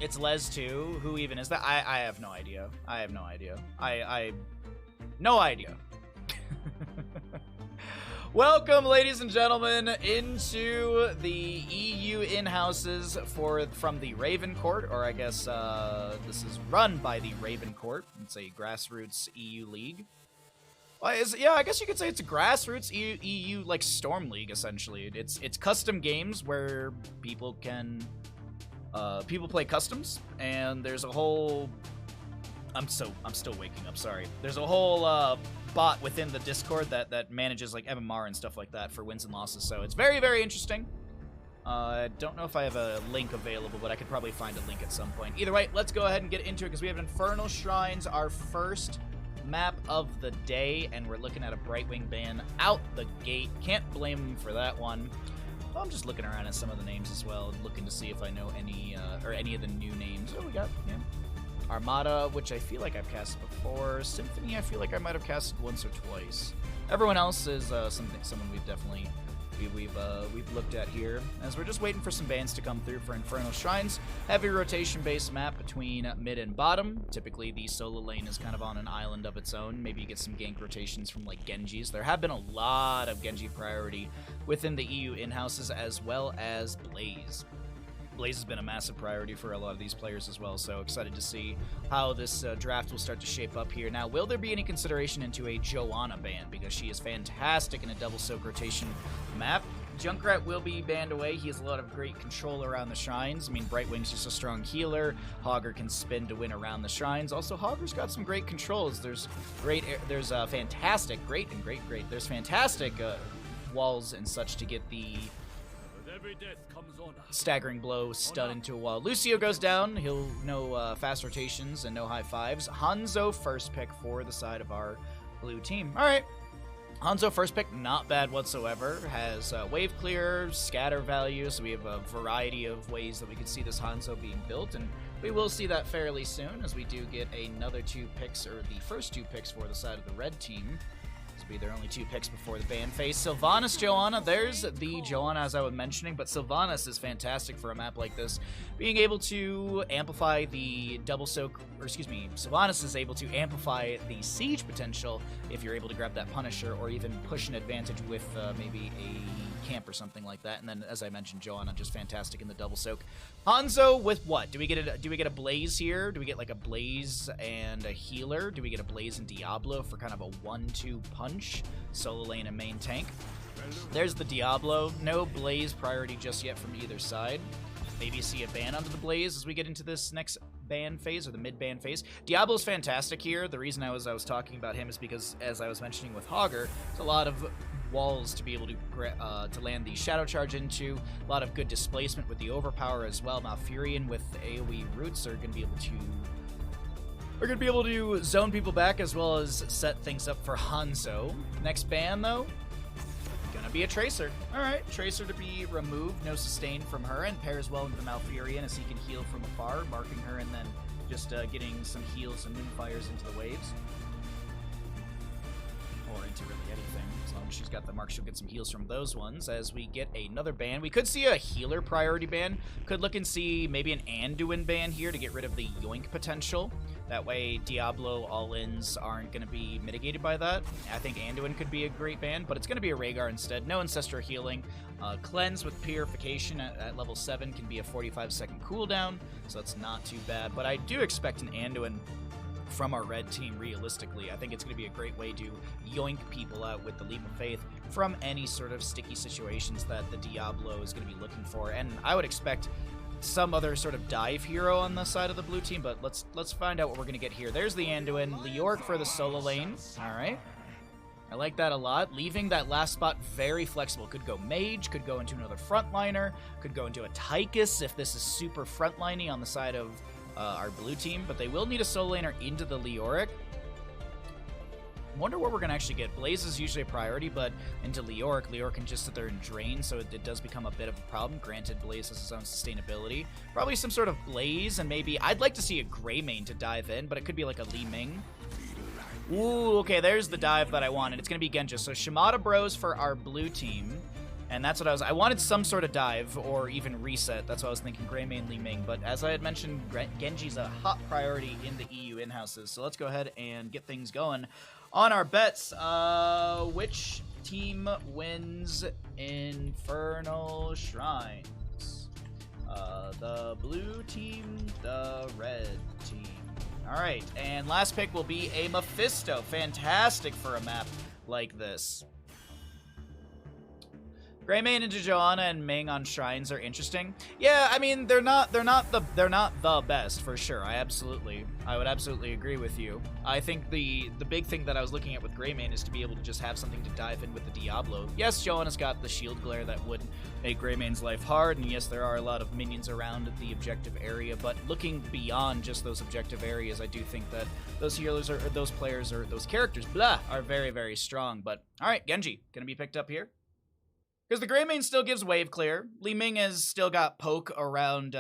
It's Les too. Who even is that? I have no idea. I have no idea. No idea. Welcome, ladies and gentlemen, into the EU in-houses from the Raven Court, or I guess this is run by the Raven Court. It's a grassroots EU league. Yeah, I guess you could say it's a grassroots EU like Storm League essentially. It's custom games where people can play customs, and there's a whole. I'm still waking up. Sorry. There's a whole bot within the Discord that manages like MMR and stuff like that for wins and losses. So it's very, very interesting. I don't know if I have a link available, but I could probably find a link at some point. Either way, let's go ahead and get into it because we have Infernal Shrines, our first map of the day, and we're looking at a Brightwing ban out the gate. Can't blame them for that one. Well, I'm just looking around at some of the names as well, looking to see if I know any of the new names. Oh, we got Armada, which I feel like I've cast before. Symphony, I feel like I might have casted once or twice. Everyone else is someone we've definitely we've looked at here. As we're just waiting for some bans to come through for Infernal Shrines. Heavy rotation-based map between mid and bottom. Typically, the solo lane is kind of on an island of its own. Maybe you get some gank rotations from like Genjis. There have been a lot of Genji priority within the EU in-houses, as well as Blaze. Blaze has been a massive priority for a lot of these players as well, so excited to see how this draft will start to shape up here. Now, will there be any consideration into a Joanna ban? Because she is fantastic in a double soak rotation map. Junkrat will be banned away. He has a lot of great control around the shrines. I mean, Brightwing's just a strong healer. Hogger can spin to win around the shrines. Also, Hogger's got some great controls. There's fantastic walls and such to get the staggering blow stun into a wall. Lucio goes down. He'll no fast rotations and no high fives. Hanzo first pick for the side of our blue team. All right. Hanzo first pick, not bad whatsoever. Has wave clear, scatter value, so we have a variety of ways that we could see this Hanzo being built, and we will see that fairly soon as we do get another 2 picks, or the first 2 picks for the side of the red team. Be their only 2 picks before the ban phase. Sylvanas Joanna, there's the Joanna as I was mentioning, but Sylvanas is fantastic for a map like this. Being able to amplify the double soak, or excuse me, Sylvanas is able to amplify the siege potential if you're able to grab that Punisher, or even push an advantage with maybe a camp or something like that. And then, as I mentioned, Joanna just fantastic in the double soak. Hanzo with what? Do we get a Blaze here? Do we get like a Blaze and a healer? Do we get a Blaze and Diablo for kind of a 1-2 punch? Solo lane and main tank. There's the Diablo. No Blaze priority just yet from either side. Maybe see a ban onto the Blaze as we get into this next ban phase, or the mid-ban phase. Diablo's fantastic here. The reason I was talking about him is because, as I was mentioning with Hogger, there's a lot of walls to be able to land the Shadow Charge into. A lot of good displacement with the Overpower as well. Malfurion with AoE roots are going to be able to zone people back, as well as set things up for Hanzo. Next ban, though, gonna be a Tracer. Alright, Tracer to be removed, no sustain from her, and pairs well into the Malfurion as he can heal from afar, marking her and then just getting some heals and moonfires into the waves. Or into really anything. As long as she's got the mark, she'll get some heals from those ones. As we get another ban, we could see a healer priority ban. Could look and see maybe an Anduin ban here to get rid of the yoink potential. That way, Diablo all-ins aren't going to be mitigated by that. I think Anduin could be a great ban, but it's going to be a Rhaegar instead. No Ancestral Healing. Cleanse with Purification at level 7 can be a 45-second cooldown, so that's not too bad. But I do expect an Anduin from our red team, realistically. I think it's going to be a great way to yoink people out with the Leap of Faith from any sort of sticky situations that the Diablo is going to be looking for. And I would expect some other sort of dive hero on the side of the blue team, but let's find out what we're going to get here. There's the Anduin. Leoric for the solo lane. All right. I like that a lot. Leaving that last spot very flexible. Could go Mage, could go into another frontliner, could go into a Tychus if this is super frontliney on the side of our blue team, but they will need a solo laner into the Leoric. I wonder what we're going to actually get. Blaze is usually a priority, but into Leoric can just sit there and drain, so it does become a bit of a problem. Granted, Blaze has his own sustainability. Probably some sort of Blaze, and maybe I'd like to see a Greymane to dive in, but it could be like a Li Ming. Ooh, okay, there's the dive that I wanted. It's going to be Genja. So Shimada Bros for our blue team, And that's what I wanted some sort of dive or even reset. That's what I was thinking, Greymane, Li Ming. But as I had mentioned, Genji's a hot priority in the EU in-houses. So let's go ahead and get things going on our bets. Which team wins Infernal Shrines? The blue team, the red team. All right, and last pick will be a Mephisto. Fantastic for a map like this. Greymane into Johanna and Ming on Shrines are interesting. Yeah, I mean they're not the best for sure. I would absolutely agree with you. I think the big thing that I was looking at with Greymane is to be able to just have something to dive in with the Diablo. Yes, Johanna's got the shield glare that would make Greymane's life hard, and yes, there are a lot of minions around the objective area. But looking beyond just those objective areas, I do think that those healers or those players or those characters, are very, very strong. But all right, Genji gonna be picked up here. Because the Greymane still gives wave clear. Li Ming has still got poke around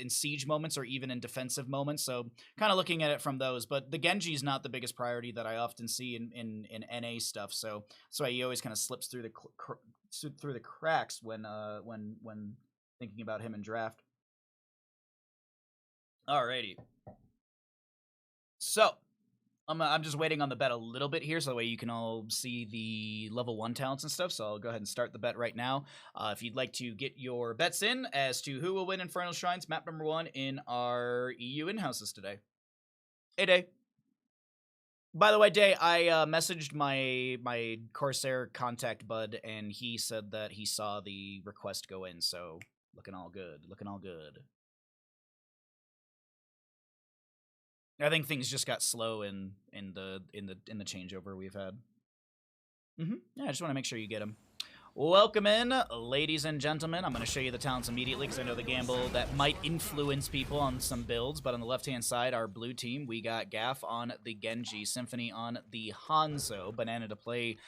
in siege moments or even in defensive moments, so kind of looking at it from those. But the Genji's not the biggest priority that I often see in NA stuff, so that's why he always kind of slips through the cracks when thinking about him in draft. Alrighty. So I'm just waiting on the bet a little bit here, so that way you can all see the level 1 talents and stuff, so I'll go ahead and start the bet right now. If you'd like to get your bets in as to who will win Infernal Shrines, map number 1 in our EU in-houses today. Hey, Day. By the way, Day, I messaged my Corsair contact bud, and he said that he saw the request go in, so looking all good, looking all good. I think things just got slow in the changeover we've had. Yeah, I just want to make sure you get them. Welcome in, ladies and gentlemen. I'm going to show you the talents immediately because I know the gamble that might influence people on some builds. But on the left-hand side, our blue team, we got Gaff on the Genji, Symphony on the Hanzo, Banana to play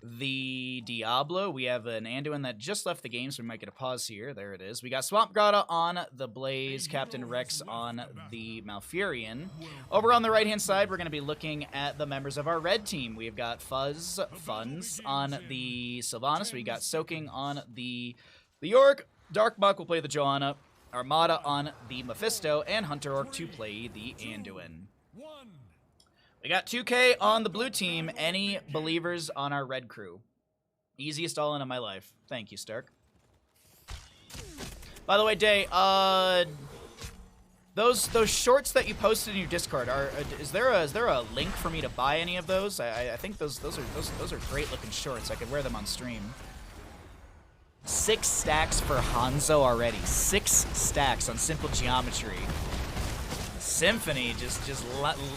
the Diablo. We have an Anduin that just left the game, so we might get a pause here. There it is. We got Swamp Grotto on the Blaze, Captain Rex on the Malfurion. Over on the right-hand side, we're going to be looking at the members of our red team. We've got Funds on the Sylvanas. We got Soaking on the Yorick. Darkbuck will play the Johanna. Armada on the Mephisto. And Hunter Orc to play the Anduin. We got 2K on the blue team. Any believers on our red crew? Easiest all-in of my life. Thank you, Stark. By the way, Day, those shorts that you posted in your Discord, is there a link for me to buy any of those? I think those are great looking shorts. I could wear them on stream. 6 stacks for Hanzo already. 6 stacks on simple geometry. Symphony just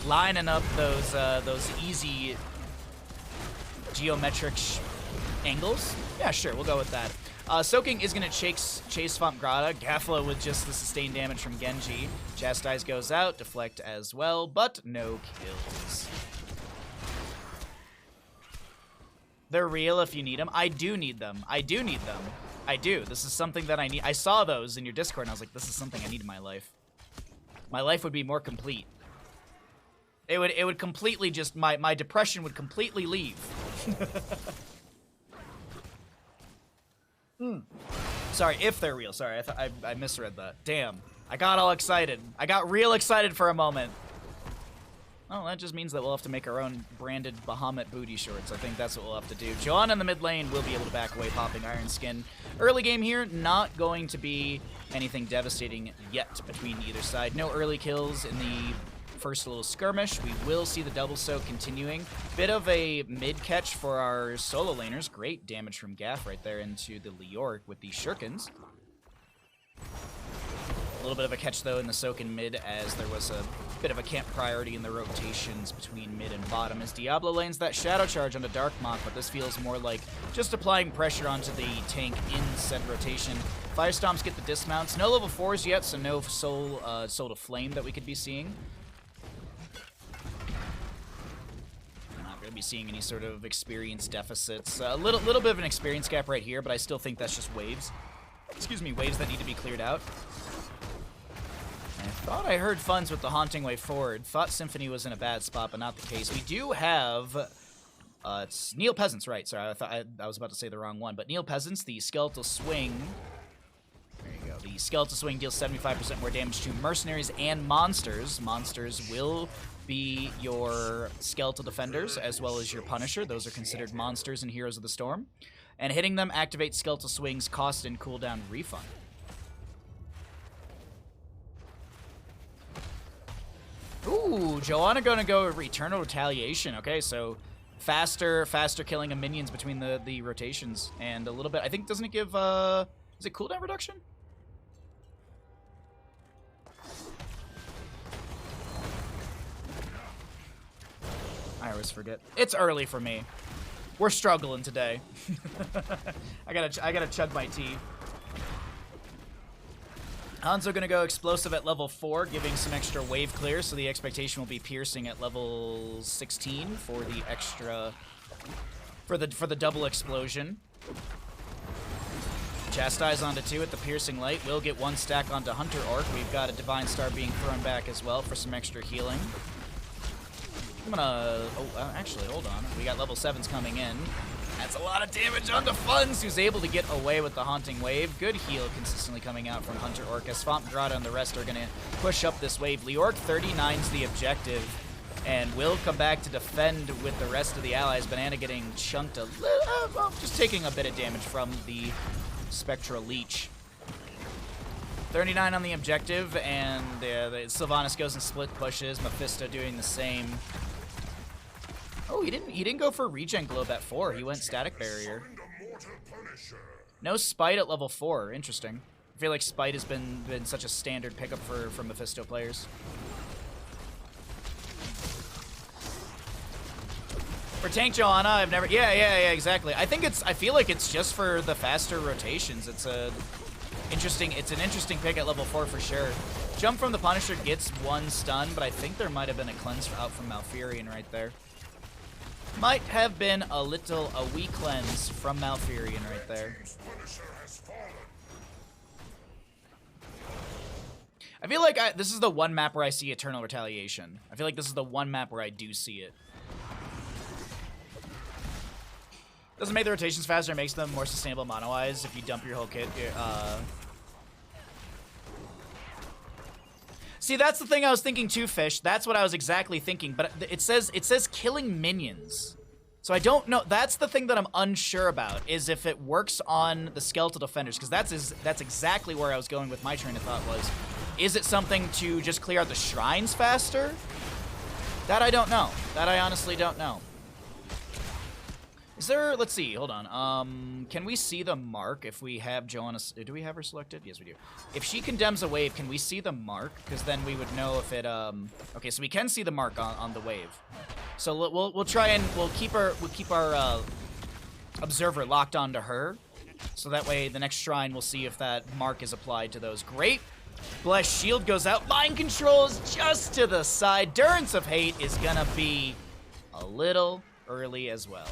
lining up those easy geometric angles. Yeah, sure, we'll go with that. Soaking is going to chase Swamp Grotto. Gafla with just the sustained damage from Genji. Chastise goes out, deflect as well, but no kills. They're real if you need them. I do need them. I do need them. I do. This is something that I need. I saw those in your Discord and I was like, this is something I need in my life. My life would be more complete. It would completely just, my depression would completely leave. Sorry, if they're real. Sorry, I misread that. Damn. I got all excited. I got real excited for a moment. Oh, that just means that we'll have to make our own branded Bahamut booty shorts. I think that's what we'll have to do. Joanna in the mid lane will be able to back away, popping Iron Skin. Early game here, not going to be anything devastating yet between either side. No early kills in the first little skirmish. We will see the double soak continuing. Bit of a mid catch for our solo laners. Great damage from Gaff right there into the Leoric with the Shurikens. A little bit of a catch, though, in the soak in mid, as there was a bit of a camp priority in the rotations between mid and bottom, as Diablo lanes that Shadow Charge onto Darkmock, but this feels more like just applying pressure onto the tank in said rotation. Firestomps get the dismounts. No level 4s yet, so no Soul to Flame that we could be seeing. Not going to be seeing any sort of experience deficits. A little bit of an experience gap right here, but I still think that's just waves. Excuse me, waves that need to be cleared out. I thought I heard Funds with the Haunting Way forward. Thought Symphony was in a bad spot, but not the case. We do have It's Neil Peasants, right? Sorry, I thought I was about to say the wrong one. But Neil Peasants, the Skeletal Swing. There you go. The Skeletal Swing deals 75% more damage to mercenaries and monsters. Monsters will be your Skeletal Defenders as well as your Punisher. Those are considered monsters in Heroes of the Storm. And hitting them activates Skeletal Swing's cost and cooldown refund. Ooh, Joanna gonna go Eternal Retaliation. Okay, so faster killing of minions between the rotations, and a little bit. I think doesn't it give is it cooldown reduction? I always forget. It's early for me. We're struggling today. I gotta chug my tea. Hanzo gonna go explosive at level 4, giving some extra wave clear, so the expectation will be piercing at level 16 for the extra for the double explosion. Chastise onto 2 at the piercing light. Will get 1 stack onto Hunter Orc. We've got a Divine Star being thrown back as well for some extra healing. I'm gonna... Oh, actually, hold on. We got level 7s coming in. That's a lot of damage onto Funz, who's able to get away with the Haunting Wave. Good heal consistently coming out from Hunter Orc, as Swamp Grata and the rest are going to push up this wave. Leorc 39's the objective, and will come back to defend with the rest of the allies. Banana getting chunked a little... well, just taking a bit of damage from the Spectral Leech. 39 on the objective, and the Sylvanas goes and split pushes. Mephisto doing the same. Oh, he didn't go for regen globe at 4. He went static barrier. No spite at level 4. Interesting. I feel like spite has been such a standard pickup for Mephisto players. For tank Joanna, I've never... Yeah, exactly. I feel like it's just for the faster rotations. It's an interesting pick at level 4 for sure. Jump from the Punisher gets 1 stun, but I think there might have been a cleanse out from Malfurion right there. Might have been a wee cleanse from Malfurion right there. I feel like this is the one map where I see Eternal Retaliation. I feel like this is the one map where I do see it. Doesn't make the rotations faster, it makes them more sustainable mono-wise if you dump your whole kit. See, that's the thing I was thinking too, Fish. That's what I was exactly thinking, but it says killing minions. So I don't know. That's the thing that I'm unsure about, is if it works on the Skeletal Defenders, because that's exactly where I was going with my train of thought was. Is it something to just clear out the shrines faster? That I don't know. That I honestly don't know. Is there, let's see, hold on. Can we see the mark if we have Joanna, do we have her selected? Yes, we do. If she condemns a wave, can we see the mark? Because then we would know if it, okay, so we can see the mark on the wave. So we'll try and, we'll keep our observer locked onto her. So that way the next shrine we'll see if that mark is applied to those. Great. Bless shield goes out. Mind controls just to the side. Durance of Hate is gonna be a little early as well.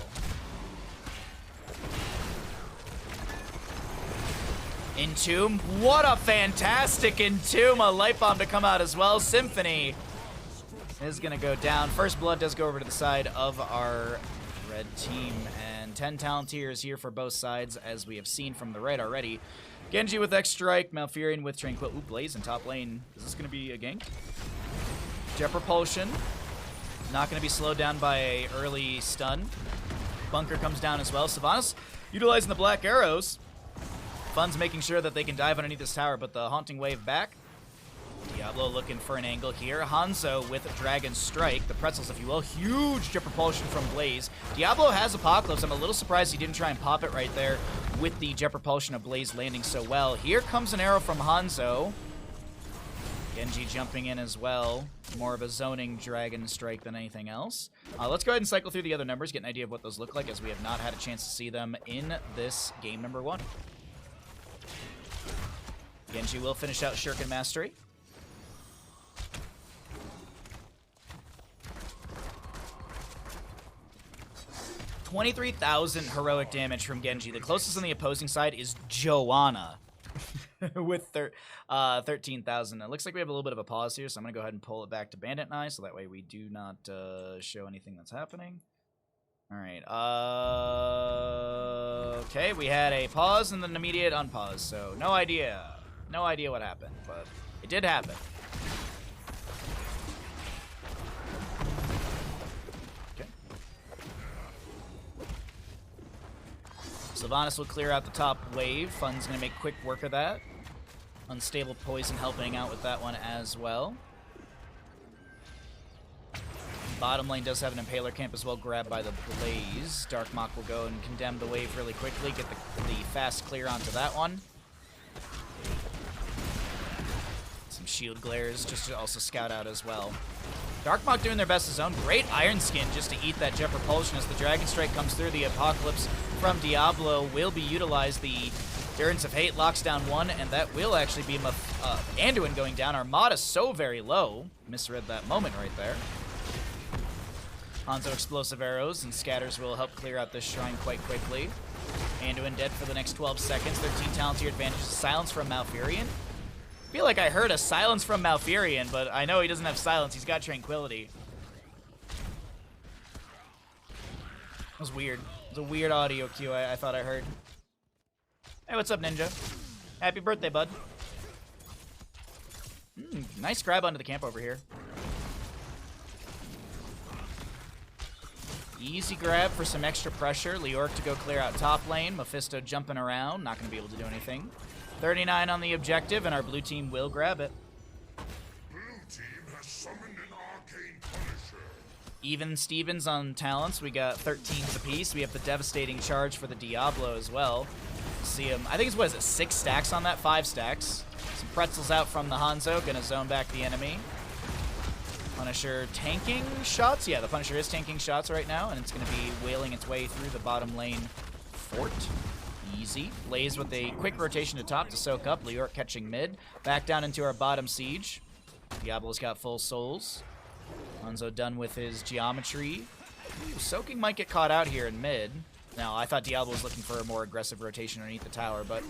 Entomb, what a fantastic Entomb! A Light Bomb to come out as well. Symphony is gonna go down. First Blood does go over to the side of our red team, and 10 Talontiers here for both sides, as we have seen from the red already. Genji with X-Strike, Malfurion with Tranquil. Ooh, Blaze in top lane. Is this gonna be a gank? Jet Propulsion, not gonna be slowed down by a early stun. Bunker comes down as well. Sylvanas utilizing the black arrows. Fun's making sure that they can dive underneath this tower, but the Haunting Wave back. Diablo looking for an angle here. Hanzo with Dragon Strike, the pretzels if you will. Huge Jet Propulsion from Blaze. Diablo has Apocalypse. I'm a little surprised he didn't try and pop it right there with the Jet Propulsion of Blaze landing so well. Here comes an arrow from Hanzo. Genji jumping in as well. More of a zoning Dragon Strike than anything else. Let's go ahead and cycle through the other numbers, get an idea of what those look like, as we have not had a chance to see them in this game number 1. Genji will finish out Shuriken Mastery. $23,000 heroic damage from Genji. The closest on the opposing side is Joanna with 13,000. It looks like we have a little bit of a pause here, so I'm going to go ahead and pull it back to Bandit Knife, so that way we do not show anything that's happening. Alright, okay, we had a pause and then an immediate unpause, so no idea. No idea what happened, but it did happen. Okay. Sylvanas will clear out the top wave. Fun's gonna make quick work of that. Unstable Poison helping out with that one as well. Bottom lane does have an Impaler camp as well, grabbed by the Blaze. Darkmok will go and condemn the wave really quickly, get the fast clear onto that one. Some shield glares just to also scout out as well. Darkmok doing their best to zone. Great Iron Skin just to eat that Jet Propulsion as the Dragon Strike comes through. The Apocalypse from Diablo will be utilized. The Endurance of Hate locks down one, and that will actually be Anduin going down. Armada so very low. Misread that moment right there. Hanzo Explosive Arrows and Scatters will help clear out this shrine quite quickly. Anduin dead for the next 12 seconds. 13 talent to your advantage. Silence from Malfurion. I feel like I heard a silence from Malfurion, but I know he doesn't have silence. He's got Tranquility. That was weird. It was a weird audio cue I thought I heard. Hey, what's up, Ninja? Happy birthday, bud. Nice grab onto the camp over here. Easy grab for some extra pressure. Leoric to go clear out top lane. Mephisto jumping around. Not going to be able to do anything. 39 on the objective, and our blue team will grab it. Blue team has summoned an arcane punisher. Even Stevens on talents. We got 13s apiece. We have the devastating charge for the Diablo as well. See him. I think it's, what is it, 6 stacks on that? 5 stacks. Some pretzels out from the Hanzo. Gonna zone back the enemy. Punisher tanking shots? Yeah, the Punisher is tanking shots right now, and it's going to be wailing its way through the bottom lane fort. Easy. Blaze with a quick rotation to top to soak up. Leoric catching mid. Back down into our bottom siege. Diablo's got full souls. Hanzo done with his geometry. Ooh, soaking might get caught out here in mid. Now, I thought Diablo was looking for a more aggressive rotation underneath the tower, but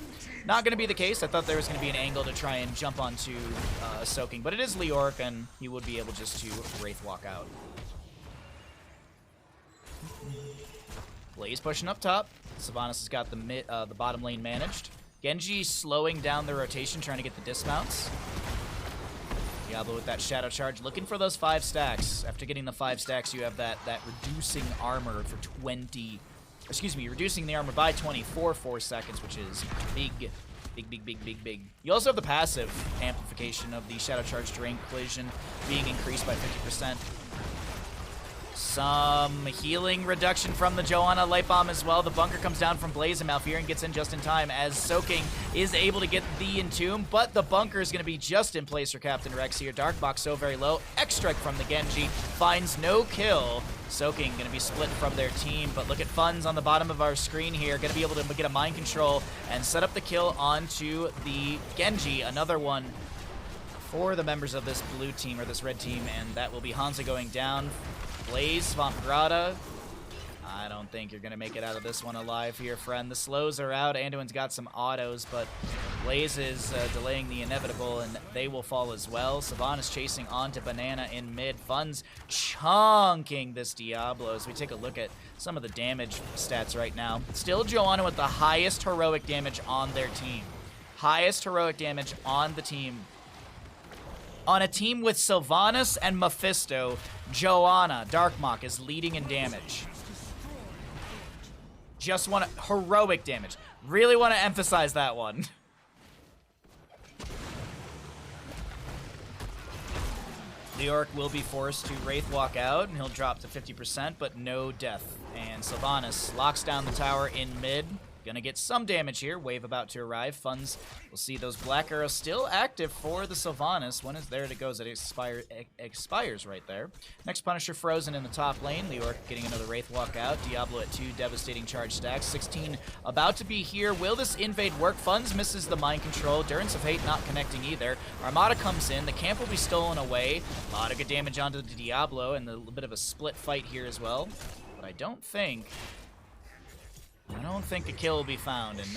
not going to be the case. I thought there was going to be an angle to try and jump onto Soaking, but it is Leoric, and he would be able just to Wraith walk out. Blaze pushing up top. Sylvanas has got the bottom lane managed. Genji slowing down the rotation, trying to get the dismounts. Diablo with that Shadow Charge, looking for those 5 stacks. After getting the 5 stacks, you have that reducing armor for 20... Excuse me, reducing the armor by 20 for 4 seconds, which is big. Big. You also have the passive amplification of the Shadow Charge during collision being increased by 50%. Some healing reduction from the Johanna Light Bomb as well. The bunker comes down from Blaze, and Malfurion gets in just in time as Soaking is able to get the Entomb, but the bunker is going to be just in place for Captain Rex here. Darkbox so very low. X-Strike from the Genji finds no kill. Soaking going to be split from their team, but look at Funds on the bottom of our screen here. Going to be able to get a mind control and set up the kill onto the Genji. Another one for the members of this blue team, or this red team, and that will be Hanzo going down. Blaze, Swamp Grata. I don't think you're going to make it out of this one alive here, friend. The slows are out. Anduin's got some autos, but Blaze is delaying the inevitable, and they will fall as well. Sylvanas chasing onto Banana in mid. Fun's chunking this Diablo as we take a look at some of the damage stats right now. Still Johanna with the highest heroic damage on their team. Highest heroic damage on the team. On a team with Sylvanas and Mephisto, Johanna, Darkmok, is leading in damage. Just want to... heroic damage. Really want to emphasize that one. Leoric will be forced to Wraith walk out, and he'll drop to 50%, but no death. And Sylvanas locks down the tower in mid. Gonna get some damage here. Wave about to arrive. Funds will see those black arrows still active for the Sylvanas. When is there to go? As it expires right there. Next Punisher frozen in the top lane. Leoric getting another Wraith walk out. Diablo at 2 devastating charge stacks. 16 about to be here. Will this invade work? Funds misses the mind control. Endurance of Hate not connecting either. Armada comes in. The camp will be stolen away. A lot of good damage onto the Diablo, and a little bit of a split fight here as well. But I don't think I don't think a kill will be found, and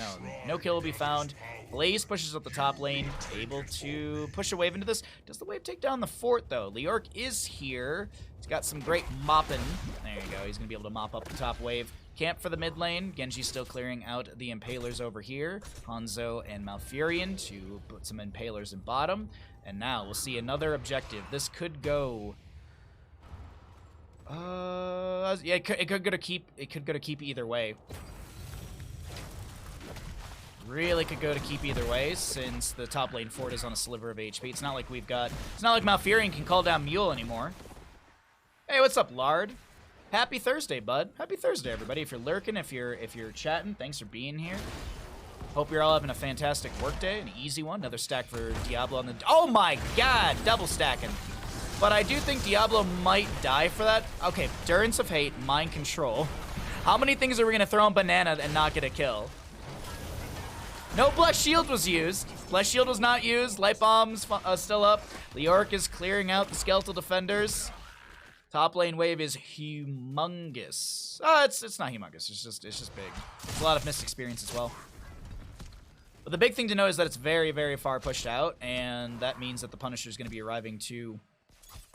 no kill will be found. Blaze pushes up the top lane, able to push a wave into this. Does the wave take down the fort, though? Leorc is here. He's got some great mopping. There you go. He's going to be able to mop up the top wave. Camp for the mid lane. Genji's still clearing out the Impalers over here. Hanzo and Malfurion to put some Impalers in bottom. And now we'll see another objective. This could go... yeah, it could go to keep. It could go to keep either way. Really could go to keep either way, since the top lane fort is on a sliver of HP. It's not like we've got... It's not like Malfurion can call down Mule anymore. Hey, what's up, Lard? Happy Thursday, bud. Happy Thursday, everybody. If you're lurking, if you're chatting, thanks for being here. Hope you're all having a fantastic workday, an easy one. Another stack for Diablo on the... Oh my god! Double stacking. But I do think Diablo might die for that. Okay, Durance of Hate, Mind Control. How many things are we going to throw in Banana and not get a kill? No Blessed Shield was used. Blessed Shield was not used. Light Bomb's still up. Leorc is clearing out the Skeletal Defenders. Top lane wave is humongous. It's not humongous. It's just big. It's a lot of missed experience as well. But the big thing to know is that it's very, very far pushed out, and that means that the Punisher is going to be arriving to...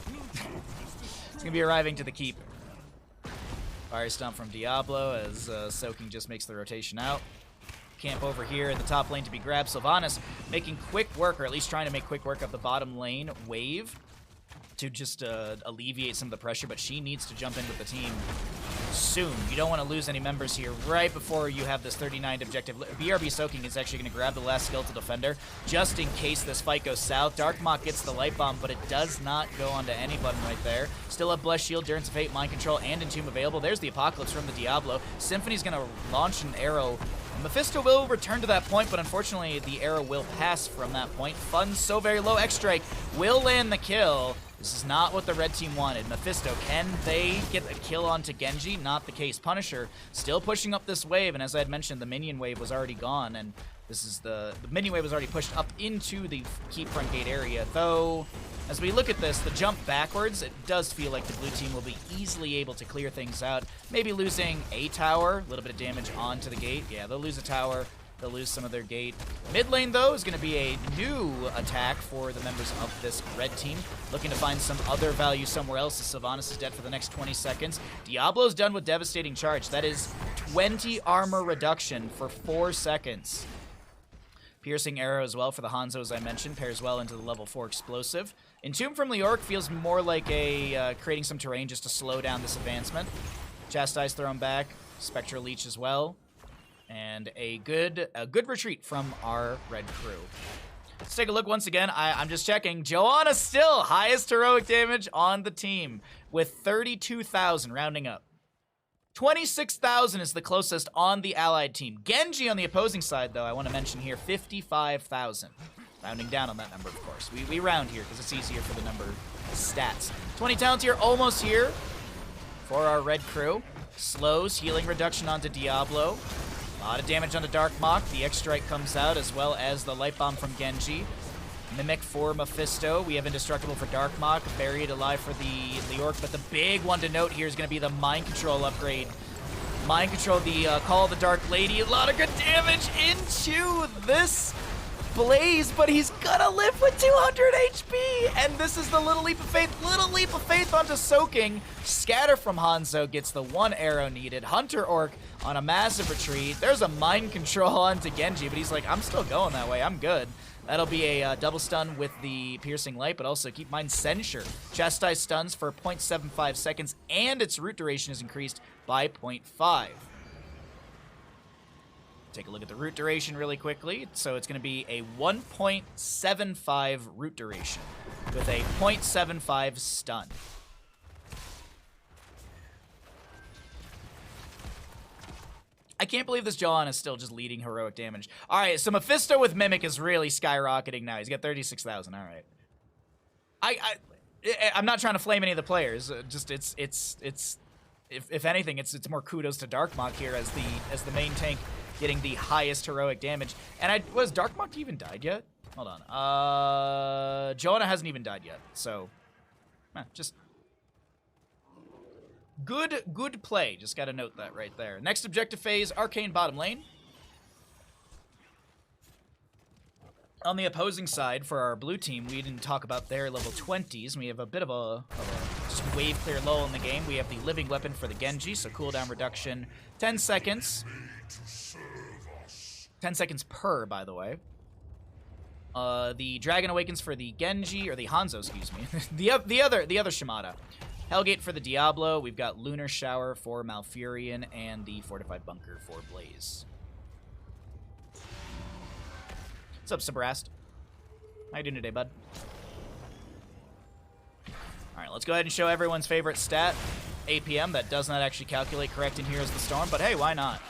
It's going to be arriving to the keep. Fire Stomp from Diablo as Soaking just makes the rotation out. Camp over here in the top lane to be grabbed. Sylvanas making quick work, or at least trying to make quick work of the bottom lane wave to just alleviate some of the pressure, but she needs to jump in with the team soon. You don't want to lose any members here right before you have this 39 objective. BRB Soaking is actually going to grab the last Skeletal Defender just in case this fight goes south. Darkmok gets the Light Bomb, but it does not go onto any button right there. Still have Blessed Shield, Durance of Fate, Mind Control, and Entomb available. There's the Apocalypse from the Diablo. Symphony's going to launch an arrow. Mephisto will return to that point, but unfortunately the arrow will pass from that point. Fun's so very low. X-Strike will land the kill. This is not what the red team wanted. Mephisto, can they get a kill onto Genji? Not the case. Punisher still pushing up this wave, and as I had mentioned, the minion wave was already gone, and this is the minion wave was already pushed up into the keep front gate area. Though, as we look at this, the jump backwards, it does feel like the blue team will be easily able to clear things out. Maybe losing a tower, a little bit of damage onto the gate. Yeah, they'll lose a tower. They'll lose some of their gate. Mid lane, though, is going to be a new attack for the members of this red team. Looking to find some other value somewhere else. The Sylvanas is dead for the next 20 seconds. Diablo's done with Devastating Charge. That is 20 armor reduction for 4 seconds. Piercing Arrow as well for the Hanzo, as I mentioned. Pairs well into the level 4 explosive. Entomb from Leorc feels more like a creating some terrain just to slow down this advancement. Chastise thrown back. Spectral Leech as well. And a good retreat from our red crew. Let's take a look once again. I'm just checking. Joanna still highest heroic damage on the team with 32,000, rounding up. 26,000 is the closest on the allied team. Genji on the opposing side, though, I want to mention here, 55,000. Rounding down on that number, of course. We round here because it's easier for the number stats. 20 talents here, almost here for our red crew. Slows, healing reduction onto Diablo. A lot of damage onto Darkmok. The X-Strike comes out, as well as the Light Bomb from Genji. Mimic for Mephisto. We have Indestructible for Darkmok. Buried alive for the Leorc. But the big one to note here is going to be the Mind Control upgrade. Mind Control, the Call of the Dark Lady. A lot of good damage into this Blaze, but he's gonna live with 200 HP. And this is the Little Leap of Faith. Little Leap of Faith onto Soaking. Scatter from Hanzo gets the one arrow needed. Hunter Orc on a massive retreat. There's a Mind Control onto Genji, but he's like, I'm still going that way. I'm good. That'll be a double stun with the Piercing Light, but also keep in mind Censure. Chastise stuns for 0.75 seconds, and its root duration is increased by 0.5. Take a look at the root duration really quickly. So it's going to be a 1.75 root duration with a 0.75 stun. I can't believe this Johan is still just leading heroic damage. All right, so Mephisto with Mimic is really skyrocketing now. He's got 36,000. All right. I'm not trying to flame any of the players. Just if anything, it's more kudos to Darkmok here as the main tank, getting the highest heroic damage. And was Darkmok even died yet? Hold on. Joanna hasn't even died yet, so just Good play. Just got to note that right there. Next objective phase, Arcane bottom lane. On the opposing side, for our blue team, we didn't talk about their level 20s. We have a bit of a just wave clear lull in the game. We have the living weapon for the Genji, so cooldown reduction 10 seconds. 10 seconds per, by the way. The Dragon Awakens for the Genji, or the Hanzo, excuse me. the other Shimada. Hellgate for the Diablo. We've got Lunar Shower for Malfurion, and the Fortified Bunker for Blaze. What's up, Sabrast? How you doing today, bud? Alright, let's go ahead and show everyone's favorite stat. APM, that does not actually calculate correct in Heroes of the Storm, but hey, why not?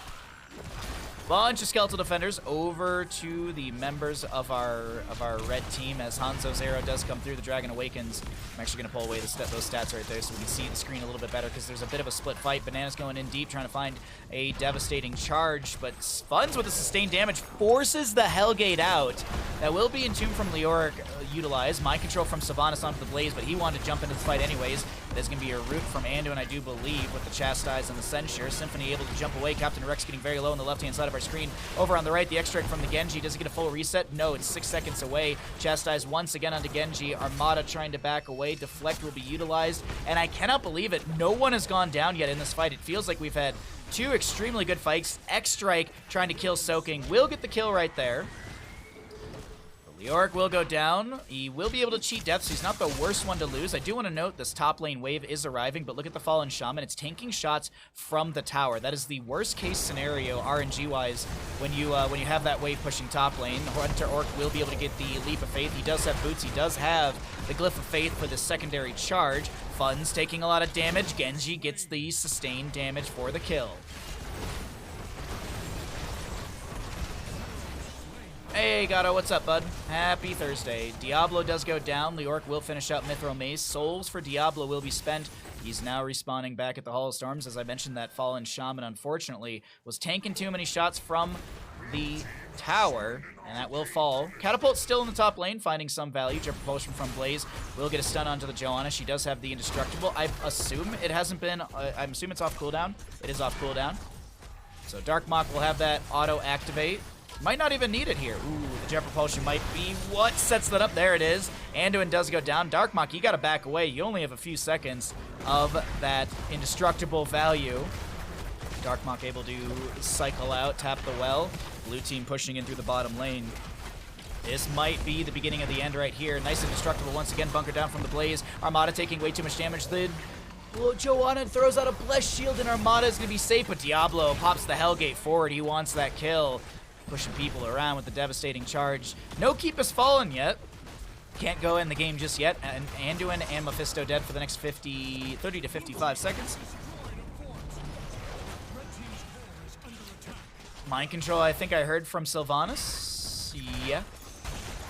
Bunch of Skeletal Defenders over to the members of our red team as Hanzo's arrow does come through. The Dragon Awakens. I'm actually going to pull away those stats right there so we can see the screen a little bit better because there's a bit of a split fight. Banana's going in deep trying to find a devastating charge, but Funds with the sustained damage forces the Hellgate out. That will be Entomb from Leoric utilized. Mind Control from Sylvanas onto the Blaze, but he wanted to jump into the fight anyways. There's going to be a root from Anduin, I do believe, with the Chastise and the Censure. Symphony able to jump away. Captain Rex getting very low on the left-hand side of our screen. Over on the right, the Extract from the Genji. Does it get a full reset? No, it's 6 seconds away. Chastise once again onto Genji. Armada trying to back away. Deflect will be utilized. And I cannot believe it. No one has gone down yet in this fight. It feels like we've had two extremely good fights. X-Strike trying to kill Soaking. Will get the kill right there. Leoric will go down. He will be able to cheat death, so he's not the worst one to lose. I do want to note this top lane wave is arriving, but look at the Fallen Shaman. It's tanking shots from the tower. That is the worst case scenario RNG-wise when you have that wave pushing top lane. Hunter Orc will be able to get the Leap of Faith. He does have boots. He does have the Glyph of Faith for the secondary charge. Fun's taking a lot of damage. Genji gets the sustained damage for the kill. Hey, Gato, what's up, bud? Happy Thursday. Diablo does go down. Leoric will finish out Mithril Maze. Souls for Diablo will be spent. He's now respawning back at the Hall of Storms. As I mentioned, that Fallen Shaman, unfortunately, was tanking too many shots from the tower, and that will fall. Catapult's still in the top lane, finding some value. Jet Propulsion from Blaze will get a stun onto the Joanna. She does have the Indestructible. I assume it hasn't been... I assume it's off cooldown. It is off cooldown. So Dark Mach will have that auto-activate. Might not even need it here. Ooh, the Jet Propulsion might be what sets that up. There it is. Anduin does go down. Dark Mach, you gotta back away. You only have a few seconds of that indestructible value. Dark Mach able to cycle out, tap the well. Blue team pushing in through the bottom lane. This might be the beginning of the end right here. Nice indestructible once again. Bunker down from the Blaze. Armada taking way too much damage. Joanna throws out a Blessed Shield and Armada is gonna be safe, but Diablo pops the Hellgate forward. He wants that kill. Pushing people around with the devastating charge. No Keep Us Fallen yet. Can't go in the game just yet. And Anduin and Mephisto dead for the next 30 to 55 seconds. Mind Control, I think I heard from Sylvanas. Yeah.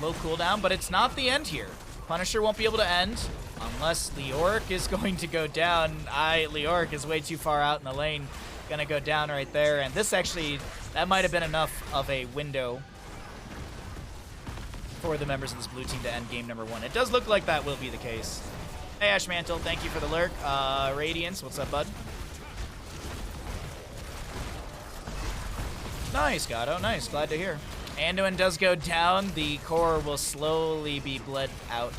Low cooldown, but it's not the end here. Punisher won't be able to end unless Leoric is going to go down. Leoric is way too far out in the lane. Gonna go down right there. And this actually... that might have been enough of a window for the members of this blue team to end game number 1. It does look like that will be the case. Hey, Ashmantle, thank you for the lurk. Radiance, what's up, bud? Nice, Gato, nice. Glad to hear. Anduin does go down. The core will slowly be bled out.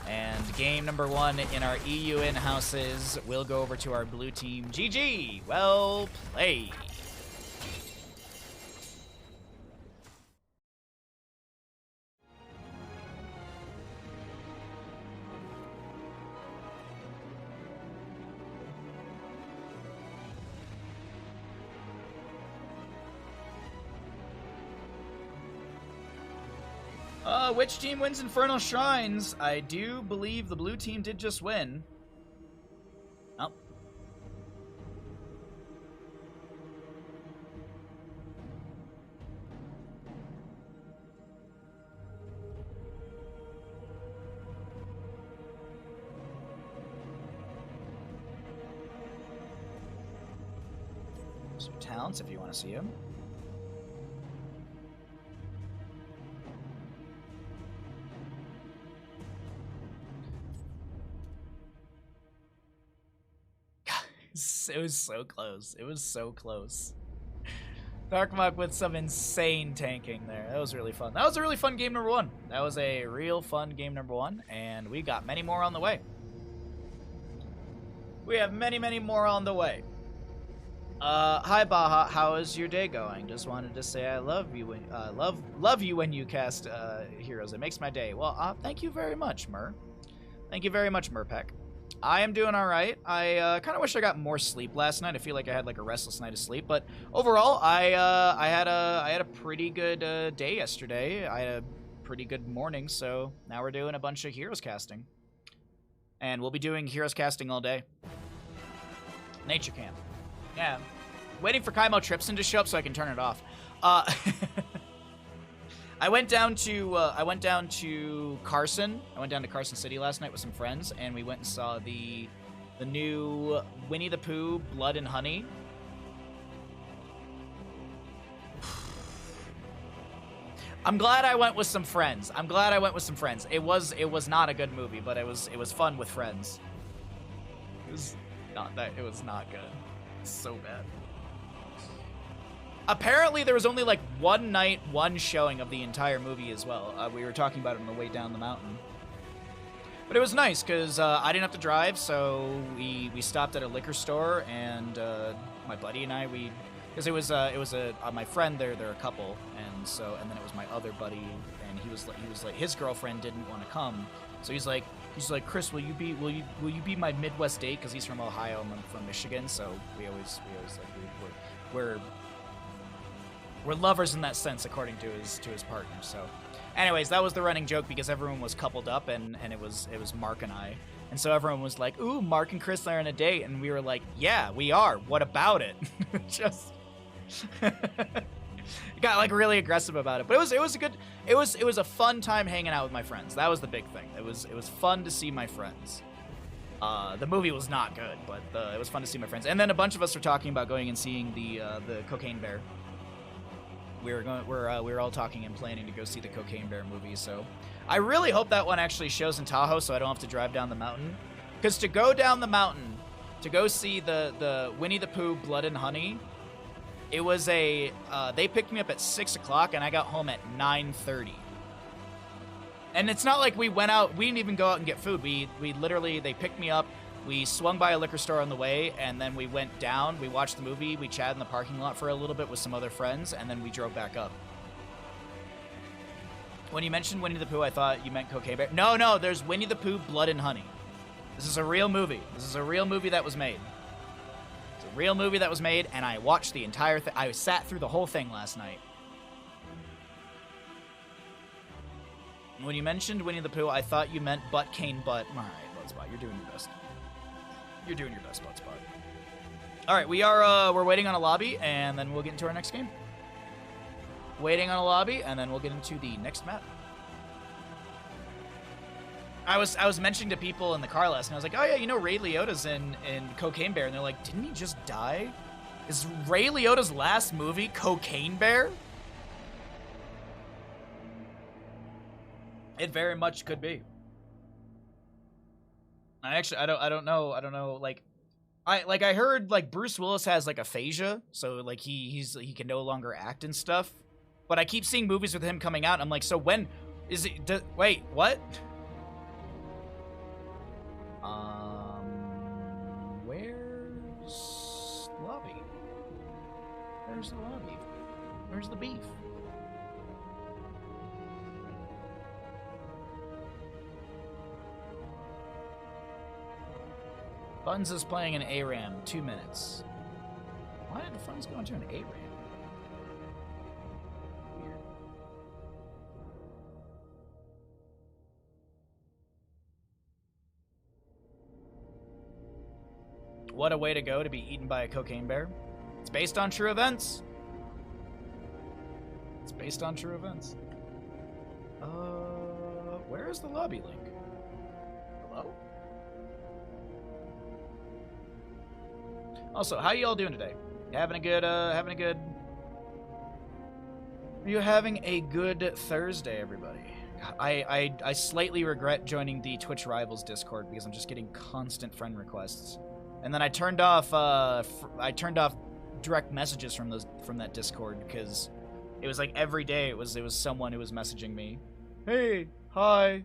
And game number 1 in our EU in-houses will go over to our blue team. GG! Well played. Which team wins Infernal Shrines? I do believe the blue team did just win. Oh. Some talents if you want to see them. It was so close. It was so close. Darkmok with some insane tanking there. That was really fun. That was a really fun game number 1. That was a real fun game number 1, and we got many more on the way. We have many, many more on the way. Hi Baha, how is your day going? Just wanted to say I love you when love you when you cast heroes. It makes my day. Well, thank you very much, Mur. Thank you very much, Murpec. I am doing all right. I kind of wish I got more sleep last night. I feel like I had like a restless night of sleep, but overall, I had a pretty good day yesterday. I had a pretty good morning, so now we're doing a bunch of heroes casting, and we'll be doing heroes casting all day. Nature camp. Yeah, waiting for Kaimo Tripson to show up so I can turn it off. I went down to Carson. I went down to Carson City last night with some friends, and we went and saw the new Winnie the Pooh Blood and Honey. I'm glad I went with some friends. It was not a good movie, but it was fun with friends. It was not good. So bad. Apparently there was only like one night, one showing of the entire movie as well. We were talking about it on the way down the mountain. But it was nice because I didn't have to drive, so we stopped at a liquor store, and my buddy and I, because it was my friend, they're a couple, and then it was my other buddy, and he was like his girlfriend didn't want to come, so he's like, Chris, will you be my Midwest date? Because he's from Ohio and I'm from Michigan, so we always like we're lovers in that sense, according to his partner. So, anyways, that was the running joke because everyone was coupled up, and it was Mark and I, and so everyone was like, "Ooh, Mark and Chris are on a date," and we were like, "Yeah, we are. What about it?" Just got like really aggressive about it, but it was a fun time hanging out with my friends. That was the big thing. It was fun to see my friends. The movie was not good, but it was fun to see my friends. And then a bunch of us were talking about going and seeing the Cocaine Bear. We were all talking and planning to go see the Cocaine Bear movie. So I really hope that one actually shows in Tahoe, so I don't have to drive down the mountain. Because to go down the mountain to go see the Winnie the Pooh Blood and Honey, it was they picked me up at 6 o'clock and I got home at 9:30. And it's not like we went out, we didn't even go out and get food. We literally, they picked me up, we swung by a liquor store on the way, and then we went down, we watched the movie, we chatted in the parking lot for a little bit with some other friends, and then we drove back up. When you mentioned Winnie the Pooh, I thought you meant Cocaine Bear. No, there's Winnie the Pooh Blood and Honey. This is a real movie. This is a real movie that was made. It's a real movie that was made, and I watched the entire thing. I sat through the whole thing last night. When you mentioned Winnie the Pooh, I thought you meant Butt Cane Butt. All right, Bloodspot, you're doing your best. You're doing your best, Bloodspot. All right, we're waiting on a lobby, and then we'll get into our next game. Waiting on a lobby, and then we'll get into the next map. I was mentioning to people in the car last night, I was like, oh yeah, you know Ray Liotta's in Cocaine Bear, and they're like, didn't he just die? Is Ray Liotta's last movie Cocaine Bear? It very much could be. I don't know. Like, I heard like Bruce Willis has like aphasia, so like he can no longer act and stuff. But I keep seeing movies with him coming out. And I'm like, so when is it? Wait, what? Where's the lobby? Where's the lobby? Where's the beef? Funds is playing an ARAM, 2 minutes. Why did Funds go into an ARAM? Weird. What a way to go to be eaten by a cocaine bear. It's based on true events. It's based on true events. Where is the lobby link? Hello? Also, how you all doing today? You having a good, Are you having a good Thursday, everybody? I slightly regret joining the Twitch Rivals Discord because I'm just getting constant friend requests. And then I turned off direct messages from that Discord because it was like every day it was someone who was messaging me. Hey, hi.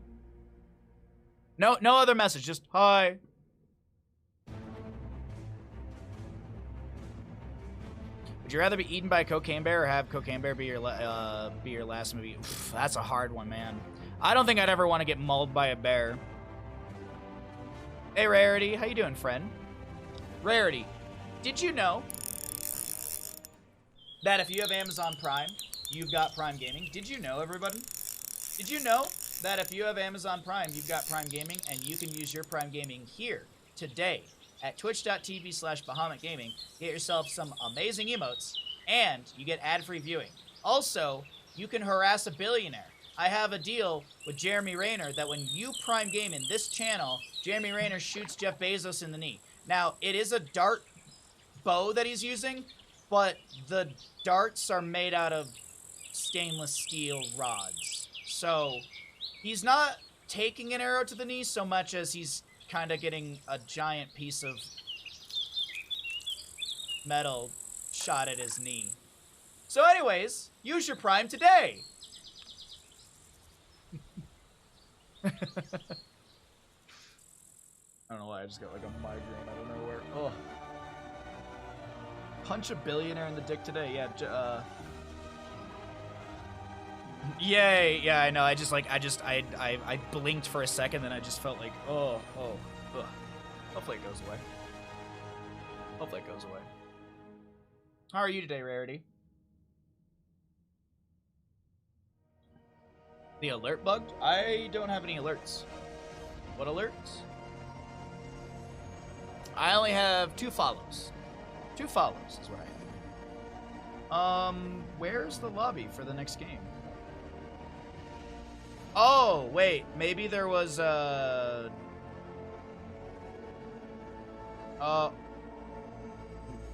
No other message, just hi. Would you rather be eaten by a cocaine bear or have cocaine bear be your last movie? Oof, that's a hard one, man. I don't think I'd ever want to get mauled by a bear. Hey, Rarity, how you doing, friend? Rarity, did you know that if you have Amazon Prime, you've got Prime Gaming? Did you know, everybody? Did you know that if you have Amazon Prime, you've got Prime Gaming, and you can use your Prime Gaming here, today, at twitch.tv/Bahamut Gaming, get yourself some amazing emotes, and you get ad-free viewing. Also, you can harass a billionaire. I have a deal with Jeremy Rayner that when you Prime Game in this channel, Jeremy Rayner shoots Jeff Bezos in the knee. Now, it is a dart bow that he's using, but the darts are made out of stainless steel rods. So, he's not taking an arrow to the knee so much as he's kind of getting a giant piece of metal shot at his knee. So anyways, use your Prime today! I don't know why I just got like a migraine out of nowhere. Oh. Punch a billionaire in the dick today. Yeah, yay. Yeah, I know. I blinked for a second, then I just felt like, ugh. Hopefully it goes away. Hopefully it goes away. How are you today, Rarity? The alert bugged? I don't have any alerts. What alerts? I only have 2 follows. 2 follows is what I have. Where's the lobby for the next game? Oh, wait. Maybe there was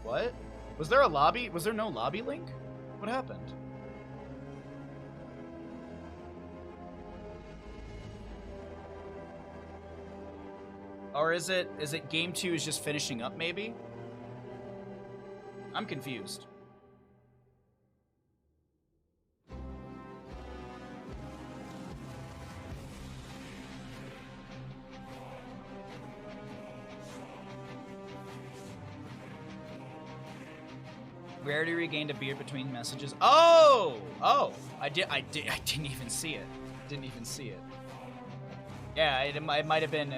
what? Was there a lobby? Was there no lobby link? What happened? Or is it game 2 is just finishing up, maybe? I'm confused. Rarity regained a beard between messages. Oh! I didn't even see it. Didn't even see it. Yeah, it might have been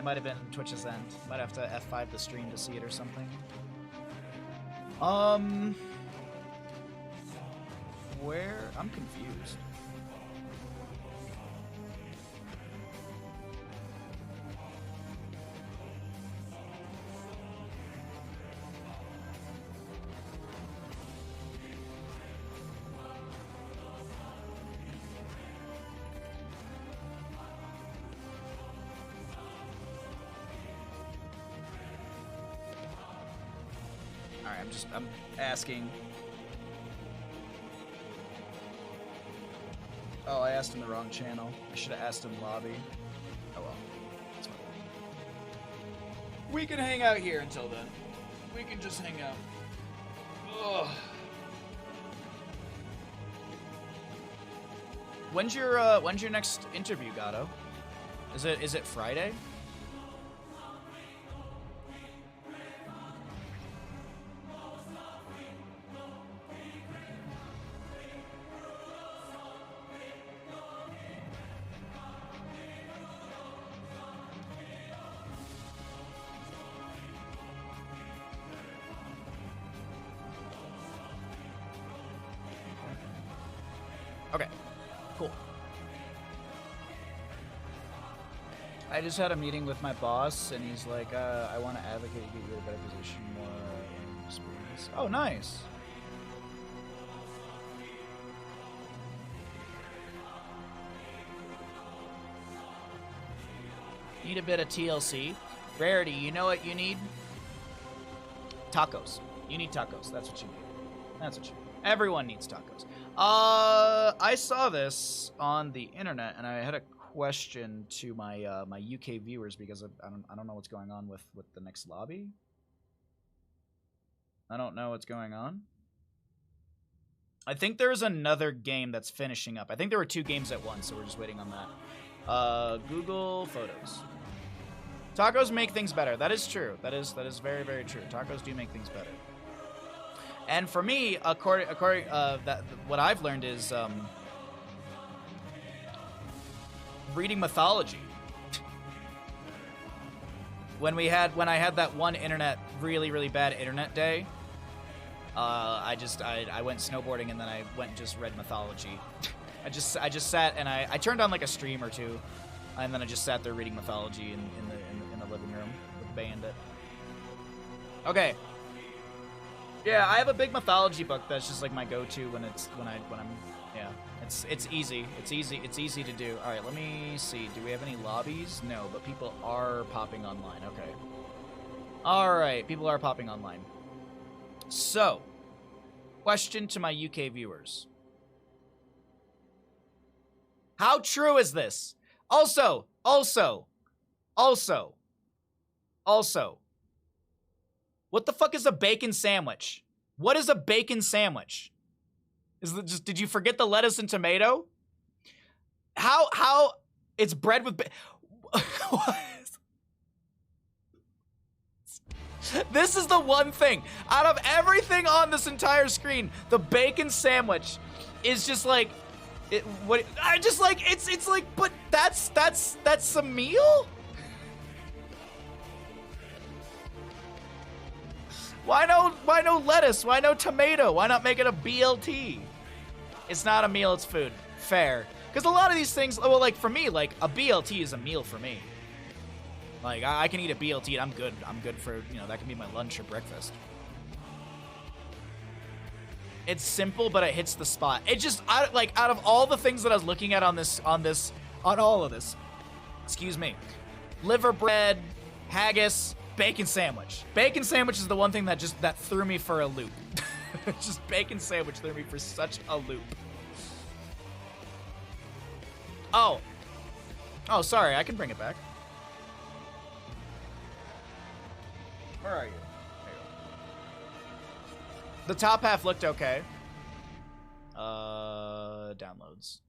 Twitch's end. Might have to F5 the stream to see it or something. Where? I'm confused. I'm asking. Oh, I asked him the wrong channel. I should have asked him lobby. Oh well. That's fine. We can hang out here until then. We can just hang out. Ugh. When's your next interview, Gato? Is it Friday? Okay, cool. I just had a meeting with my boss, and he's like, I want to advocate you get you a better position, more experience. Oh, nice. Need a bit of TLC. Rarity, you know what you need? Tacos. You need tacos. That's what you need. That's what you need. Everyone needs tacos. I saw this on the internet, and I had a question to my my UK viewers because I don't know what's going on with the next lobby. I don't know what's going on. I think there's another game that's finishing up. I think there were 2 games at once, so we're just waiting on that. Google Photos. Tacos make things better. That is true. That is very, very true. Tacos do make things better. And for me, according what I've learned is reading mythology. When I had that one really bad internet day, I went snowboarding and then I went and just read mythology. I just sat and I turned on like a stream or 2, and then I just sat there reading mythology in the living room with Bandit. Okay. Yeah, I have a big mythology book that's just like my go-to when I'm yeah. It's easy. It's easy to do. All right, let me see. Do we have any lobbies? No, but people are popping online. Okay. All right, people are popping online. So, question to my UK viewers. How true is this? Also, what the fuck is a bacon sandwich? What is a bacon sandwich? Did you forget the lettuce and tomato? How it's bread with what? This is the one thing out of everything on this entire screen, the bacon sandwich is just like it's like, but that's a meal? Why no lettuce? Why no tomato? Why not make it a BLT? It's not a meal, it's food. Fair. Because a lot of these things, well, like for me, like a BLT is a meal for me. Like I can eat a BLT and I'm good. I'm good for, you know, that can be my lunch or breakfast. It's simple, but it hits the spot. It just, out of all the things that I was looking at on all of this, excuse me, liver bread, haggis, bacon sandwich. Bacon sandwich is the one thing that threw me for a loop. Just bacon sandwich threw me for such a loop. Oh, sorry, I can bring it back. Where are you? There you go. The top half looked okay. Downloads.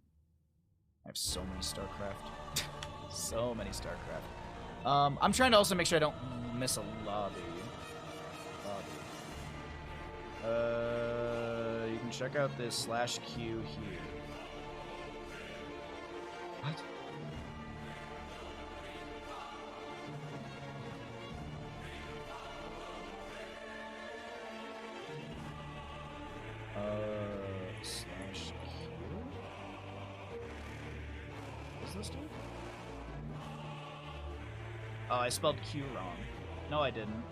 I have so many StarCraft. So many StarCraft. I'm trying to also make sure I don't miss a lobby. You can check out this /Q here. What? /Q? What's this dude? Oh, I spelled Q wrong. No, I didn't.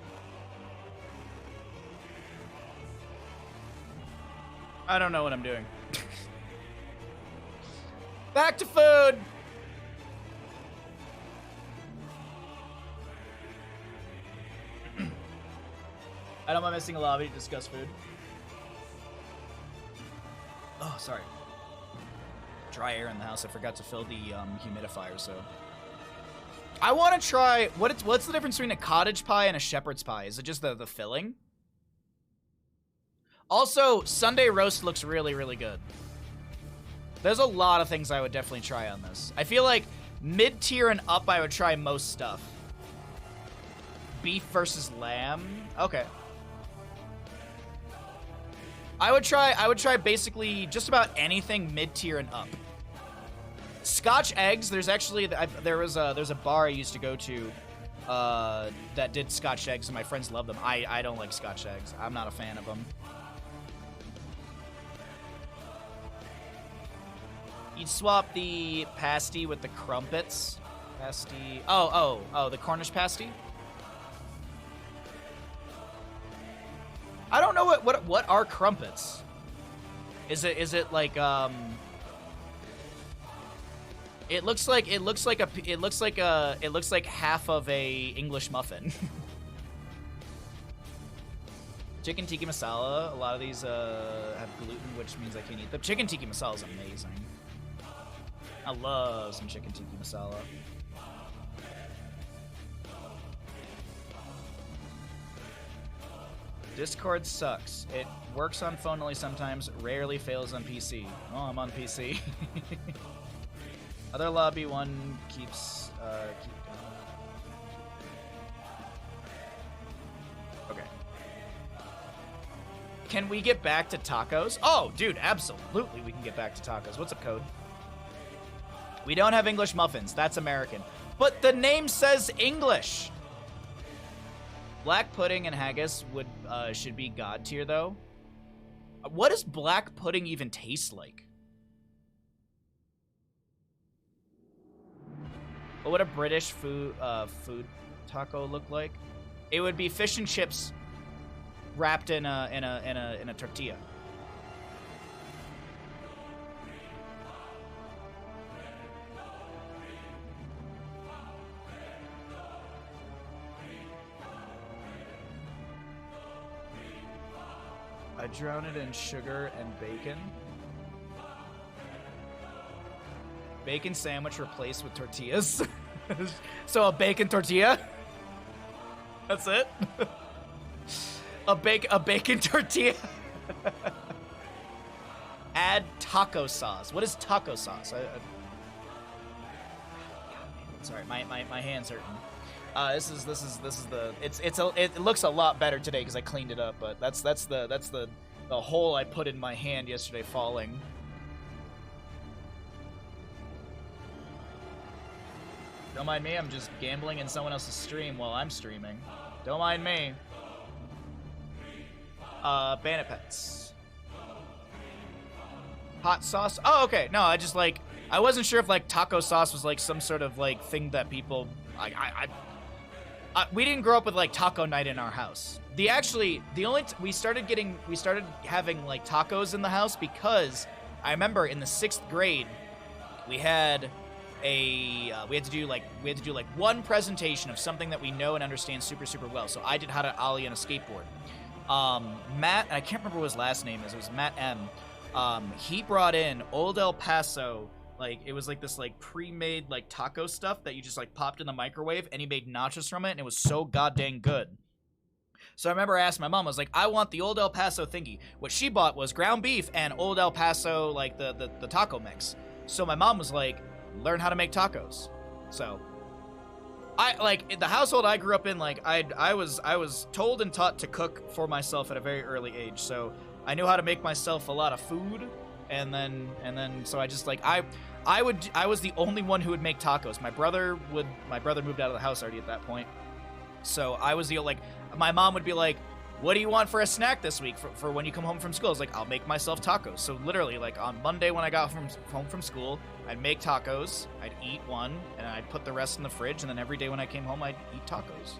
I don't know what I'm doing. Back to food! I don't mind missing a lobby to discuss food. Oh, sorry. Dry air in the house. I forgot to fill the humidifier, so... I want to try... What's the difference between a cottage pie and a shepherd's pie? Is it just the filling? Also, Sunday roast looks really, really good. There's a lot of things I would definitely try on this. I feel like mid-tier and up, I would try most stuff. Beef versus lamb? Okay. I would try basically just about anything mid-tier and up. Scotch eggs, there's actually, there's a bar I used to go to that did Scotch eggs, and my friends love them. I don't like Scotch eggs. I'm not a fan of them. You'd swap the pasty with the crumpets. Pasty. Oh, the Cornish pasty. I don't know what are crumpets. Is it like It looks like half of a English muffin. Chicken tikka masala. A lot of these have gluten, which means I can't eat them. Chicken tikka masala is amazing. I love some chicken tikka masala. Discord sucks. It works on phone only sometimes, rarely fails on PC. Oh, I'm on PC. Other lobby one keeps keep going. Okay. Can we get back to tacos? Oh, dude, absolutely we can get back to tacos. What's up, code? We don't have English muffins. That's American. But the name says English. Black pudding and haggis should be god tier though. What does black pudding even taste like? What would a British food taco look like? It would be fish and chips wrapped in a tortilla. I drown it in sugar and bacon. Bacon sandwich replaced with tortillas. So a bacon tortilla? That's it? a bacon tortilla? Add taco sauce. What is taco sauce? Sorry, my hand's hurting. This is the it looks a lot better today because I cleaned it up, but that's the hole I put in my hand yesterday falling. Don't mind me, I'm just gambling in someone else's stream while I'm streaming. Don't mind me. Bandit Pets. Hot sauce? Oh, okay. No, I just like I wasn't sure if like taco sauce was like some sort of like thing that people we didn't grow up with like taco night in our house. We started having like tacos in the house because I remember in the 6th grade we had to do one presentation of something that we know and understand super well. So I did how to ollie on a skateboard. Matt, I can't remember what his last name is. It was Matt M. He brought in Old El Paso. Like, it was like this, like, pre-made, like, taco stuff that you just, like, popped in the microwave, and he made nachos from it, and it was so goddamn good. So I remember asking my mom, I was like, I want the Old El Paso thingy. What she bought was ground beef and Old El Paso, like, the taco mix. So my mom was like, learn how to make tacos. So, in the household I grew up in, like, I was told and taught to cook for myself at a very early age. So I knew how to make myself a lot of food. And then, so I just like I was the only one who would make tacos. My brother moved out of the house already at that point, so I was the my mom would be like, "What do you want for a snack this week for when you come home from school?" I was like, "I'll make myself tacos." So literally, like on Monday when I got home from school, I'd make tacos, I'd eat one, and I'd put the rest in the fridge, and then every day when I came home, I'd eat tacos.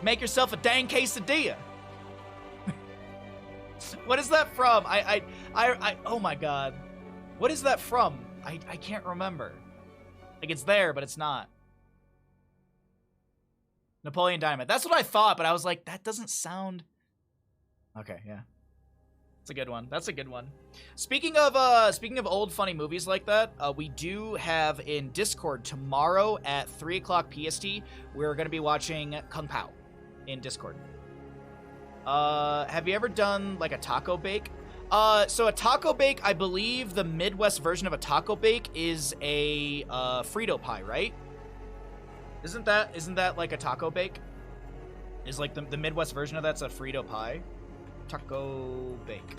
Make yourself a dang quesadilla. What is that from? Oh my god. What is that from? I can't remember. Like, it's there, but it's not. Napoleon Dynamite. That's what I thought, but I was like, that doesn't sound... Okay, yeah. It's a good one. That's a good one. Speaking of old funny movies like that, we do have in Discord tomorrow at 3 o'clock PST, we're going to be watching Kung Pao in Discord. Have you ever done, like, a taco bake? So a taco bake, I believe the Midwest version of a taco bake is a, Frito pie, right? Isn't that like a taco bake? Is, like, the Midwest version of that's a Frito pie? Taco bake.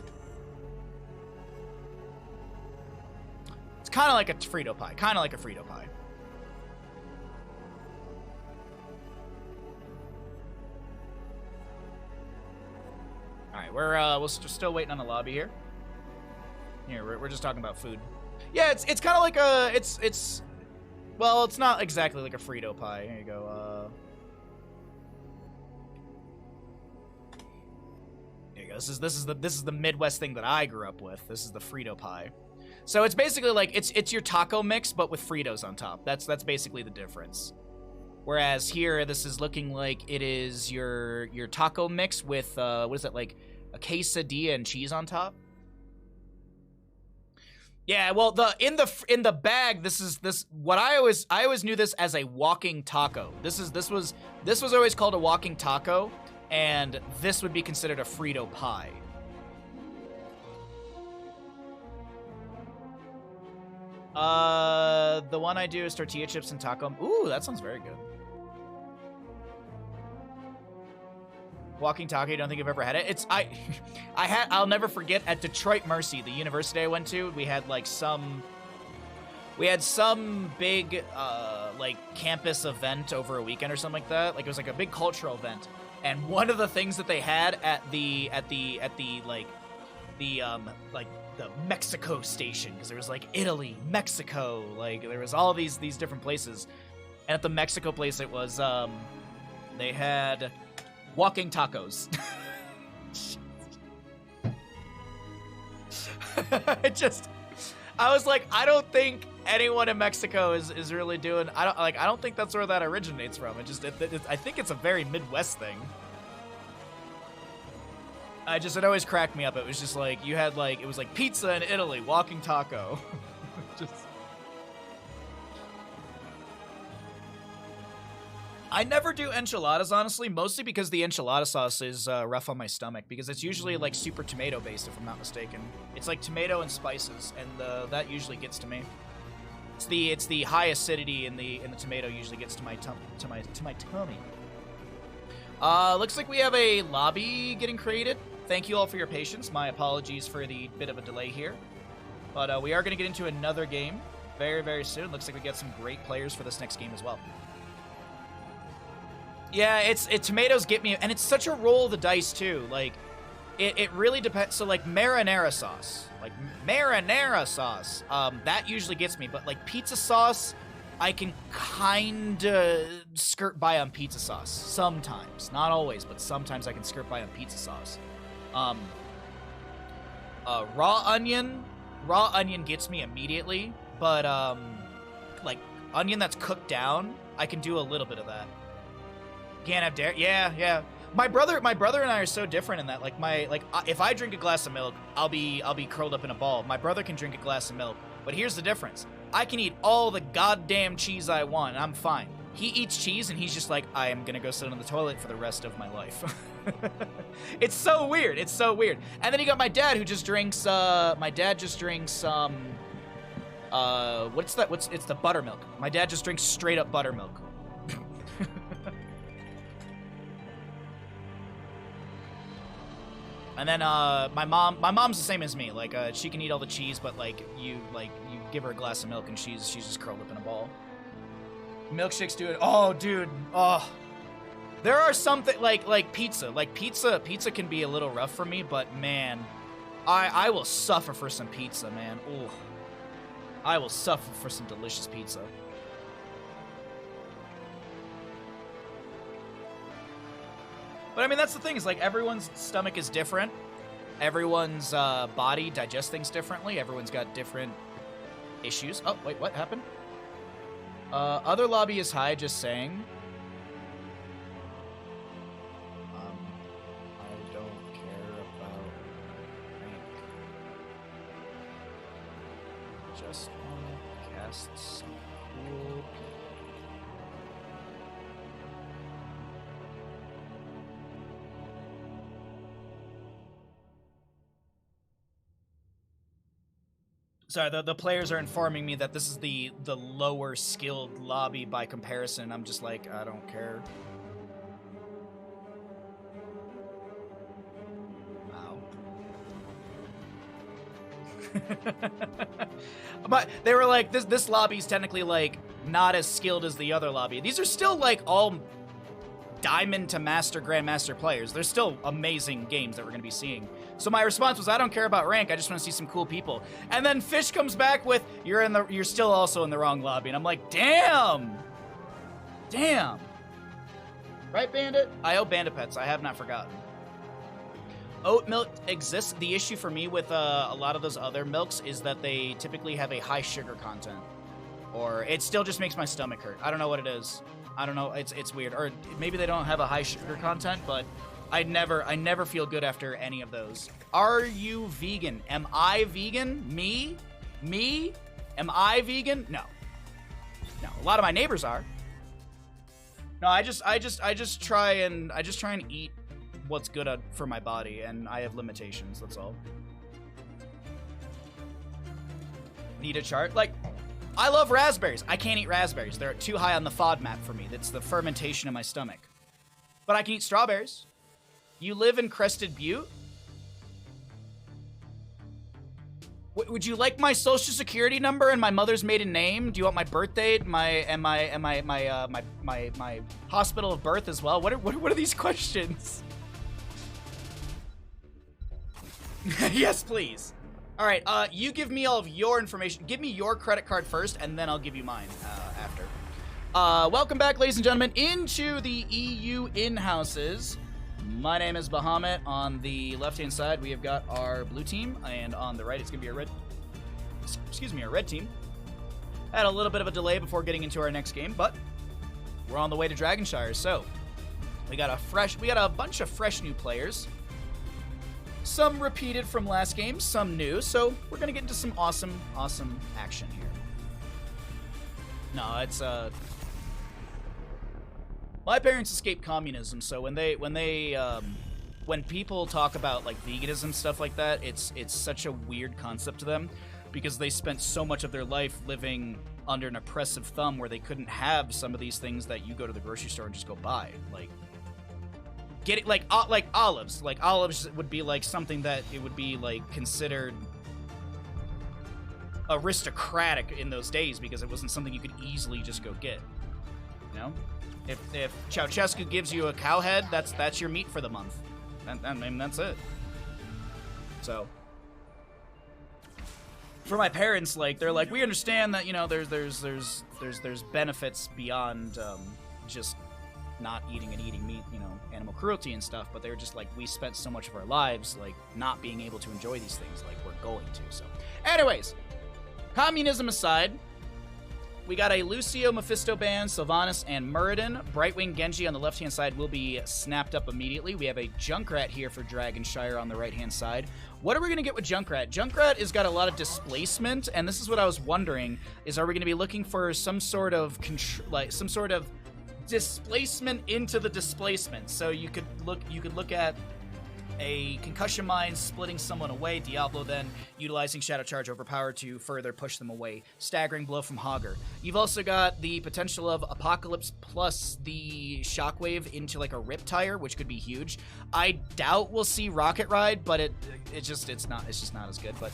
It's kind of like a Frito pie. Kind of like a Frito pie. All right, we're still waiting on the lobby here. Here, we're just talking about food. Yeah, it's kind of like a it's well, it's not exactly like a Frito pie. Here you go. Here you go. This is the Midwest thing that I grew up with. This is the Frito pie. So it's basically like it's your taco mix but with Fritos on top. That's basically the difference. Whereas here, this is looking like it is your taco mix with, what is that, like a quesadilla and cheese on top? Yeah, well, in the bag, this what I always knew this as a walking taco. This was always called a walking taco, and this would be considered a Frito pie. The one I do is tortilla chips and taco. Ooh, that sounds very good. Walking taco, you don't think I've ever had it? It's I'll never forget at Detroit Mercy, the university I went to, we had some big like campus event over a weekend or something like that. Like it was like a big cultural event. And one of the things that they had at the Mexico station, because there was like Italy, Mexico, like there was all these different places. And at the Mexico place it was they had walking tacos. I was like, I don't think anyone in Mexico is really doing. I don't think that's where that originates from. I think it's a very Midwest thing. It always cracked me up. It was just like you had it was like pizza in Italy, walking taco. I never do enchiladas, honestly, mostly because the enchilada sauce is rough on my stomach, because it's usually like super tomato based, if I'm not mistaken. It's like tomato and spices, and that usually gets to me. It's the high acidity in the tomato usually gets to my tummy. Looks like we have a lobby getting created. Thank you all for your patience. My apologies for the bit of a delay here, but we are going to get into another game very, very soon. Looks like we get some great players for this next game as well. Yeah, tomatoes get me, and it's such a roll of the dice too. Like, it really depends. So like marinara sauce, that usually gets me. But like pizza sauce, I can kinda skirt by on pizza sauce sometimes, not always, but sometimes I can skirt by on pizza sauce. Raw onion gets me immediately, but like onion that's cooked down, I can do a little bit of that. Can't have dairy. Yeah. My brother and I are so different in that. Like if I drink a glass of milk, I'll be curled up in a ball. My brother can drink a glass of milk, but here's the difference. I can eat all the goddamn cheese I want, and I'm fine. He eats cheese, and he's just like, I am gonna go sit on the toilet for the rest of my life. It's so weird. It's so weird. And then you got my dad, who just drinks. My dad just drinks. What's that? It's the buttermilk. My dad just drinks straight up buttermilk. And then my mom's the same as me. Like she can eat all the cheese, but you give her a glass of milk and she's just curled up in a ball. Milkshakes do it. Oh, dude. Oh. There are something like pizza. Like pizza can be a little rough for me, but man, I will suffer for some pizza, man. Ooh. I will suffer for some delicious pizza. But I mean, that's the thing, is like everyone's stomach is different. Everyone's body digests things differently. Everyone's got different issues. Oh, wait, what happened? Other lobby is high, just saying. I don't care about rank. Just wanna cast some cool. Sorry, the players are informing me that this is the lower skilled lobby by comparison. I'm just like, I don't care. Wow. But they were like, this lobby's technically like not as skilled as the other lobby. These are still like all Diamond to Master Grandmaster players. They're still amazing games that we're gonna be seeing. So my response was, I don't care about rank, I just want to see some cool people. And then Fish comes back with, you're still also in the wrong lobby. And I'm like, damn! Damn! Right, Bandit? I owe Bandit Pets, I have not forgotten. Oat milk exists. The issue for me with a lot of those other milks is that they typically have a high sugar content. Or it still just makes my stomach hurt. I don't know what it is. I don't know, it's weird. Or maybe they don't have a high sugar content, but I never feel good after any of those. Are you vegan? Am I vegan? Me? Me? Am I vegan? No. No, a lot of my neighbors are. No, I just try and eat what's good for my body, and I have limitations, that's all. Need a chart? Like, I love raspberries. I can't eat raspberries. They're too high on the FODMAP for me. That's the fermentation in my stomach. But I can eat strawberries. You live in Crested Butte? Would you like my social security number and my mother's maiden name? Do you want my birth date, my hospital of birth as well? What are these questions? Yes, please. All right, you give me all of your information. Give me your credit card first, and then I'll give you mine after. Welcome back, ladies and gentlemen, into the EU in-houses. My name is Bahamut. On the left-hand side, we have got our blue team, and on the right, it's gonna be a red team. Had a little bit of a delay before getting into our next game, but we're on the way to Dragonshire. So we got a bunch of fresh new players. Some repeated from last game, some new. So we're gonna get into some awesome action here. No, it's my parents escaped communism, so when people talk about like veganism, stuff like that, it's such a weird concept to them because they spent so much of their life living under an oppressive thumb where they couldn't have some of these things that you go to the grocery store and just go buy. Like get it, like olives. Like olives would be like something that it would be like considered aristocratic in those days because it wasn't something you could easily just go get. You know? If Ceausescu gives you a cow head, that's your meat for the month. I mean, that's it. So, for my parents, like they're like, we understand that there's benefits beyond just not eating meat, animal cruelty and stuff. But they're just like, we spent so much of our lives like not being able to enjoy these things, like we're going to. So, anyways, communism aside. We got a Lucio, Mephisto Band, Sylvanas, and Muradin. Brightwing Genji on the left-hand side will be snapped up immediately. We have a Junkrat here for Dragonshire on the right-hand side. What are we going to get with Junkrat? Junkrat has got a lot of displacement, and this is what I was wondering, is are we going to be looking for some sort of displacement into the displacement? So you could look at a concussion mine splitting someone away, Diablo then utilizing Shadow Charge Overpower to further push them away, staggering blow from Hogger. You've also got the potential of Apocalypse plus the Shockwave into like a Riptire, which could be huge. I doubt we'll see Rocket Ride, but it's just not as good. But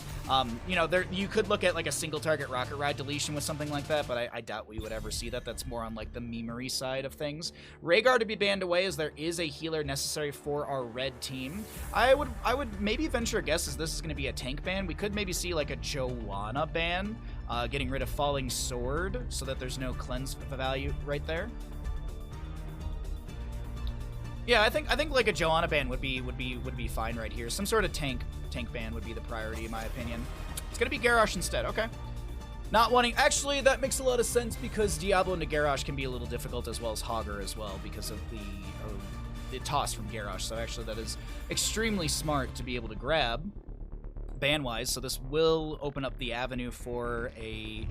you could look at like a single target Rocket Ride deletion with something like that, but I doubt we would ever see that. That's more on like the memery side of things. Rhaegar to be banned away as there is a healer necessary for our red team. I would maybe venture a guess as this is going to be a tank ban. We could maybe see like a Joanna ban, getting rid of Falling Sword so that there's no cleanse value right there. Yeah, I think like a Joanna ban would be fine right here. Some sort of tank ban would be the priority in my opinion. It's going to be Garrosh instead. Okay. Not wanting... Actually, that makes a lot of sense because Diablo into Garrosh can be a little difficult as well as Hogger as well because of the toss from Garrosh. So actually that is extremely smart to be able to grab ban-wise. So this will open up the avenue for a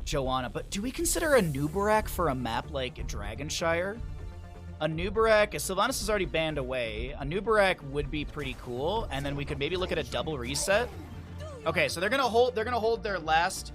Joanna. But do we consider a Nubarak for a map like Dragonshire? A Nubarak... Sylvanas is already banned away. A Nubarak would be pretty cool. And then we could maybe look at a double reset. Okay, so they're gonna hold their last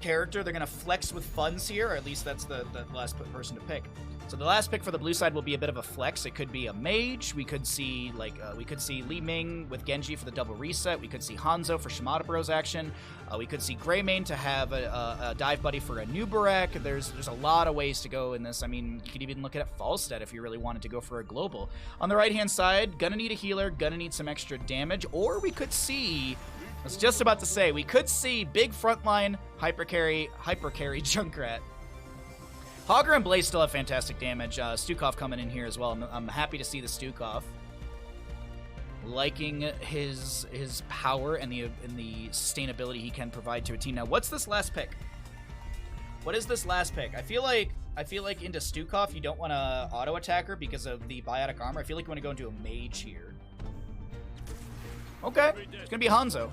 character. They're gonna flex with funds here, or at least that's the last person to pick. So the last pick for the blue side will be a bit of a flex. It could be a mage. We could see Li Ming with Genji for the double reset. We could see Hanzo for Shimada Bros action. We could see Greymane to have a dive buddy for a Nubarak. There's a lot of ways to go in this. I mean, you could even look at Falstead if you really wanted to go for a global. On the right-hand side, gonna need a healer, gonna need some extra damage, or we could see... I was just about to say, we could see big frontline hypercarry Junkrat. Hogger and Blaze still have fantastic damage. Stukov coming in here as well. I'm happy to see the Stukov. Liking his power and the sustainability he can provide to a team. Now, what's this last pick? What is this last pick? I feel like into Stukov you don't want to auto attacker because of the biotic armor. I feel like you want to go into a mage here. Okay, it's gonna be Hanzo.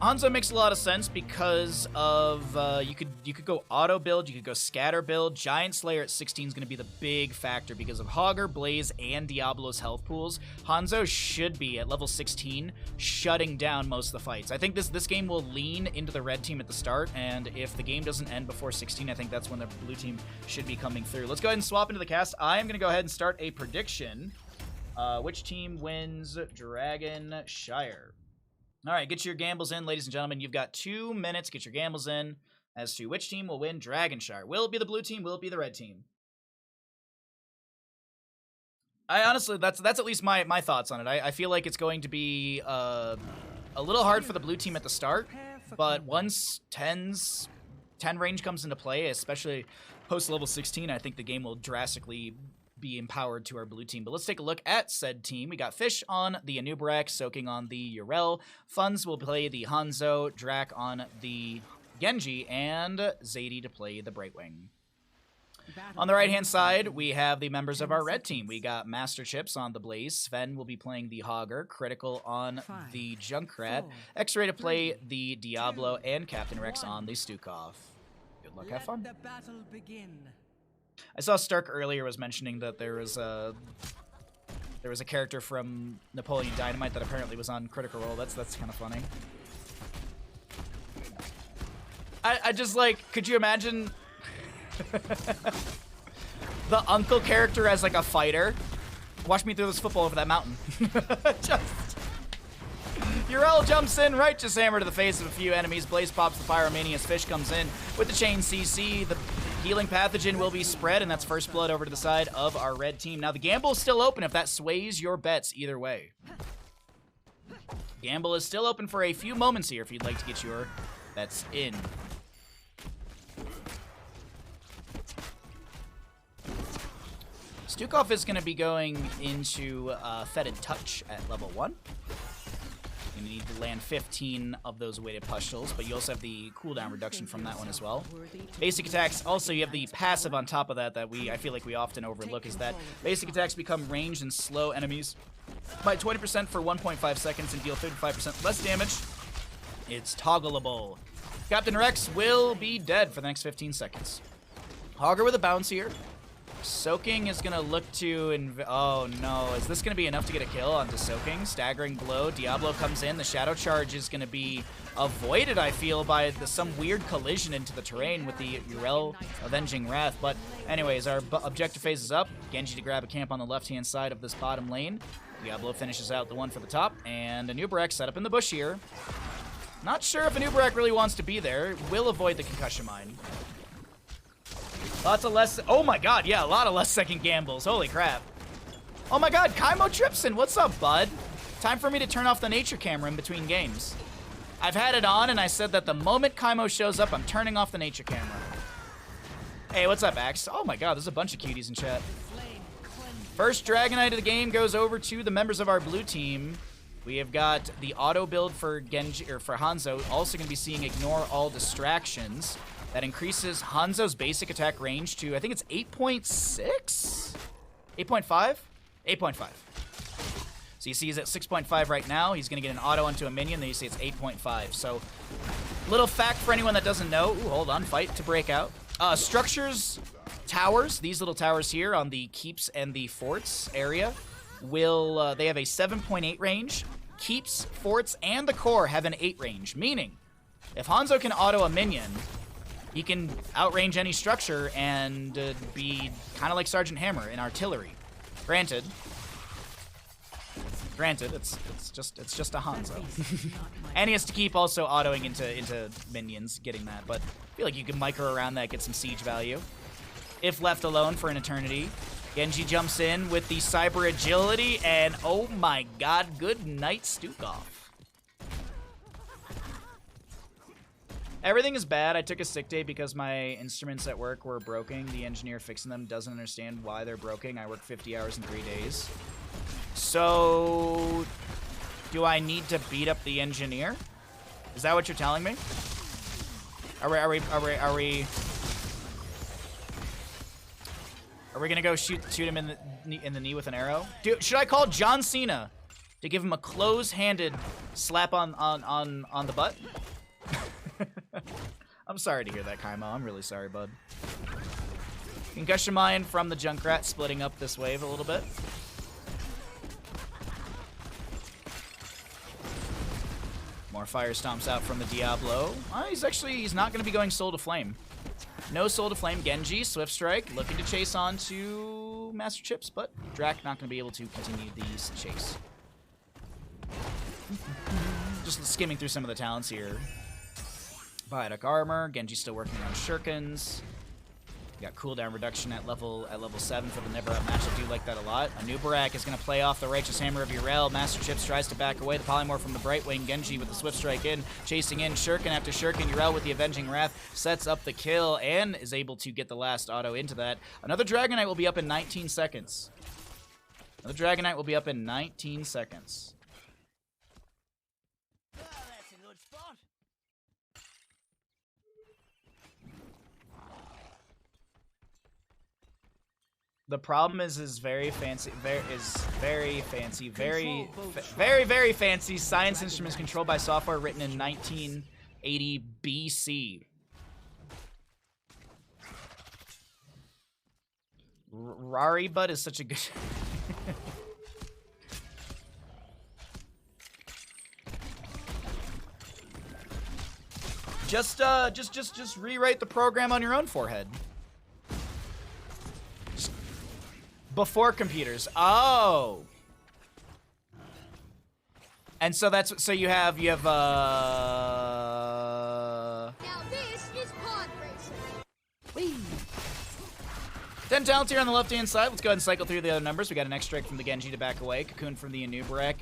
Hanzo makes a lot of sense because of you could go auto build, you could go scatter build. Giant Slayer at 16 is going to be the big factor because of Hogger, Blaze, and Diablo's health pools. Hanzo should be at level 16 shutting down most of the fights. I think this game will lean into the red team at the start, and if the game doesn't end before 16, I think that's when the blue team should be coming through. Let's go ahead and swap into the cast. I am going to go ahead and start a prediction. Which team wins Dragon Shire? All right, get your gambles in, ladies and gentlemen. You've got 2 minutes. Get your gambles in as to which team will win Dragonshire. Will it be the blue team? Will it be the red team? I honestly, that's at least my thoughts on it. I feel like it's going to be a little hard for the blue team at the start, but once 10 range comes into play, especially post level 16, I think the game will drastically be empowered to our blue team. But let's take a look at said team. We got Fish on the Anubarak, Soaking on the Urel. Funds will play the Hanzo, Drac on the Genji, and Zadie to play the Brightwing. On the right-hand side, we have the members of our red team. We got Master Chips on the Blaze. Sven will be playing the Hogger, Critical on the Junkrat, X-Ray to play the Diablo, and Captain Rex on the Stukov. Good luck, have fun. I saw Stark earlier was mentioning that there was a character from Napoleon Dynamite that apparently was on Critical Role. That's kind of funny. I just like, could you imagine the uncle character as like a fighter? Watch me throw this football over that mountain. Just Urel jumps in, righteous hammer to the face of a few enemies. Blaze pops the Pyromania's. Fish comes in with the chain CC. The healing pathogen will be spread, and that's first blood over to the side of our red team. Now the gamble is still open if that sways your bets either way. Gamble is still open for a few moments here if you'd like to get your bets in. Stukov is going to be going into Fetid Touch at level 1. You need to land 15 of those weighted pustules, but you also have the cooldown reduction from that one as well. Basic attacks, also you have the passive on top of that I feel like we often overlook, is that basic attacks become ranged and slow enemies by 20% for 1.5 seconds and deal 35% less damage. It's toggleable. Captain Rex will be dead for the next 15 seconds. Hogger with a bounce here. Soaking is going to look to... oh, no. Is this going to be enough to get a kill onto Soaking? Staggering blow. Diablo comes in. The Shadow Charge is going to be avoided, I feel, by some weird collision into the terrain with the Urel Avenging Wrath. But anyways, our objective phase is up. Genji to grab a camp on the left-hand side of this bottom lane. Diablo finishes out the one for the top. And Anubarak set up in the bush here. Not sure if Anubarak really wants to be there. Will avoid the concussion mine. Lots of less... oh my god, yeah, a lot of less second gambles. Holy crap. Oh my god, Kaimo Tripson, what's up, bud? Time for me to turn off the nature camera in between games. I've had it on, and I said that the moment Kaimo shows up, I'm turning off the nature camera. Hey, what's up, Axe? Oh my god, there's a bunch of cuties in chat. First Dragonite of the game goes over to the members of our blue team. We have got the auto build for Genji, or for Hanzo, also going to be seeing Ignore All Distractions. That increases Hanzo's basic attack range to, I think it's 8.6? 8.5? 8.5. So you see he's at 6.5 right now. He's going to get an auto onto a minion. Then you see it's 8.5. So, little fact for anyone that doesn't know. Ooh, hold on. Fight to break out. Structures, towers, these little towers here on the keeps and the forts area, will, they have a 7.8 range. Keeps, forts, and the core have an 8 range. Meaning, if Hanzo can auto a minion... he can outrange any structure and be kind of like Sergeant Hammer in artillery. Granted, it's just a Hanzo, and he has to keep also autoing into minions, getting that. But I feel like you can micro around that, get some siege value, if left alone for an eternity. Genji jumps in with the cyber agility, and oh my god, good night, Stukov. Everything is bad. I took a sick day because my instruments at work were broken. The engineer fixing them doesn't understand why they're broken. I work 50 hours in 3 days. So, do I need to beat up the engineer? Is that what you're telling me? Are we gonna go shoot him in the knee with an arrow? Dude, should I call John Cena to give him a close-handed slap on the butt. I'm sorry to hear that, Kaimo. I'm really sorry, bud. Concussion Mine from the Junkrat, splitting up this wave a little bit. More fire stomps out from the Diablo. He's not going to be going Soul to Flame. No Soul to Flame. Genji, Swift Strike, looking to chase on to Master Chips, but Drak not going to be able to continue the chase. Just skimming through some of the talents here. Biotic Armor, Genji still working on Shurikens. Got cooldown reduction at level 7 for the Never Up match. I do like that a lot. Anubarak is going to play off the Righteous Hammer of Yrel. Master Chips tries to back away. The Polymorph from the Brightwing. Genji with the Swift Strike in. Chasing in. Shuriken after Shuriken. Yrel with the Avenging Wrath sets up the kill and is able to get the last auto into that. Another Dragonite will be up in 19 seconds. Another Dragonite will be up in 19 seconds. Oh, that's a good spot. The problem is very fancy, very fancy science instruments controlled by software written in 1980 BC. Rari Bud is such a good. Just rewrite the program on your own forehead. Before computers. Oh. And so so you have Now this is pod racing. Whee. 10 talents here on the left-hand side. Let's go ahead and cycle through the other numbers. We got an X-Strike from the Genji to back away, Cocoon from the Anubarak,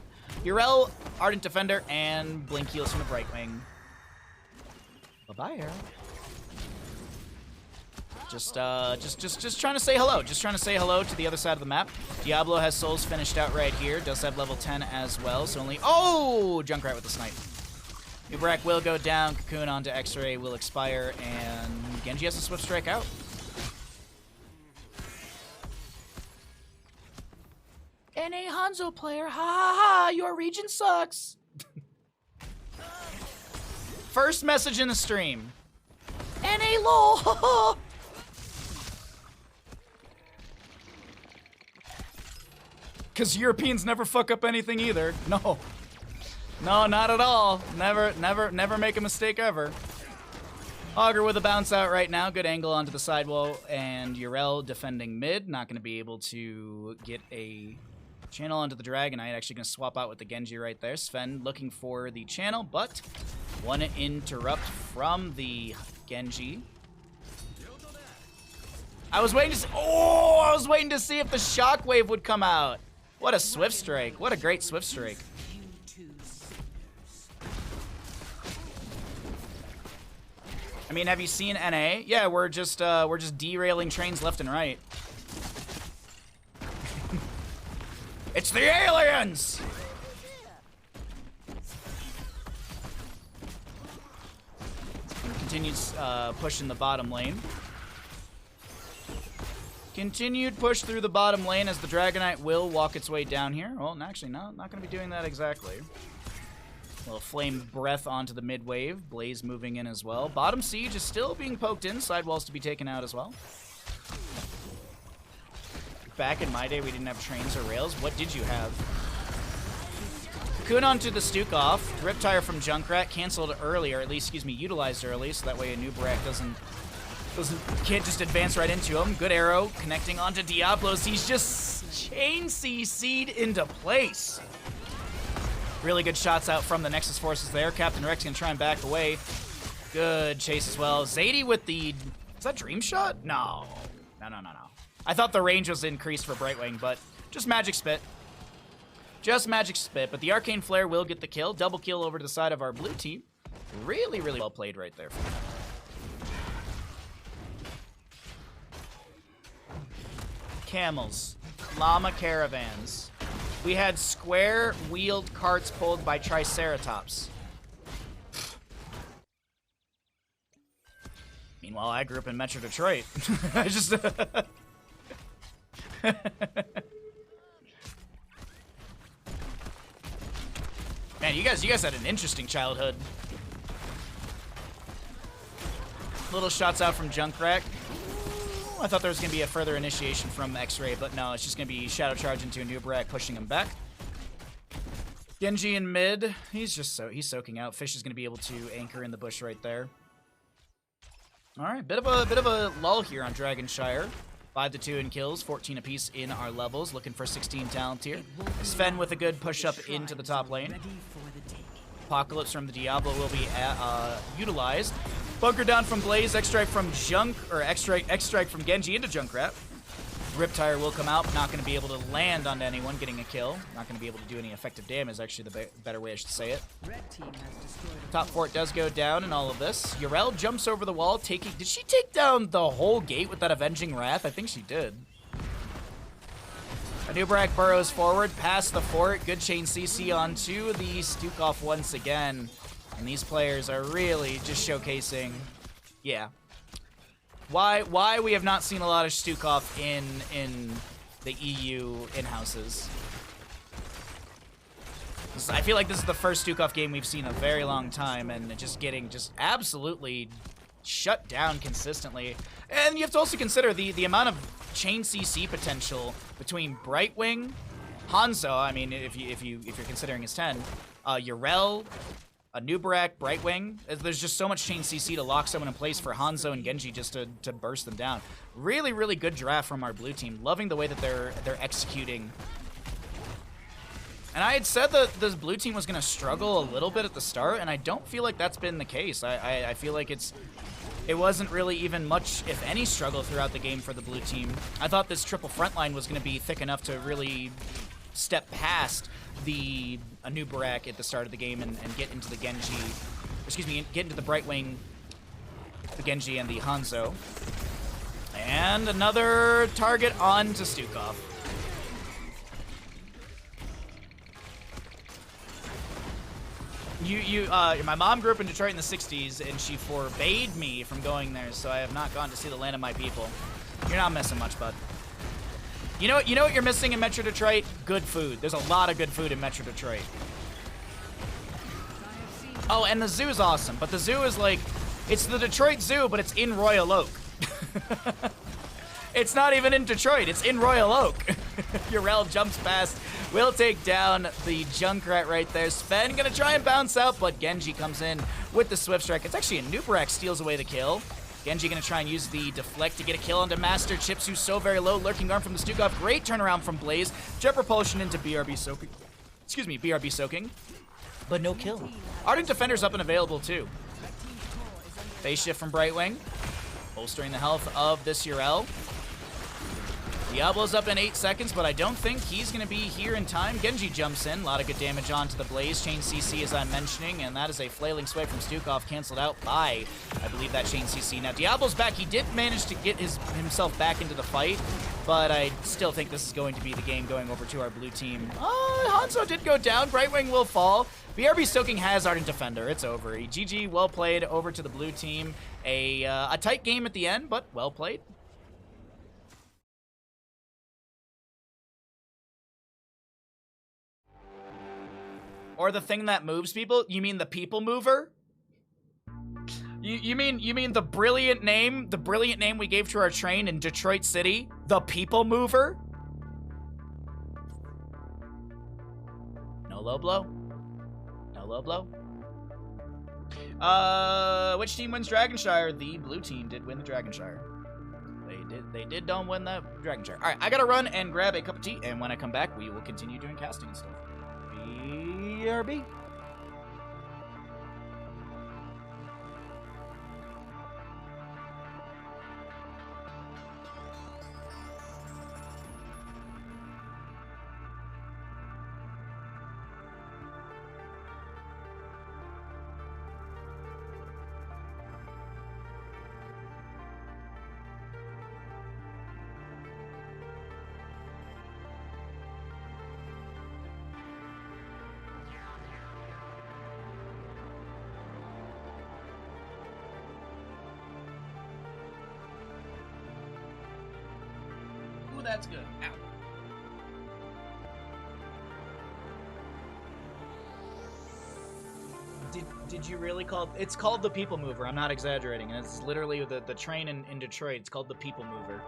Yrel, Ardent Defender, and Blink Heals from the Brightwing. Bye-bye, Arrow. Just trying to say hello. Just trying to say hello to the other side of the map. Diablo has souls finished out right here. Does have level 10 as well, so only... Oh! Junkrat with the snipe. Anubarak will go down. Cocoon onto X-Ray will expire, and Genji has a Swift Strike out. NA Hanzo player, ha ha ha, your region sucks. First message in the stream. NA lol. Because Europeans never fuck up anything either. No. No, not at all. Never make a mistake ever. Augur with a bounce out right now. Good angle onto the sidewall. And Yrel defending mid. Not going to be able to get a channel onto the Dragonite. Actually going to swap out with the Genji right there. Sven looking for the channel, but one interrupt from the Genji. I was waiting to see if the Shockwave would come out. What a Swift Strike. What a great Swift Strike. I mean, have you seen NA? Yeah, we're just derailing trains left and right. It's the aliens! Continues pushing the bottom lane. Continued push through the bottom lane as the Dragonite will walk its way down here. Well, actually, no, not going to be doing that exactly. A little Flame Breath onto the mid wave. Blaze moving in as well. Bottom Siege is still being poked in. Sidewalls to be taken out as well. Back in my day, we didn't have trains or rails. What did you have? Cocoon onto the Stukov. Riptire from Junkrat. Canceled early, or at least, excuse me, utilized early, so that way Anubarak can't just advance right into him. Good arrow connecting onto Diablos. He's just chain CC'd into place. Really good shots out from the Nexus forces there. Captain Rex gonna try and back away. Good chase as well. Zadie with the... Is that Dream Shot? No. No. I thought the range was increased for Brightwing, but just Magic Spit. Just Magic Spit, but the Arcane Flare will get the kill. Double kill over to the side of our blue team. Really well played right there. Camels. Llama caravans. We had square-wheeled carts pulled by Triceratops. Meanwhile, I grew up in Metro Detroit. I just... Man, you guys had an interesting childhood. Little shots out from Junkrat. I thought there was going to be a further initiation from X-Ray, but no, it's just going to be Shadow Charge into a Nubrak, pushing him back. Genji in mid. He's soaking out. Fish is going to be able to anchor in the bush right there. All right, bit of a lull here on Dragonshire. 5-2 in kills, 14 apiece in our levels. Looking for 16 talent here. Sven with a good push up into the top lane. Apocalypse from the Diablo will be utilized. Bunker down from Blaze, X-Strike from X-Strike from Genji into Junkrat. Riptire will come out, not going to be able to land onto anyone, getting a kill. Not going to be able to do any effective damage, is actually the better way I should say it. Top fort does go down in all of this. Yrel jumps over the wall, taking... Did she take down the whole gate with that Avenging Wrath? I think she did. Nubrak burrows forward, past the fort. Good chain CC onto the Stukov once again. And these players are really just showcasing... Yeah. Why we have not seen a lot of Stukov in the EU in-houses. I feel like this is the first Stukov game we've seen in a very long time, and just getting absolutely shut down consistently. And you have to also consider the amount of chain CC potential between Brightwing, Hanzo, I mean if you're considering his 10, Yrel, a Nubrak, Brightwing. There's just so much chain CC to lock someone in place for Hanzo and Genji just to burst them down. Really, really good draft from our blue team. Loving the way that they're executing. And I had said that this blue team was going to struggle a little bit at the start, and I don't feel like that's been the case. I feel like it wasn't really even much, if any, struggle throughout the game for the blue team. I thought this triple front line was going to be thick enough to really step past the Nubrak at the start of the game and get into the Genji, excuse me, get into the Brightwing, the Genji and the Hanzo. And another target on to Stukov. My mom grew up in Detroit in the 60s, and she forbade me from going there, so I have not gone to see the land of my people. You're not missing much, bud. You know what you're missing in Metro Detroit? Good food. There's a lot of good food in Metro Detroit. Oh, and the zoo is awesome, but the zoo is like, it's the Detroit Zoo, but it's in Royal Oak. It's not even in Detroit, it's in Royal Oak. Yrel jumps past, will take down the Junkrat right there. Sven gonna try and bounce out, but Genji comes in with the Swift Strike. It's actually a Nubrak steals away the kill. Genji gonna try and use the deflect to get a kill onto Master Chips, who's so very low. Lurking arm from the Stukov. Great turnaround from Blaze. Jet propulsion into BRB soaking. Excuse me, BRB soaking. But no kill. Ardent Defender's up and available too. Phase shift from Brightwing. Bolstering the health of this Yrel. Diablo's up in 8 seconds, but I don't think he's going to be here in time. Genji jumps in. A lot of good damage onto the Blaze. Chain CC, as I'm mentioning, and that is a flailing swipe from Stukov, canceled out by, I believe, that Chain CC. Now, Diablo's back. He did manage to get himself back into the fight, but I still think this is going to be the game going over to our blue team. Hanzo did go down. Brightwing will fall. BRB Soaking has Ardent Defender. It's over. GG, well played over to the blue team. A tight game at the end, but well played. Or the thing that moves people? You mean the people mover? You mean the brilliant name we gave to our train in Detroit City? The people mover? No low blow? No low blow? Which team wins Dragonshire? The blue team did win the Dragonshire. They did don't win the Dragonshire. Alright, I gotta run and grab a cup of tea, and when I come back, we will continue doing casting and stuff. BRB. That's good. Ow. Did you really call it? It's called the People Mover. I'm not exaggerating. And it's literally the train in Detroit. It's called the People Mover.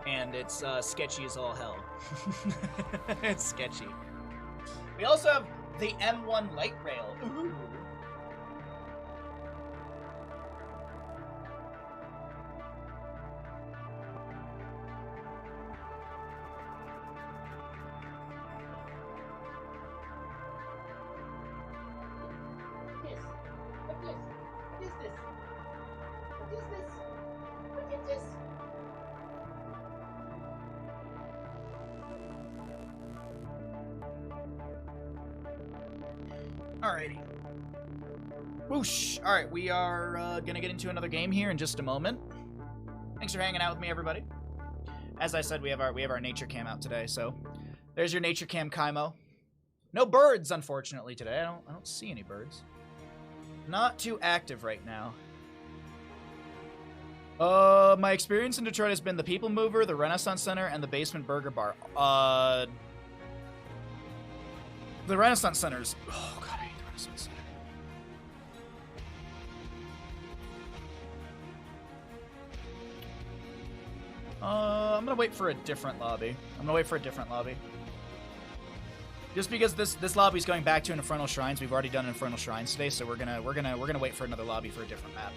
And it's sketchy as all hell. It's sketchy. We also have the M1 light rail. Ooh. Alrighty. Whoosh. Alright, we are gonna get into another game here in just a moment. Thanks for hanging out with me, everybody. As I said, we have our nature cam out today, so there's your nature cam Kaimo. No birds, unfortunately, today. I don't see any birds. Not too active right now. My experience in Detroit has been the People Mover, the Renaissance Center, and the Basement Burger Bar. The Renaissance Center's... Oh, God, I hate the Renaissance Center. I'm gonna wait for a different lobby. Just because this lobby's going back to Infernal Shrines. We've already done Infernal Shrines today, so we're gonna wait for another lobby for a different map.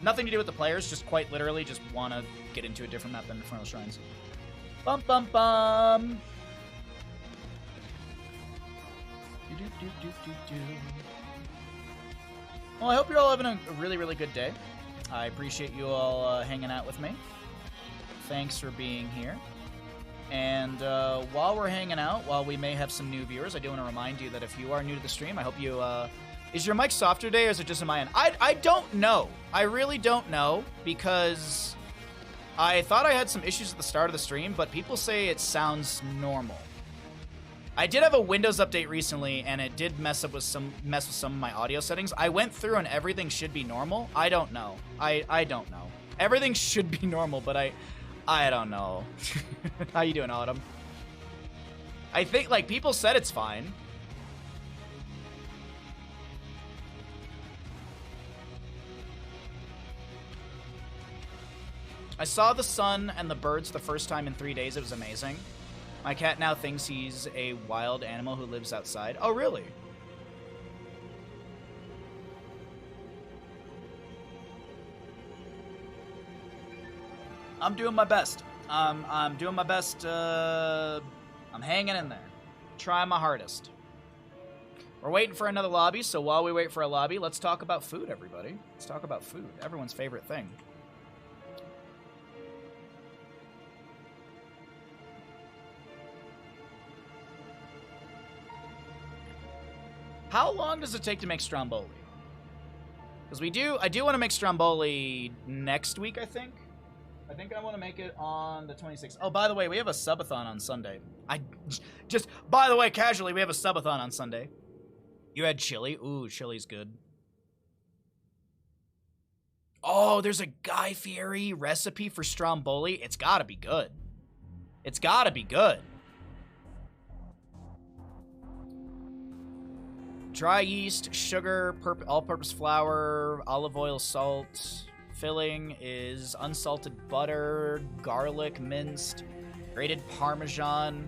Nothing to do with the players, just quite literally just wanna get into a different map than Infernal Shrines. Bum bum bum. Well, I hope you're all having a really, really good day. I appreciate you all hanging out with me. Thanks for being here. And while we're hanging out, while we may have some new viewers, I do want to remind you that if you are new to the stream, I hope you... is your mic soft today, or is it just on my end? I don't know. I really don't know, because I thought I had some issues at the start of the stream, but people say it sounds normal. I did have a Windows update recently, and it did mess with some of my audio settings. I went through, and everything should be normal. I don't know. I don't know. Everything should be normal, but I don't know. How you doing, Autumn? I think, like, people said it's fine. I saw the sun and the birds the first time in 3 days. It was amazing. My cat now thinks he's a wild animal who lives outside. Oh, really? I'm doing my best. I'm doing my best. I'm hanging in there. Trying my hardest. We're waiting for another lobby, so while we wait for a lobby, let's talk about food, everybody. Let's talk about food. Everyone's favorite thing. How long does it take to make Stromboli? Because I do want to make Stromboli next week, I think. I think I want to make it on the 26th. Oh, by the way, we have a subathon on Sunday. By the way, casually, we have a subathon on Sunday. You had chili? Ooh, chili's good. Oh, there's a Guy Fieri recipe for Stromboli. It's gotta be good. It's gotta be good. Dry yeast, sugar, all-purpose flour, olive oil, salt. Filling is unsalted butter, garlic minced, grated Parmesan,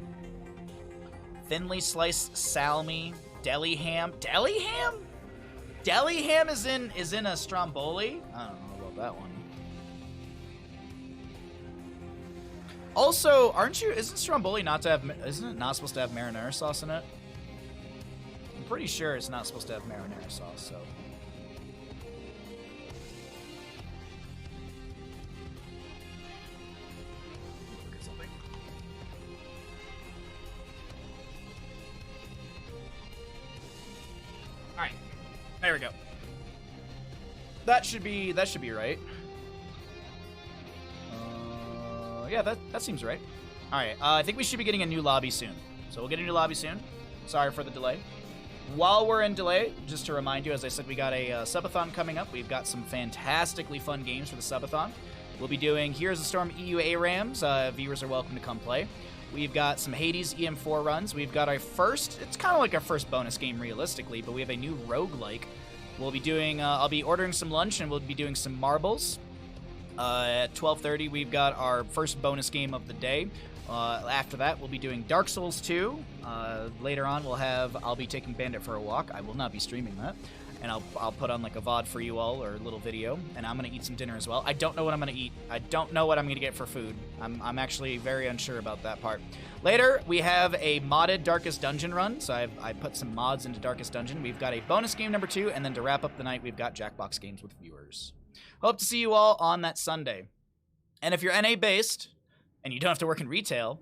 thinly sliced salmi, deli ham. Deli ham? Deli ham is in a Stromboli? I don't know about that one. Also, isn't Stromboli isn't it not supposed to have marinara sauce in it? I'm pretty sure it's not supposed to have marinara sauce, so. Look at something. Alright. There we go. That should be right. Yeah, that seems right. Alright, I think we should be getting a new lobby soon. So we'll get a new lobby soon. Sorry for the delay. While we're in delay, just to remind you, as I said, we got a subathon coming up. We've got some fantastically fun games for the subathon. We'll be doing Heroes of Storm EU ARAMs. Viewers are welcome to come play. We've got some Hades EM4 runs. We've got our first, it's kind of like our first bonus game realistically, but we have a new roguelike We'll be doing, I'll be ordering some lunch, and we'll be doing some marbles. At 12:30, we've got our first bonus game of the day. After that, we'll be doing Dark Souls 2. Later on, I'll be taking Bandit for a walk. I will not be streaming that. And I'll put on like a VOD for you all, or a little video. And I'm going to eat some dinner as well. I don't know what I'm going to eat. I don't know what I'm going to get for food. I'm actually very unsure about that part. Later, we have a modded Darkest Dungeon run. So I put some mods into Darkest Dungeon. We've got a bonus game number 2. And then to wrap up the night, we've got Jackbox games with viewers. Hope to see you all on that Sunday. And if you're NA based and you don't have to work in retail,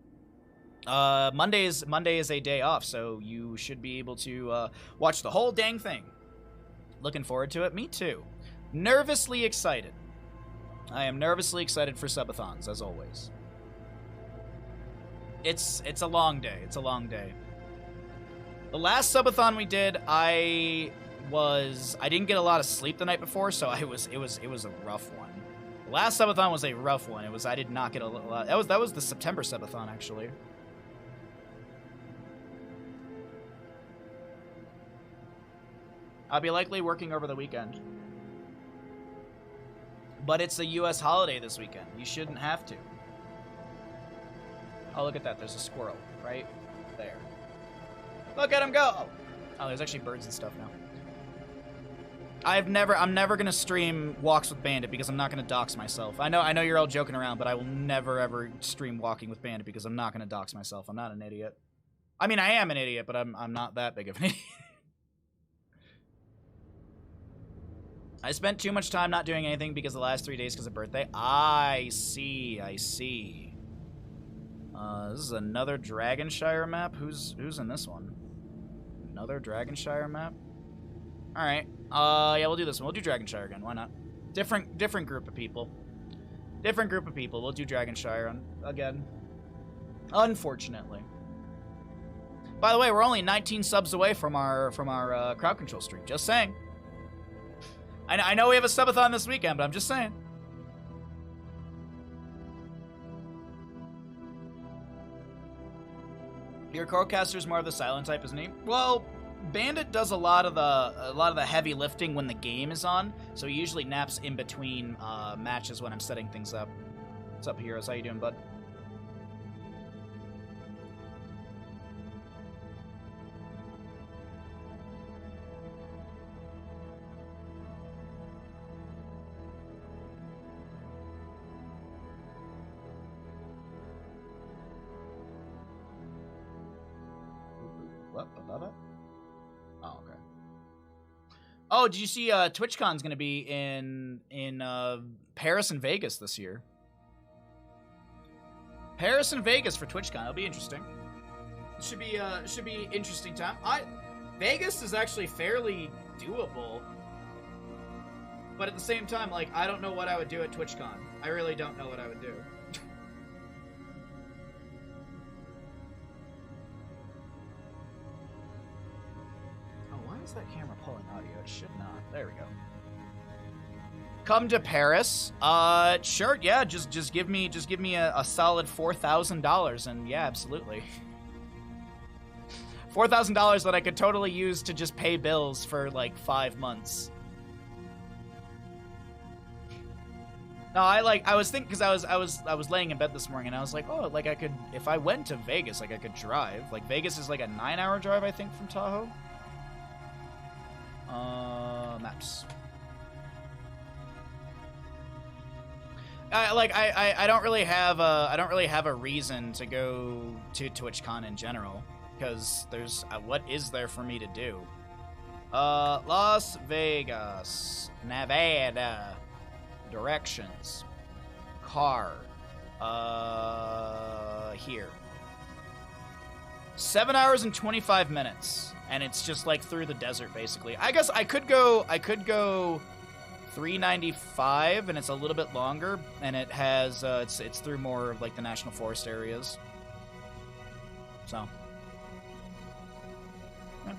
Monday is a day off, so you should be able to watch the whole dang thing. Looking forward to it. Me too. Nervously excited. I am nervously excited for subathons, as always. It's a long day. It's a long day. The last subathon we did, I didn't get a lot of sleep the night before, so it was a rough one. The last subathon was a rough one. I did not get a lot. That was the September subathon, actually. I'll be likely working over the weekend. But it's a US holiday this weekend. You shouldn't have to. Oh, look at that. There's a squirrel right there. Look at him go! Oh, there's actually birds and stuff now. I'm never gonna stream walks with Bandit because I'm not gonna dox myself. I know you're all joking around, but I will never ever stream walking with Bandit because I'm not gonna dox myself. I'm not an idiot. I mean, I am an idiot, but I'm not that big of an idiot. I spent too much time not doing anything because the last 3 days because of birthday. I see. This is another Dragonshire map. Who's in this one? Another Dragonshire map? Alright. Yeah, we'll do this one. We'll do Dragonshire again. Why not? Different group of people. Different group of people. We'll do Dragonshire again. Unfortunately. By the way, we're only 19 subs away from our crowd control stream. Just saying. I know we have a subathon this weekend, but I'm just saying. Your Corecaster's more of the silent type, isn't he? Well, Bandit does a lot of the heavy lifting when the game is on, so he usually naps in between matches when I'm setting things up. What's up, Heroes? How you doing, bud? What? Above it? Oh, okay. Oh, did you see TwitchCon's going to be in Paris and Vegas this year? Paris and Vegas for TwitchCon. It'll be interesting. It should be interesting time. Vegas is actually fairly doable. But at the same time, like, I don't know what I would do at TwitchCon. I really don't know what I would do. Is that camera pulling audio? It should not. There we go. Come to Paris. Sure. Yeah. Just give me a solid $4,000, and yeah, absolutely. $4,000 that I could totally use to just pay bills for like 5 months. No, I was thinking because I was laying in bed this morning and I was like, oh, like I could, if I went to Vegas, like I could drive. Like Vegas is like a 9-hour drive, I think, from Tahoe. Maps. I don't really have a reason to go to TwitchCon in general because there's what is there for me to do? Las Vegas, Nevada, directions, car, here. 7 hours and 25 minutes. And it's just like through the desert, basically. I guess I could go 395, and it's a little bit longer, and it has it's through more of like the national forest areas. So, yeah.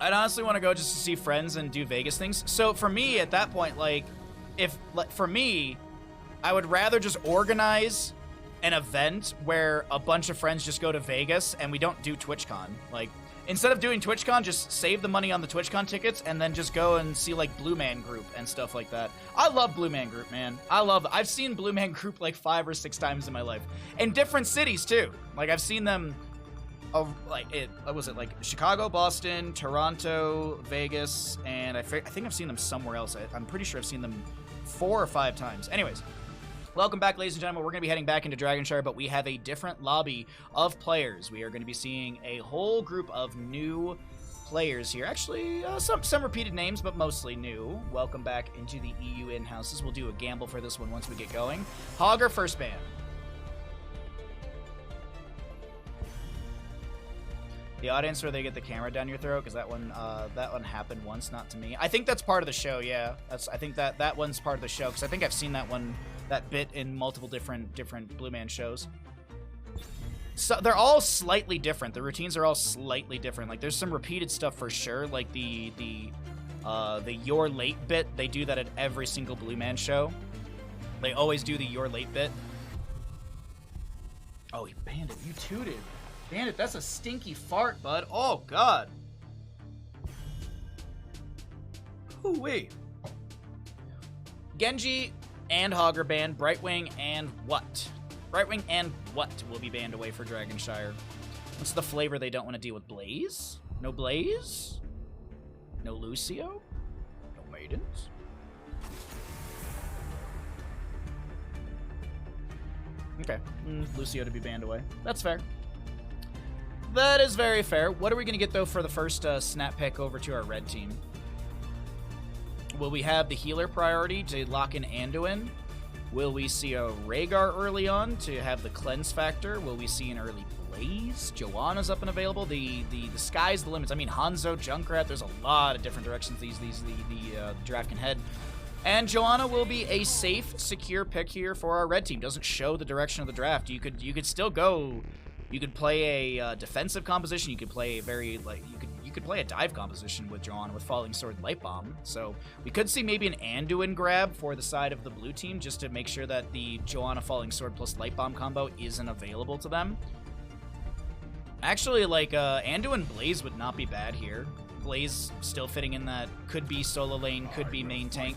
I'd honestly want to go just to see friends and do Vegas things. So for me, at that point, like, for me, I would rather just organize an event where a bunch of friends just go to Vegas and we don't do TwitchCon. Like, Instead of doing TwitchCon, just save the money on the TwitchCon tickets and then just go and see like Blue Man Group and stuff like that. I love Blue Man Group, man. I've seen Blue Man Group like 5 or 6 times in my life. In different cities too. Like I've seen them what was it, like Chicago, Boston, Toronto, Vegas, and I think I've seen them somewhere else. I'm pretty sure I've seen them 4 or 5 times. Anyways, welcome back, ladies and gentlemen. We're going to be heading back into Dragonshire, but we have a different lobby of players. We are going to be seeing a whole group of new players here. Actually, some repeated names, but mostly new. Welcome back into the EU in-houses. We'll do a gamble for this one once we get going. Hogger first ban. The audience where they get the camera down your throat, because that one happened once, not to me. I think that's part of the show, yeah. I think that one's part of the show, because I think I've seen that bit in multiple different Blue Man shows. So they're all slightly different. The routines are all slightly different. Like there's some repeated stuff for sure, like the you're late bit. They do that at every single Blue Man show. They always do the you're late bit. Oh, he banned it. You tooted. Bandit, that's a stinky fart, bud. Oh, God. Ooh-wee. Genji and Hogger banned. Brightwing and what? Brightwing and what will be banned away for Dragonshire? What's the flavor they don't want to deal with? Blaze? No Blaze? No Lucio? No Maidens? Okay. Lucio to be banned away. That's fair. That is very fair. What are we going to get, though, for the first snap pick over to our red team? Will we have the healer priority to lock in Anduin? Will we see a Rhaegar early on to have the cleanse factor? Will we see an early Blaze? Joanna's up and available. The sky's the limits. I mean, Hanzo, Junkrat, there's a lot of different directions the draft can head. And Joanna will be a safe, secure pick here for our red team. Doesn't show the direction of the draft. You could still go... You could play a defensive composition. You could play a you could play a dive composition with Joanna with Falling Sword, Light Bomb. So we could see maybe an Anduin grab for the side of the blue team just to make sure that the Joanna Falling Sword plus Light Bomb combo isn't available to them. Actually, like Anduin Blaze would not be bad here. Blaze still fitting in that could be solo lane, could be main tank.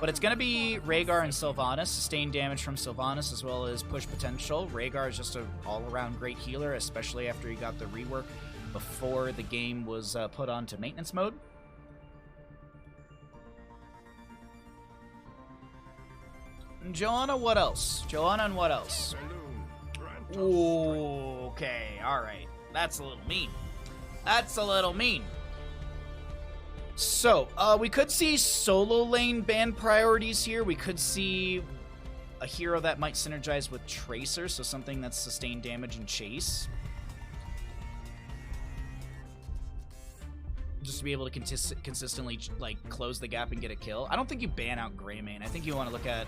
But it's going to be Rhaegar and Sylvanas. Sustained damage from Sylvanas as well as push potential. Rhaegar is just an all-around great healer, especially after he got the rework before the game was put onto maintenance mode. And Joanna, what else? Joanna and what else? Ooh, okay, alright. That's a little mean. That's a little mean. So, we could see solo lane ban priorities here. We could see a hero that might synergize with Tracer, so something that's sustained damage and chase. Just to be able to consistently, like, close the gap and get a kill. I don't think you ban out Greymane. I think you want to look at...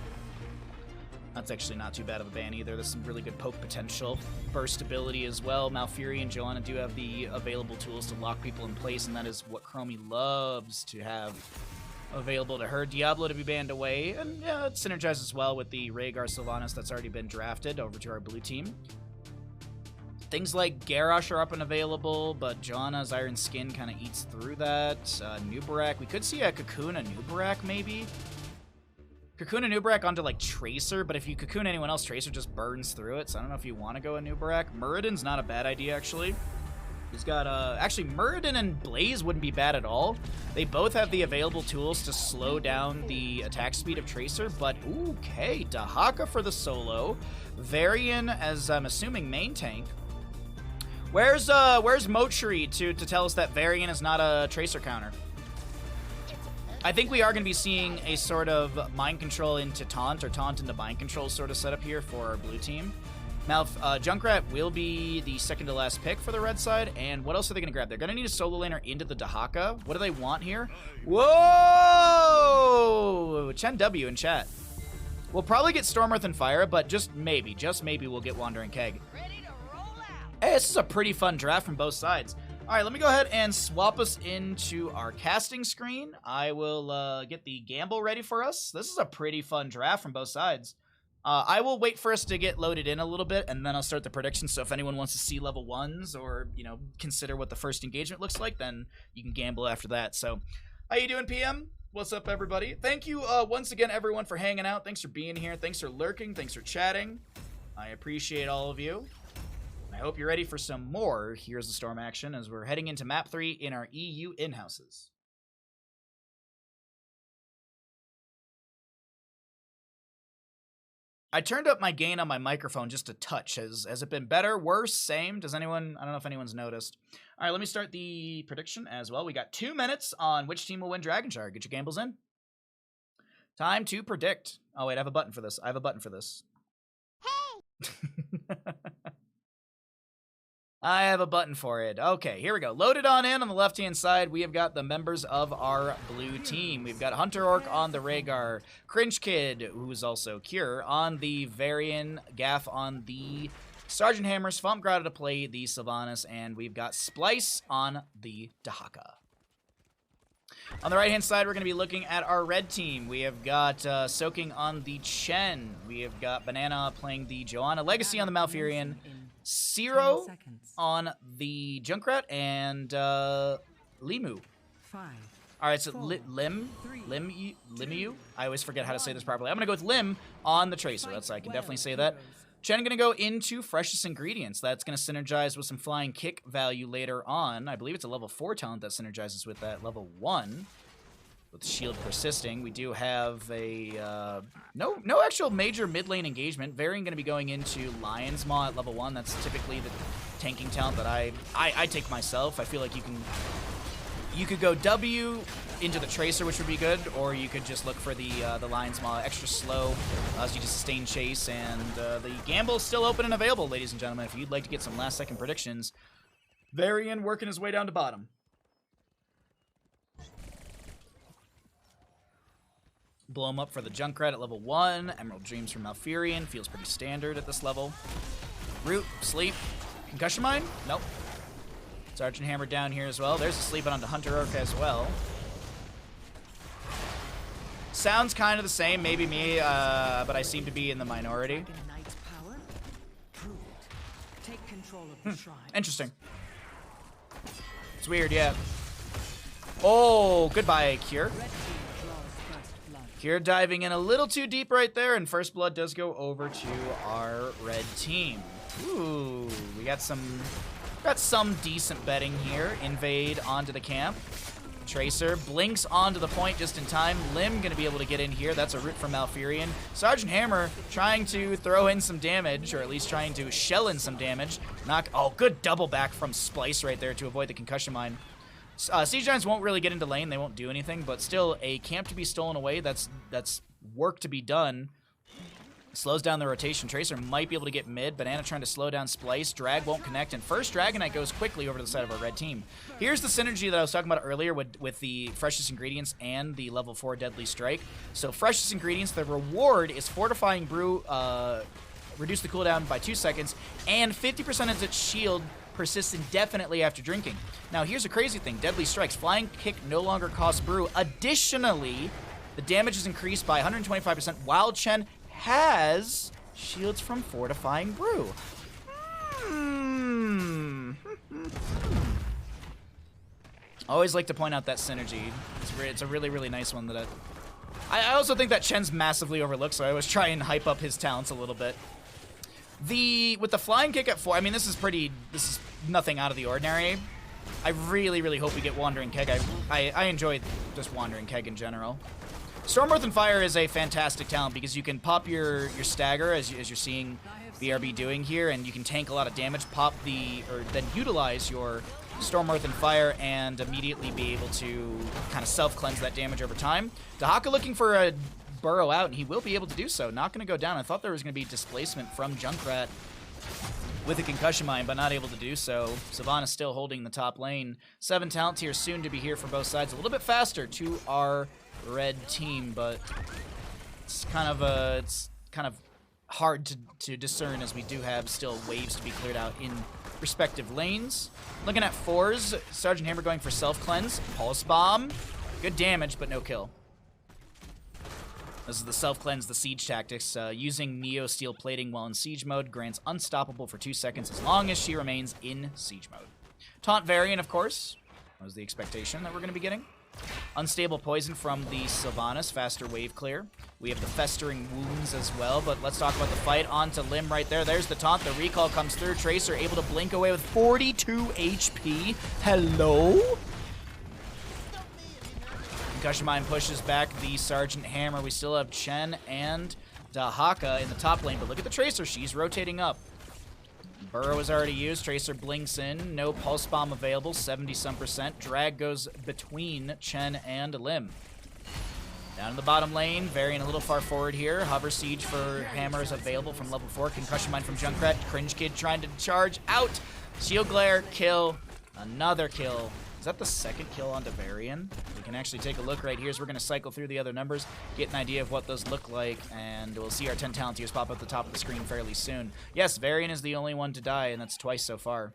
That's actually not too bad of a ban either. There's some really good poke potential. Burst ability as well. Malfury and Joanna do have the available tools to lock people in place, and that is what Chromie loves to have available to her. Diablo to be banned away, and yeah, it synergizes well with the Rhaegar Sylvanas that's already been drafted over to our blue team. Things like Garrosh are up and available, but Joanna's Iron Skin kind of eats through that. Nubarak, we could see a Cocoon, a Nubarak maybe. Cocoon and Nubarak onto, like, Tracer, but if you Cocoon anyone else, Tracer just burns through it, so I don't know if you want to go a Nubarak. Muradin's not a bad idea, actually. He's got, actually, Muradin and Blaze wouldn't be bad at all. They both have the available tools to slow down the attack speed of Tracer, but, okay, Dahaka for the solo. Varian, as I'm assuming, main tank. Where's Mochri to tell us that Varian is not a Tracer counter? I think we are going to be seeing a sort of mind control into taunt, or taunt into mind control sort of setup here for our blue team. Junkrat will be the second to last pick for the red side, and what else are they going to grab? They're going to need a solo laner into the Dahaka. What do they want here? Whoa! Chen W in chat. We'll probably get Storm, Earth, and Fire, but just maybe we'll get Wandering Keg. Ready to roll out. Hey, this is a pretty fun draft from both sides. All right, let me go ahead and swap us into our casting screen. I will get the gamble ready for us. This is a pretty fun draft from both sides. I will wait for us to get loaded in a little bit, and then I'll start the predictions. So if anyone wants to see level 1s or, you know, consider what the first engagement looks like, then you can gamble after that. So how you doing, PM? What's up, everybody? Thank you once again, everyone, for hanging out. Thanks for being here. Thanks for lurking. Thanks for chatting. I appreciate all of you. I hope you're ready for some more Here's the Storm action as we're heading into map 3 in our EU in-houses. I turned up my gain on my microphone just a touch. Has it been better, worse, same? Does anyone, I don't know if anyone's noticed. All right, let me start the prediction as well. We got 2 minutes on which team will win Dragonshire. Get your gambles in. Time to predict. Oh, wait, I have a button for this. I have a button for this. Hey! I have a button for it. Okay, here we go. Loaded on in on the left-hand side, we have got the members of our blue team. We've got Hunter Orc on the Rhaegar, Cringe Kid, who's also Cure, on the Varian, Gaff on the Sergeant Hammer, Svampgrada to play the Sylvanas, and we've got Splice on the Dahaka. On the right-hand side, we're going to be looking at our red team. We have got Soaking on the Chen. We have got Banana playing the Joanna, Legacy on the Malfurion, Zero on the Junkrat, and Limu. 5. All right, so Limu? I always forget how to say this properly. I'm going to go with Lim on the Tracer. That's I can definitely say that. Chen going to go into Freshest Ingredients. That's going to synergize with some Flying Kick value later on. I believe it's a level 4 talent that synergizes with that level 1. With Shield persisting, we do have a no actual major mid lane engagement. Varian going to be going into Lion's Maw at level 1. That's typically the tanking talent that I take myself. I feel like you could go W into the Tracer, which would be good, or you could just look for the Lion's Maw extra slow, allows you to sustain chase, and the gamble is still open and available, ladies and gentlemen. If you'd like to get some last second predictions, Varian working his way down to bottom. Blow him up for the Junkrat at level 1. Emerald Dreams from Malfurion. Feels pretty standard at this level. Root, Sleep. Concussion Mine? Nope. Sergeant Hammer down here as well. There's a Sleep onto Hunter Orc as well. Sounds kind of the same, maybe me, but I seem to be in the minority. Interesting. It's weird, yeah. Oh, goodbye, Cure. Cure diving in a little too deep right there, and First Blood does go over to our red team. Ooh, we got some decent betting here. Invade onto the camp. Tracer blinks onto the point just in time. Lim gonna be able to get in here. That's a root from Malfurion. Sergeant Hammer trying to throw in some damage, or at least trying to shell in some damage. Oh, good double back from Splice right there to avoid the concussion mine. Siege Giants won't really get into lane. They won't do anything, but still a camp to be stolen away. That's work to be done. Slows down the rotation. Tracer might be able to get mid. Banana trying to slow down Splice. Drag won't connect, and first Dragonite goes quickly over to the side of our red team. Here's the synergy that I was talking about earlier with the Freshest Ingredients and the level 4 Deadly Strike. So Freshest Ingredients, the reward is Fortifying Brew, reduce the cooldown by 2 seconds, and 50% of its shield persists indefinitely after drinking. Now, here's a crazy thing. Deadly Strikes. Flying Kick no longer costs Brew. Additionally, the damage is increased by 125%, while Chen has shields from Fortifying Brew. Always like to point out that synergy. It's a really, really nice one that I also think that Chen's massively overlooked, so I always try and hype up his talents a little bit. With the Flying Kick at 4, I mean, this is nothing out of the ordinary. I really, really hope we get Wandering Keg. I enjoy just Wandering Keg in general. Storm, Earth, and Fire is a fantastic talent because you can pop your stagger, as you're seeing BRB doing here, and you can tank a lot of damage, then utilize your Storm, Earth, and Fire, and immediately be able to kind of self-cleanse that damage over time. Dahaka looking for a burrow out, and he will be able to do so. Not going to go down. I thought there was going to be displacement from Junkrat with a concussion mine, but not able to do so. Sylvanas still holding the top lane. 7 talent tiers soon to be here for both sides. A little bit faster to our red team, but it's kind of hard to discern as we do have still waves to be cleared out in respective lanes. Looking at 4s, Sergeant Hammer going for self-cleanse. Pulse Bomb. Good damage, but no kill. This is the self-cleanse, the siege tactics. Using Neo Steel Plating while in siege mode grants unstoppable for 2 seconds as long as she remains in siege mode. Taunt variant, of course. That was the expectation that we're going to be getting. Unstable poison from the Sylvanas, faster wave clear. We have the festering wounds as well, but let's talk about the fight. On to Lim right there. There's the taunt. The recall comes through. Tracer able to blink away with 42 HP. Hello? Concussion Mine pushes back the Sergeant Hammer. We still have Chen and Dahaka in the top lane, but look at the Tracer. She's rotating up. Burrow is already used. Tracer blinks in. No Pulse Bomb available. 70-some%. Drag goes between Chen and Lim. Down in the bottom lane. Varian a little far forward here. Hover Siege for Hammer is available from level 4. Concussion Mine from Junkrat. Cringe Kid trying to charge out. Shield Glare. Kill. Another kill. Is that the second kill onto Varian? We can actually take a look right here as we're going to cycle through the other numbers, get an idea of what those look like, and we'll see our 10 talent tiers pop up at the top of the screen fairly soon. Yes, Varian is the only one to die, and that's twice so far.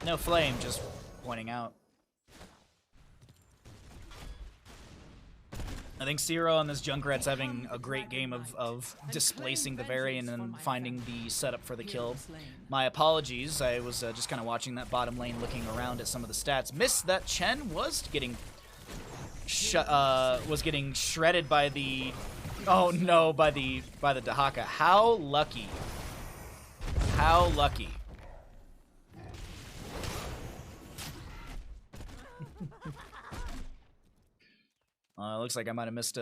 No flame, just pointing out. I think Zero on this Junkrat's having a great game of displacing the Varian and finding the setup for the kill. My apologies, I was just kind of watching that bottom lane, looking around at some of the stats. Missed that Chen was getting shredded by the by the Dahaka. How lucky! How lucky! Looks like I might have missed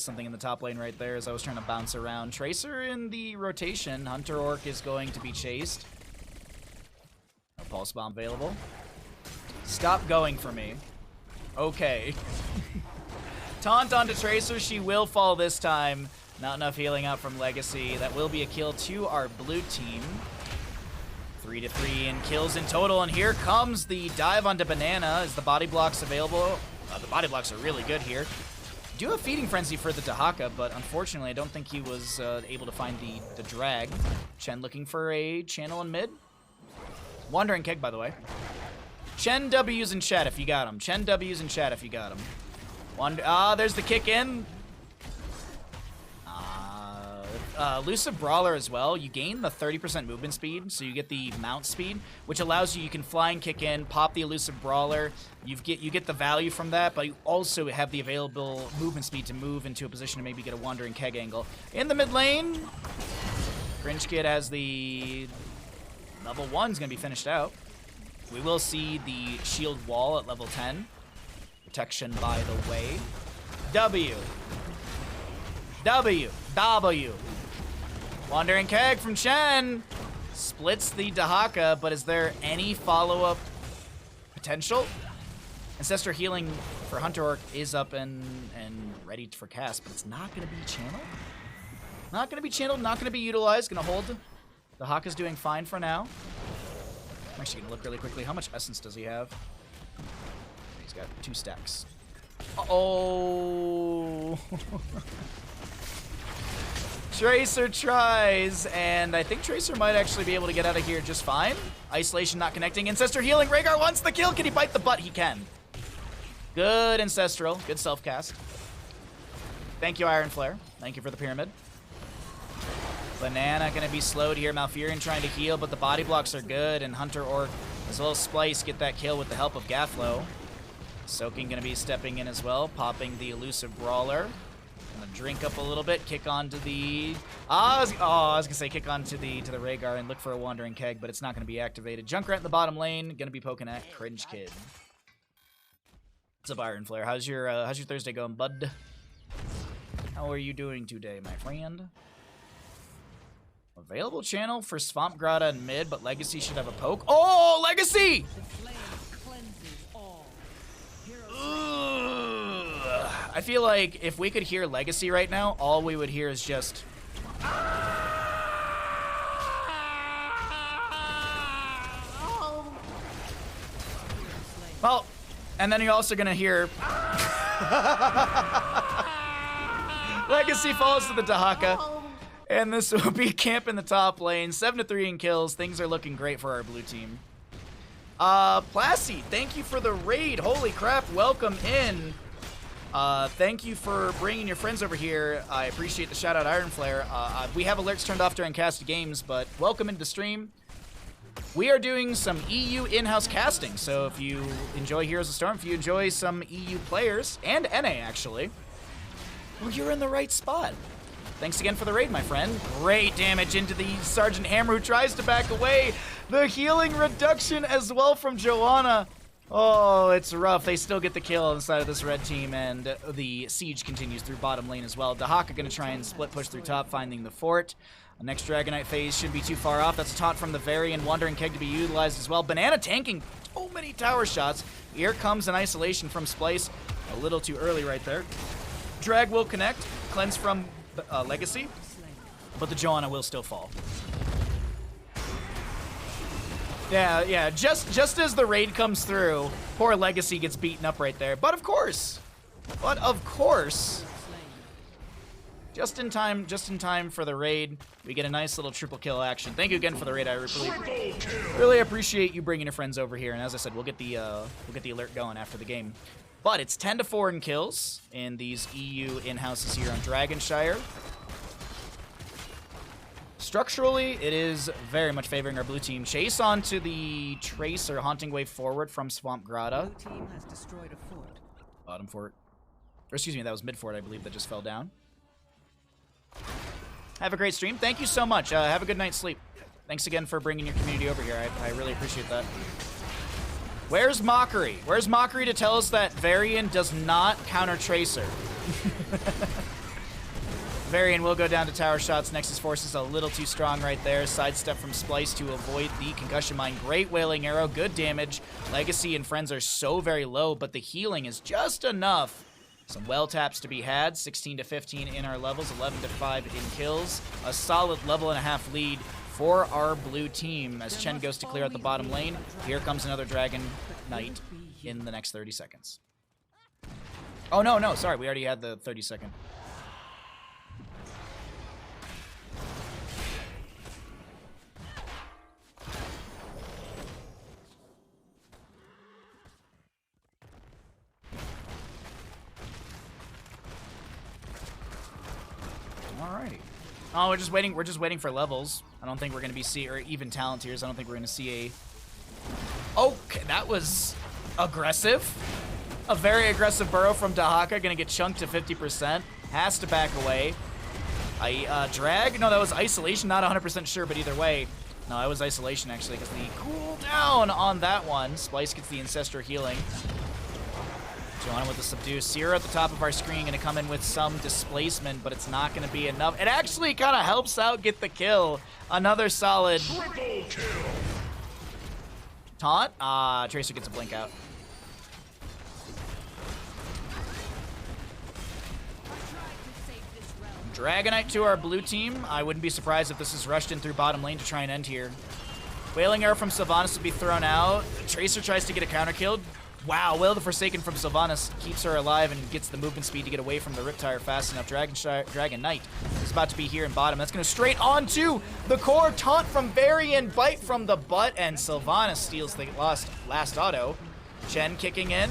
something in the top lane right there as I was trying to bounce around. Tracer in the rotation. Hunter Orc is going to be chased. No Pulse Bomb available. Stop going for me. Okay. Taunt onto Tracer. She will fall this time. Not enough healing out from Legacy. That will be a kill to our blue team. 3-3 in kills in total. And here comes the dive onto Banana. Is the body blocks available? The body blocks are really good here. Do a Feeding Frenzy for the Dahaka, but unfortunately I don't think he was able to find the drag. Chen looking for a channel in mid. Wandering Keg, by the way. Chen W's in chat if you got him. Chen W's in chat if you got him. There's the kick in. Elusive Brawler as well. You gain the 30% movement speed, so you get the mount speed, which allows you can fly and kick in, pop the Elusive Brawler. You get the value from that, but you also have the available movement speed to move into a position to maybe get a Wandering Keg angle. In the mid lane, Cringe Kid has the level 1's gonna be finished out. We will see the shield wall at level 10. Protection by the way. W. Wandering Keg from Chen splits the Dahaka, but is there any follow-up potential? Ancestor Healing for Hunter Orc is up and ready for cast, but it's not going to be channeled. Not going to be channeled, not going to be utilized. Going to hold. Dahaka's doing fine for now. I'm actually going to look really quickly. How much essence does he have? He's got 2 stacks. Uh-oh. Tracer tries, and I think Tracer might actually be able to get out of here just fine. Isolation not connecting. Ancestor healing. Rhaegar wants the kill. Can he bite the butt? He can. Good Ancestral. Good self-cast. Thank you, Iron Flare. Thank you for the pyramid. Banana going to be slowed here. Malfurion trying to heal, but the body blocks are good, and Hunter Orc as well as Splice get that kill with the help of Gaflo. Soaking going to be stepping in as well, popping the Elusive Brawler. Gonna drink up a little bit, kick onto the... I was gonna say kick onto the Rhaegar and look for a Wandering Keg, but it's not gonna be activated. Junkrat in the bottom lane, gonna be poking at Cringe Kid. What's up, Iron Flare? How's your Thursday going, bud? How are you doing today, my friend? Available channel for Swamp Grotto in mid, but Legacy should have a poke. Oh, Legacy! I feel like if we could hear Legacy right now, all we would hear is just... Well, and then you're also gonna hear... Legacy falls to the Dahaka. And this will be camp in the top lane. 7-3 in kills. Things are looking great for our blue team. Plassy, thank you for the raid. Holy crap, welcome in. Thank you for bringing your friends over here. I appreciate the shout out, Iron Flare. We have alerts turned off during casted games, but welcome into the stream. We are doing some EU in-house casting, so if you enjoy Heroes of Storm, if you enjoy some EU players, and NA actually, well, you're in the right spot. Thanks again for the raid, my friend. Great damage into the Sergeant Hammer, who tries to back away. The healing reduction as well from Joanna. Oh, it's rough. They still get the kill inside of this red team, and the siege continues through bottom lane as well. Dahaka going to try and split push through top, finding the fort. The next Dragonite phase shouldn't be too far off. That's a taunt from the Varian, Wandering Keg to be utilized as well. Banana tanking so many tower shots. Here comes an isolation from Splice. A little too early right there. Drag will connect. Cleanse from Legacy. But the Joanna will still fall. Yeah, just as the raid comes through, poor Legacy gets beaten up right there. But of course, just in time for the raid, we get a nice little triple kill action. Thank you again for the raid. I really appreciate you bringing your friends over here. And as I said, we'll get the alert going after the game. But it's 10-4 in kills in these EU in-houses here on Dragonshire. Structurally, it is very much favoring our blue team. Chase onto the Tracer, Haunting Wave forward from Swamp Grotto. Blue team has destroyed a fort. Bottom fort. Or excuse me, that was mid fort, I believe, that just fell down. Have a great stream. Thank you so much. Have a good night's sleep. Thanks again for bringing your community over here. I really appreciate that. Where's Mockery? Where's Mockery to tell us that Varian does not counter Tracer? Varian will go down to tower shots. Nexus Force is a little too strong right there. Sidestep from Splice to avoid the Concussion Mine. Great Wailing Arrow, good damage. Legacy and friends are so very low, but the healing is just enough. Some well taps to be had. 16-15 in our levels, 11-5 in kills. A solid level and a half lead for our blue team as Chen goes to clear out the bottom lane. Here comes another Dragon Knight in the next 30 seconds. Oh, no, sorry. We already had the 30-second. Alrighty. Oh, we're just waiting for levels. I don't think we're gonna be or even talent tiers. I don't think we're gonna see a. Okay, that was aggressive. A very aggressive burrow from Dahaka, gonna get chunked to 50%. Has to back away. Drag? No, that was isolation. Not 100% sure, but either way. No, it was isolation actually, because the cooldown on that one. Splice gets the Ancestor healing. Joanna with the subdue. Sierra at the top of our screen gonna come in with some displacement, but it's not gonna be enough. It actually kind of helps out get the kill. Another solid taunt. Tracer gets a blink out. Dragonite to our blue team. I wouldn't be surprised if this is rushed in through bottom lane to try and end here. Wailing Arrow from Sylvanas will be thrown out. Tracer tries to get a counter kill. Wow, Will the Forsaken from Sylvanas keeps her alive and gets the movement speed to get away from the Riptire fast enough. Dragon Knight is about to be here in bottom. That's going to straight onto the core. Taunt from Varian, bite from the butt, and Sylvanas steals the last auto. Chen kicking in.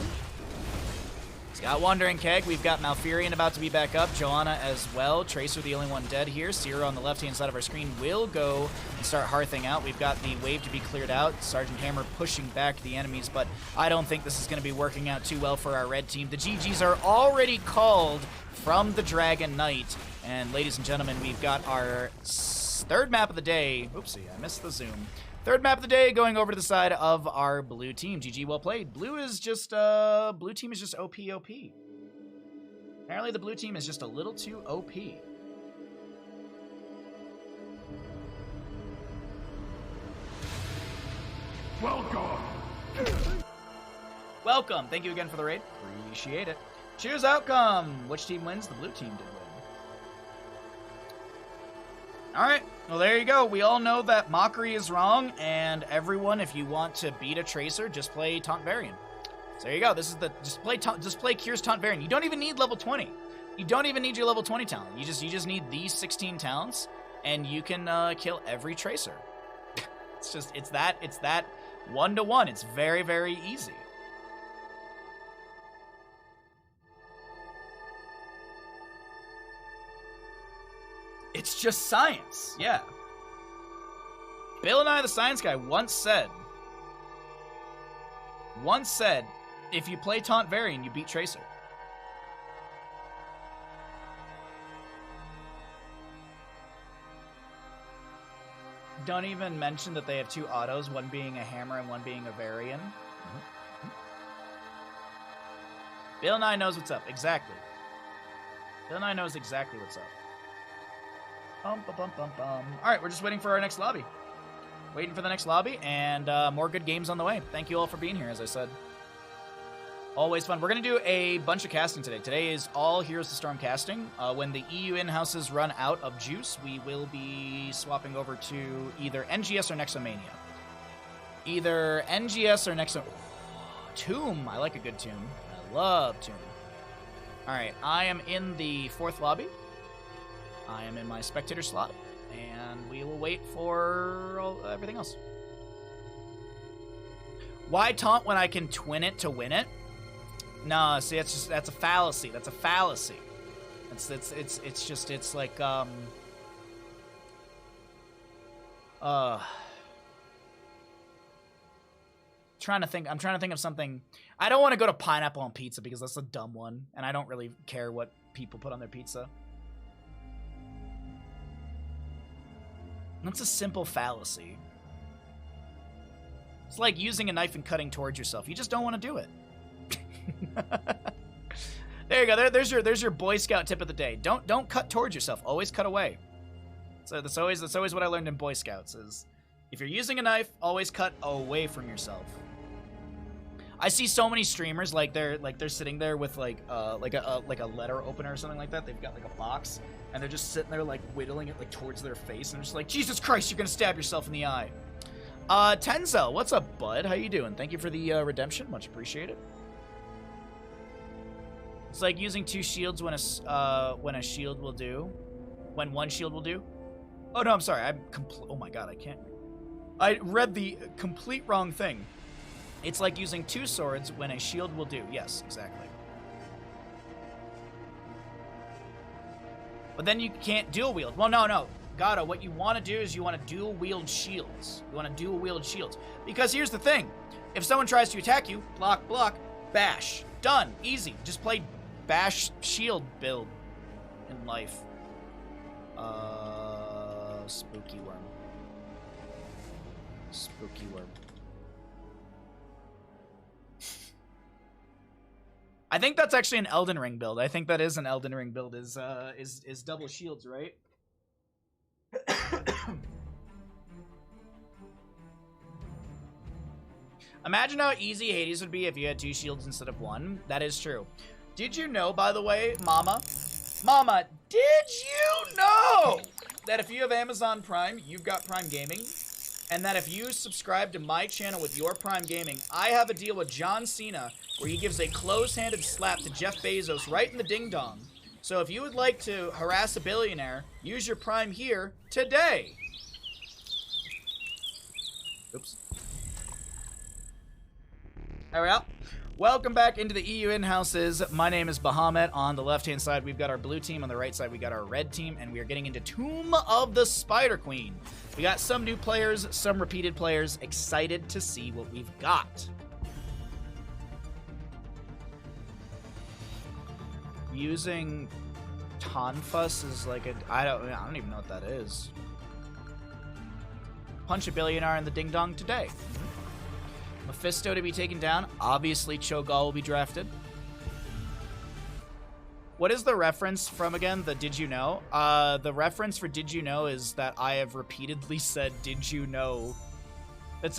He's got Wandering Keg. We've got Malfurion about to be back up. Joanna as well. Tracer the only one dead here. Sierra on the left-hand side of our screen will go and start hearthing out. We've got the wave to be cleared out. Sergeant Hammer pushing back the enemies, but I don't think this is going to be working out too well for our red team. The GGs are already called from the Dragon Knight. And ladies and gentlemen, we've got our third map of the day. Oopsie, I missed the zoom. Third map of the day going over to the side of our blue team. GG, well played. Blue team is just OP. Apparently the blue team is just a little too OP. Welcome. Thank you again for the raid. Appreciate it. Choose outcome. Which team wins? The blue team did win. Alright, well there you go. We all know that Mockery is wrong, and everyone, if you want to beat a Tracer, just play Taunt Varian. So there you go. This is the just play Kier's Taunt Varian. You don't even need level 20. You don't even need your level 20 talent. You just need these 16 talents, and you can kill every Tracer. it's that 1-to-1. It's very, very easy. It's just science, yeah. Bill Nye the Science Guy once said, if you play Taunt Varian, you beat Tracer. Don't even mention that they have two autos, one being a hammer and one being a Varian. Bill Nye knows what's up. Exactly. Bill Nye knows exactly what's up. Alright, we're just waiting for our next lobby. Waiting for the next lobby, and more good games on the way. Thank you all for being here, as I said. Always fun. We're going to do a bunch of casting today. Today is all Heroes of the Storm casting. When the EU in-houses run out of juice, we will be swapping over to either NGS or Nexomania. Either NGS or Nexo... Tomb. I like a good Tomb. I love Tomb. Alright, I am in the 4th lobby. I am in my spectator slot. And we will wait for everything else. Why taunt when I can twin it to win it? No, see, that's a fallacy. That's a fallacy. It's like I'm trying to think of something. I don't want to go to pineapple on pizza because that's a dumb one, and I don't really care what people put on their pizza. That's a simple fallacy. It's like using a knife and cutting towards yourself. You just don't want to do it. There you go. There's your Boy Scout tip of the day. Don't cut towards yourself. Always cut away. So that's always what I learned in Boy Scouts is if you're using a knife, always cut away from yourself. I see so many streamers like they're sitting there with like a letter opener or something like that. They've got like a box and they're just sitting there like whittling it like towards their face and they're just like, Jesus Christ, you're gonna stab yourself in the eye. Tenzel, what's up, bud? How you doing? Thank you for the redemption. Much appreciated. It's like using two shields when a shield will do. When one shield will do. Oh no, I'm sorry. Oh my god, I can't. I read the complete wrong thing. It's like using two swords when a shield will do. Yes, exactly. But then you can't dual wield. Well, no. Gato, what you want to do is you want to dual wield shields. You want to dual wield shields. Because here's the thing. If someone tries to attack you, block, bash. Done. Easy. Just play bash shield build in life. Spooky worm. Spooky worm. I think that's actually an Elden Ring build. I think that is an Elden Ring build. Is double shields, right? Imagine how easy Hades would be if you had two shields instead of one. That is true. Did you know, by the way, Mama, did you know that if you have Amazon Prime, you've got Prime Gaming? And that if you subscribe to my channel with your Prime Gaming, I have a deal with John Cena where he gives a close-handed slap to Jeff Bezos right in the ding-dong. So if you would like to harass a billionaire, use your Prime here today. Oops. There we go. Welcome back into the EU in-houses. My name is Bahamut. On the left-hand side, we've got our blue team. On the right side, we got our red team. And we are getting into Tomb of the Spider Queen. We got some new players, some repeated players. Excited to see what we've got. Using Tonfus is like a... I don't even know what that is. Punch a billionaire in the ding-dong today. Mephisto to be taken down. Obviously, Cho'Gall will be drafted. What is the reference from again? The Did You Know? The reference for Did You Know is that I have repeatedly said Did You Know. It's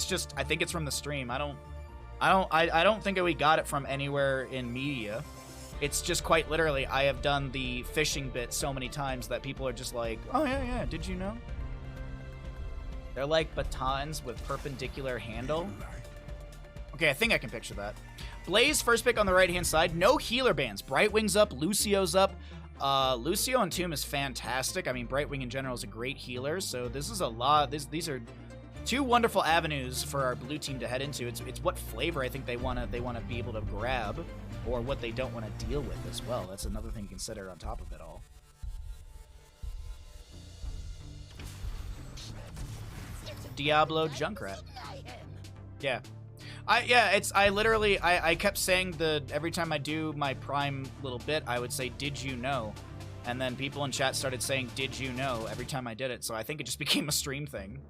just I think it's from the stream. I don't think that we got it from anywhere in media. It's just quite literally I have done the fishing bit so many times that people are just like, oh yeah, did you know? They're like batons with perpendicular handle. Okay, I think I can picture that. Blaze, first pick on the right-hand side. No healer bans. Brightwing's up. Lucio's up. Lucio on Tomb is fantastic. I mean, Brightwing in general is a great healer, so this is a lot. These are two wonderful avenues for our blue team to head into. It's what flavor I think they want to be able to grab, or what they don't want to deal with as well. That's another thing to consider on top of it all. Diablo Junkrat. Yeah. I kept saying every time I do my Prime little bit, I would say, did you know? And then people in chat started saying, did you know? Every time I did it. So I think it just became a stream thing.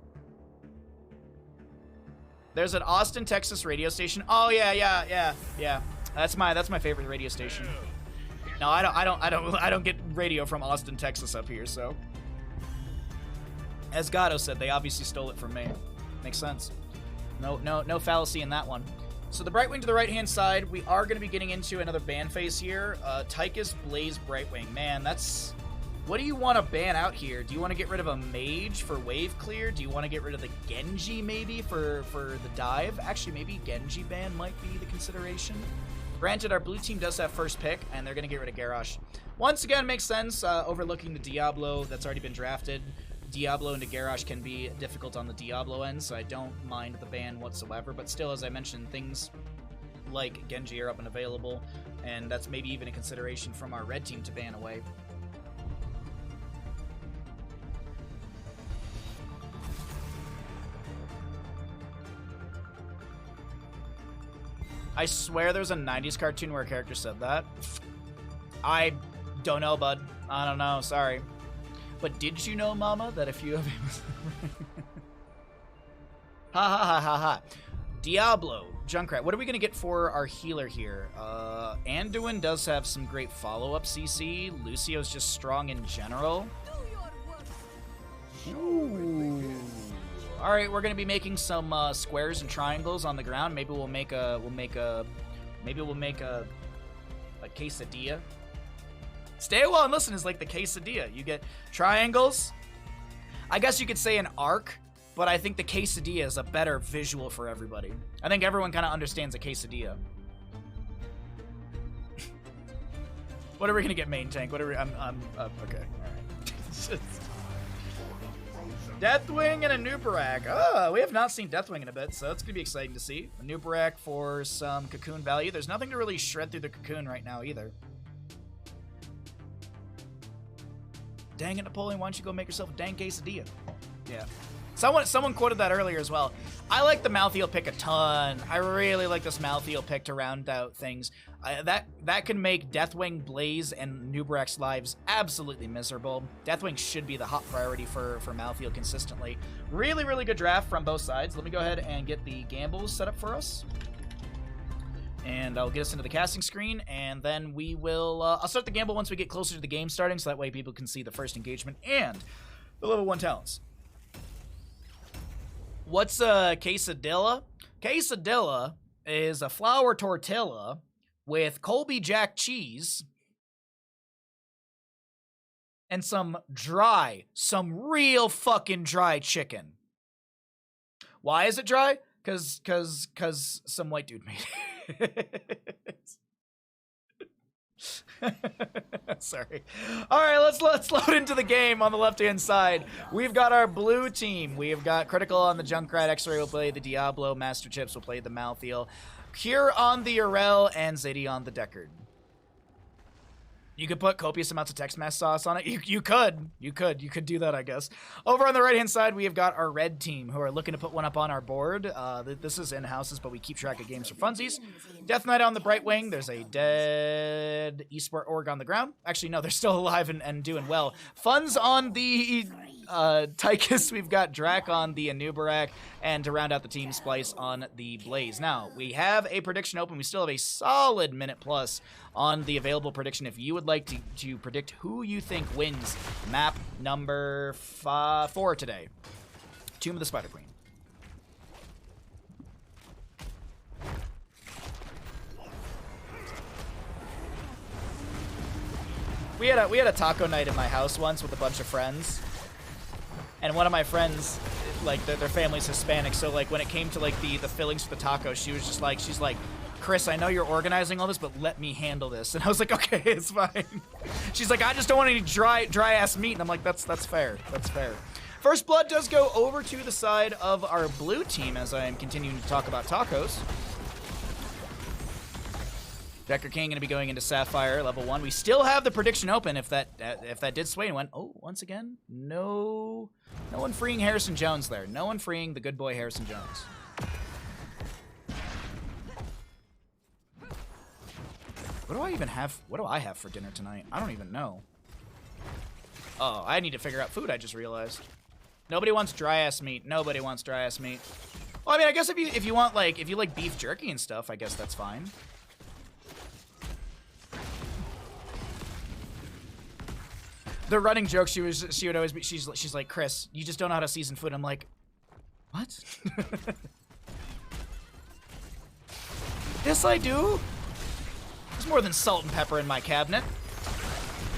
There's an Austin, Texas radio station. Oh yeah. That's my favorite radio station. No, I don't get radio from Austin, Texas up here, so. As Gatto said, they obviously stole it from me. Makes sense. No fallacy in that one. So the Brightwing to the right-hand side, we are going to be getting into another ban phase here. Tychus Blaze Brightwing. Man, that's... What do you want to ban out here? Do you want to get rid of a Mage for wave clear? Do you want to get rid of the Genji, maybe, for the dive? Actually, maybe Genji ban might be the consideration. Granted, our blue team does have first pick, and they're going to get rid of Garrosh. Once again, makes sense, overlooking the Diablo that's already been drafted. Diablo into Garrosh can be difficult on the Diablo end, so I don't mind the ban whatsoever. But still, as I mentioned, things like Genji are up and available, and that's maybe even a consideration from our red team to ban away. I swear there's a 90s cartoon where a character said that. I don't know, bud. I don't know, sorry. But did you know, Mama, that if you have... Ha ha ha ha ha. Diablo, Junkrat. What are we going to get for our healer here? Anduin does have some great follow-up CC. Lucio's just strong in general. Ooh. All right, we're going to be making some squares and triangles on the ground. Maybe we'll make a quesadilla. Stay a while and listen is like the quesadilla. You get triangles. I guess you could say an arc, but I think the quesadilla is a better visual for everybody. I think everyone kind of understands a quesadilla. What are we gonna get, main tank? What are we? I'm okay. All right. Deathwing and a Nubarak. Oh, we have not seen Deathwing in a bit, so that's gonna be exciting to see. A Nubarak for some cocoon value. There's nothing to really shred through the cocoon right now either. Dang it, Napoleon, why don't you go make yourself a dang quesadilla? Yeah. Someone quoted that earlier as well. I like the Malthael pick a ton. I really like this Malthael pick to round out things. That can make Deathwing, Blaze, and Nubarak's lives absolutely miserable. Deathwing should be the hot priority for Malthael consistently. Really, really good draft from both sides. Let me go ahead and get the gambles set up for us. And I'll get us into the casting screen, and then we will... I'll start the gamble once we get closer to the game starting, so that way people can see the first engagement and the level 1 talents. What's a quesadilla? Quesadilla is a flour tortilla with Colby Jack cheese and some real fucking dry chicken. Why is it dry? Cause some white dude made it. Sorry. All right, let's load into the game on the left-hand side. We've got our blue team. We've got Critical on the Junkrat, X-Ray will play the Diablo, Master Chips will play the Malthael, Cure on the Urel, and Zadie on the Deckard. You could put copious amounts of text mask sauce on it. You could do that, I guess. Over on the right-hand side, we have got our red team who are looking to put one up on our board. This is in-houses, but we keep track of games for funsies. Death Knight on the bright wing. There's a dead Esport Org on the ground. Actually, no, they're still alive and doing well. Funds on the Tychus. We've got Drac on the Anubarak, and to round out the team, Splice on the Blaze. Now, we have a prediction open. We still have a solid minute plus on the available prediction. If you would like to predict who you think wins map number 4 today, Tomb of the Spider Queen. We had a taco night at my house once with a bunch of friends. And one of my friends, like, their family's Hispanic, so, like, when it came to, like, the fillings for the tacos, she's like, Chris, I know you're organizing all this, but let me handle this. And I was like, okay, it's fine. She's like, I just don't want any dry-ass meat. And I'm like, that's fair. That's fair. First blood does go over to the side of our blue team as I am continuing to talk about tacos. Decker King going to be going into Sapphire, level 1. We still have the prediction open if that did sway and went. Oh, once again, no one freeing Harrison Jones there. No one freeing the good boy Harrison Jones. What do I even have? What do I have for dinner tonight? I don't even know. Oh, I need to figure out food, I just realized. Nobody wants dry-ass meat. Nobody wants dry-ass meat. Well, I mean, I guess if you want, like, if you like beef jerky and stuff, I guess that's fine. The running joke she would always be, she's like, Chris, you just don't know how to season food. I'm like, what? Yes, I do. There's more than salt and pepper in my cabinet.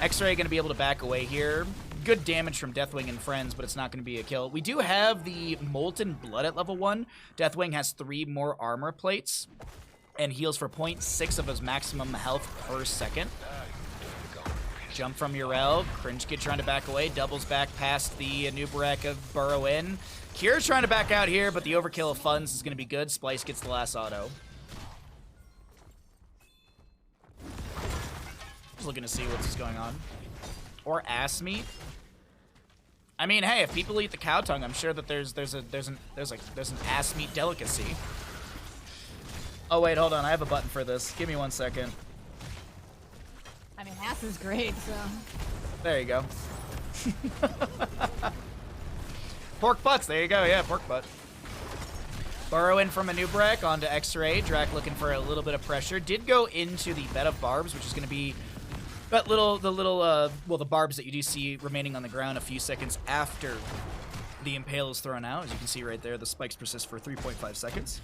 X-Ray gonna be able to back away here. Good damage from Deathwing and friends, but it's not gonna be a kill. We do have the Molten Blood at level 1. Deathwing has 3 more armor plates and heals for 0.6 of his maximum health per second. Jump from Urel. Cringe Kid trying to back away. Doubles back past the Nubarek of Burrow in. Kier's trying to back out here, but the overkill of funds is going to be good. Splice gets the last auto. Just looking to see what's going on. Or ass meat. I mean, hey, if people eat the cow tongue, I'm sure that there's an ass meat delicacy. Oh wait, hold on. I have a button for this. Give me 1 second. I mean, ass is great, so. There you go. Pork butts, there you go, yeah, pork butt. Burrow in from a Nubrek onto X-Ray. Drac looking for a little bit of pressure. Did go into the bed of barbs, which is going to be that well, the barbs that you do see remaining on the ground a few seconds after the impale is thrown out. As you can see right there, the spikes persist for 3.5 seconds.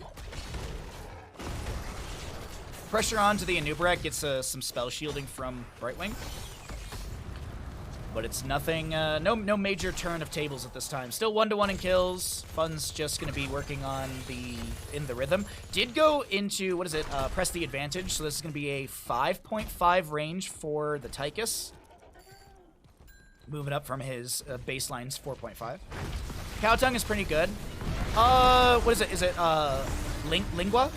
Pressure onto the Anubarak, gets some spell shielding from Brightwing. But it's nothing, no major turn of tables at this time. Still 1-to-1 in kills. Fun's just going to be working on in the rhythm. Did go into, what is it, press the advantage. So this is going to be a 5.5 range for the Tychus. Moving up from his baseline's 4.5. Cow Tongue is pretty good. What is it? Is it, Lingua?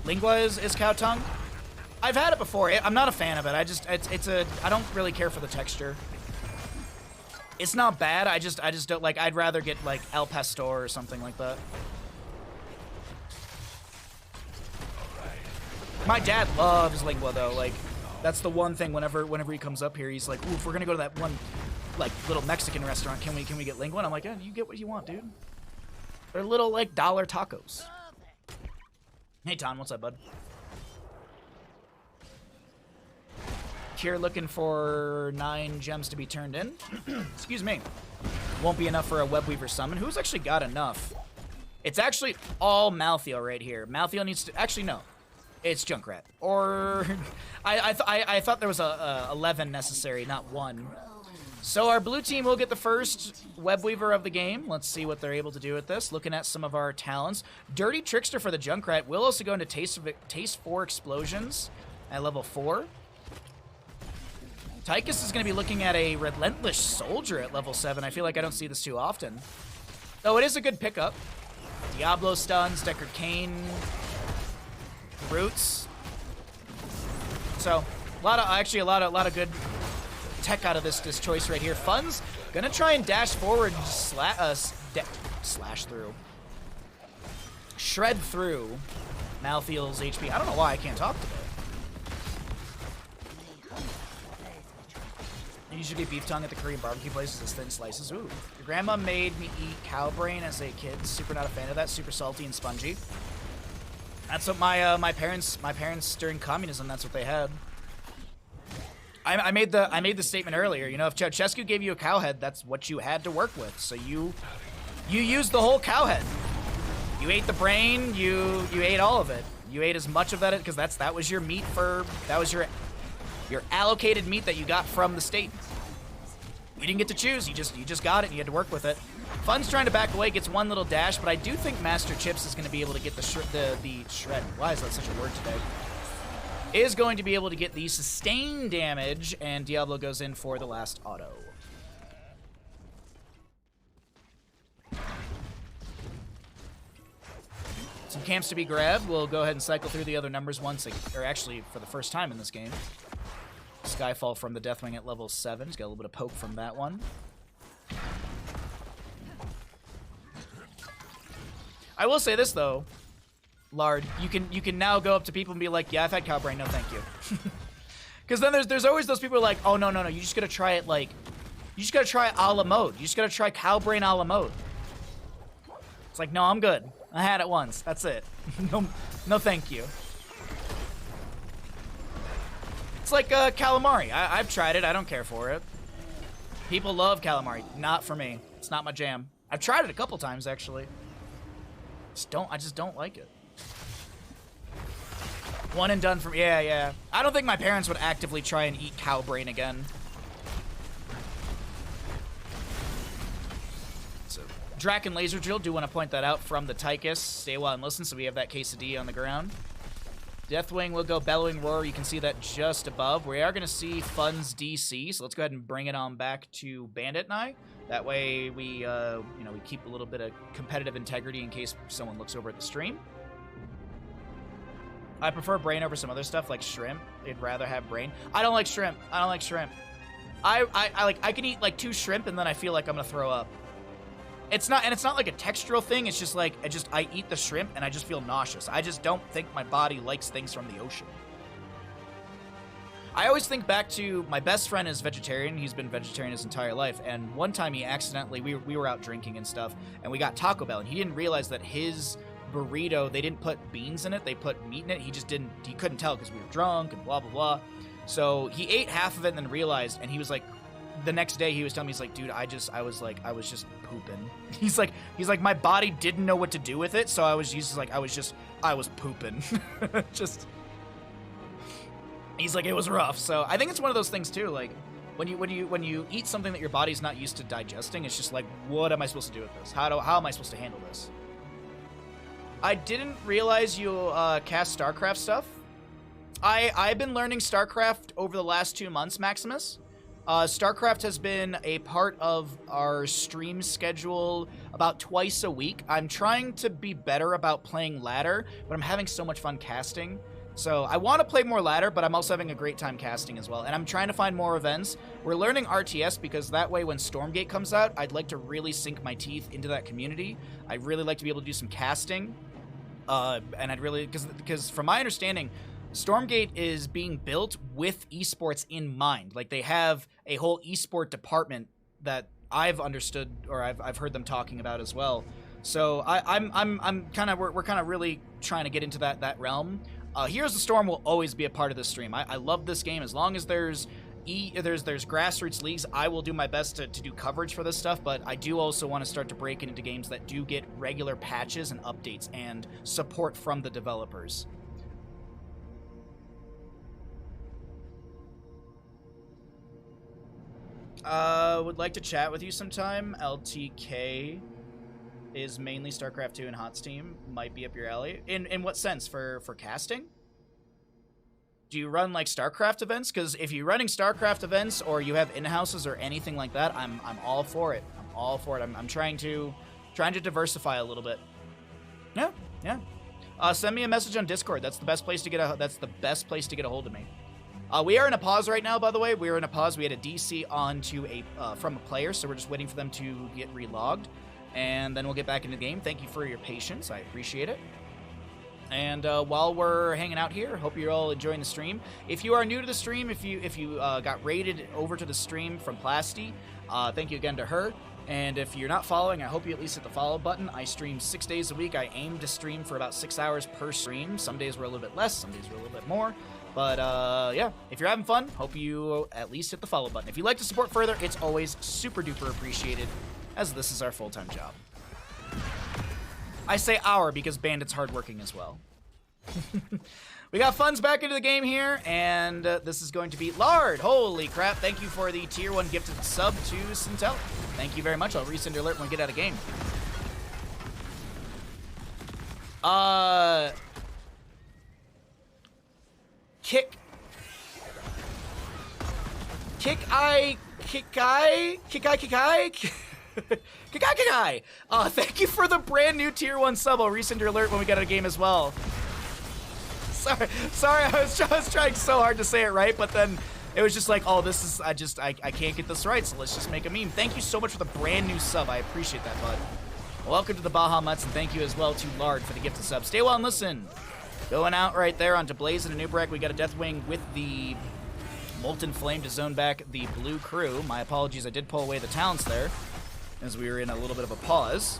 Lingua is cow tongue. I've had it before. I'm not a fan of it. I don't really care for the texture. It's not bad. I just don't like. I'd rather get like El Pastor or something like that. My dad loves Lingua though. Like that's the one thing. Whenever he comes up here, he's like, "Ooh, if we're gonna go to that one like little Mexican restaurant, can we get Lingua?" And I'm like, "Yeah, you get what you want, dude. They're little like dollar tacos." Hey, Ton, what's up, bud? Kier looking for 9 gems to be turned in. Excuse me. Won't be enough for a Webweaver summon. Who's actually got enough? It's actually all Malthael right here. Malthael needs to... Actually, no. It's Junkrat. Or... I thought there was a 11 necessary, not 1. So our blue team will get the first Webweaver of the game. Let's see what they're able to do with this. Looking at some of our talents. Dirty Trickster for the Junkrat will also go into Taste 4 Explosions at level 4. Tychus is going to be looking at a Relentless Soldier at level 7. I feel like I don't see this too often. Though it is a good pickup. Diablo stuns, Deckard Cain, Roots. So, a lot of good tech out of this choice right here. Fun's gonna try and dash forward and slash through. Shred through Malthael's HP. I don't know why I can't talk today. I usually get beef tongue at the Korean barbecue places as thin slices. Ooh. Your grandma made me eat cow brain as a kid. Super not a fan of that. Super salty and spongy. That's what my parents during communism, that's what they had. I made the statement earlier. You know, if Ceausescu gave you a cow head, that's what you had to work with. So you used the whole cow head. You ate the brain. You ate all of it. You ate as much of that because that was your meat that was your allocated meat that you got from the state. You didn't get to choose. You just got it. And you had to work with it. Fun's trying to back away, gets one little dash, but I do think Master Chips is going to be able to get the shred. Why is that such a word today? Is going to be able to get the sustain damage, and Diablo goes in for the last auto. Some camps to be grabbed. We'll go ahead and cycle through the other numbers once, or actually for the first time in this game. Skyfall from the Deathwing at level 7. He's got a little bit of poke from that one. I will say this though, Lard, you can now go up to people and be like, yeah, I've had cow brain, no thank you. Because then there's always those people who are like, oh no, you just gotta try it like, you just gotta try a la mode. You just gotta try cow brain a la mode. It's like, no, I'm good. I had it once, that's it. No thank you. It's like calamari. I've tried it, I don't care for it. People love calamari, not for me. It's not my jam. I've tried it a couple times actually. I just don't like it. One and done from, yeah. I don't think my parents would actively try and eat cow brain again. So, Draken Laser Drill, do want to point that out from the Tychus. Stay a while and listen, so we have that quesadilla on the ground. Deathwing will go Bellowing Roar. You can see that just above. We are going to see Fun's DC, so let's go ahead and bring it on back to Bandit and I. That way we, you know, we keep a little bit of competitive integrity in case someone looks over at the stream. I prefer brain over some other stuff like shrimp. I'd rather have brain. I don't like shrimp. I don't like shrimp. I can eat like 2 shrimp and then I feel like I'm gonna throw up. It's not like a textural thing. It's just like I eat the shrimp and I just feel nauseous. I just don't think my body likes things from the ocean. I always think back to my best friend is vegetarian. He's been vegetarian his entire life. And one time he accidentally, we were out drinking and stuff, and we got Taco Bell, and he didn't realize that his burrito, they didn't put beans in it, they put meat in it. He couldn't tell because we were drunk and blah, blah, blah. So he ate half of it and then realized, and he was like, the next day he was telling me, he's like, dude, I was just pooping. He's like, my body didn't know what to do with it, so I was pooping. He's like, it was rough. So I think it's one of those things too. Like when you eat something that your body's not used to digesting, it's just like, what am I supposed to do with this? How am I supposed to handle this? I didn't realize you cast StarCraft stuff. I've been learning StarCraft over the last 2 months, Maximus. StarCraft has been a part of our stream schedule about twice a week. I'm trying to be better about playing ladder, but I'm having so much fun casting. So I want to play more ladder, but I'm also having a great time casting as well. And I'm trying to find more events. We're learning RTS because that way when Stormgate comes out, I'd like to really sink my teeth into that community. I'd really like to be able to do some casting. And I'd really, because from my understanding, Stormgate is being built with esports in mind. Like they have a whole esport department that I've understood, or I've heard them talking about as well. So we're kind of really trying to get into that realm. Heroes of the Storm will always be a part of this stream. I love this game. As long as there's grassroots leagues, I will do my best to do coverage for this stuff, but I do also want to start to break into games that do get regular patches and updates and support from the developers. Would like to chat with you sometime. LTK is mainly StarCraft 2 and HOTS team. Might be up your alley. In what sense? For casting? Do you run like StarCraft events? Because if you're running StarCraft events or you have in-houses or anything like that, I'm all for it. I'm all for it. I'm trying to diversify a little bit. Yeah. Send me a message on Discord. That's the best place to get a hold of me. We are in a pause right now, by the way. We are in a pause. We had a DC onto from a player, so we're just waiting for them to get relogged. And then we'll get back into the game. Thank you for your patience. I appreciate it. And while we're hanging out here, hope you're all enjoying the stream. If you are new to the stream, if you got raided over to the stream from Plasty, thank you again to her. And if you're not following, I hope you at least hit the follow button. I stream 6 days a week. I aim to stream for about 6 hours per stream. Some days we're a little bit less, some days we're a little bit more. But yeah, if you're having fun, hope you at least hit the follow button. If you'd like to support further, it's always super duper appreciated, as this is our full-time job. I say our because Bandit's hardworking as well. We got Funds back into the game here, and this is going to be Lard. Holy crap, thank you for the tier 1 gifted sub to Sintel. Thank you very much. I'll resend your alert when we get out of game. Kick I. Kakai! Thank you for the brand new tier 1 sub. I'll resend your alert when we get a game as well. Sorry, I was trying so hard to say it right, but then it was just like, oh, this is, I can't get this right, so let's just make a meme. Thank you so much for the brand new sub. I appreciate that, bud. Welcome to the Bahamuts, and thank you as well to Lard for the gift of sub. Stay well and listen. Going out right there onto Blaze and Anubarak. We got a Deathwing with the Molten Flame to zone back the blue crew. My apologies, I did pull away the talents there as we were in a little bit of a pause.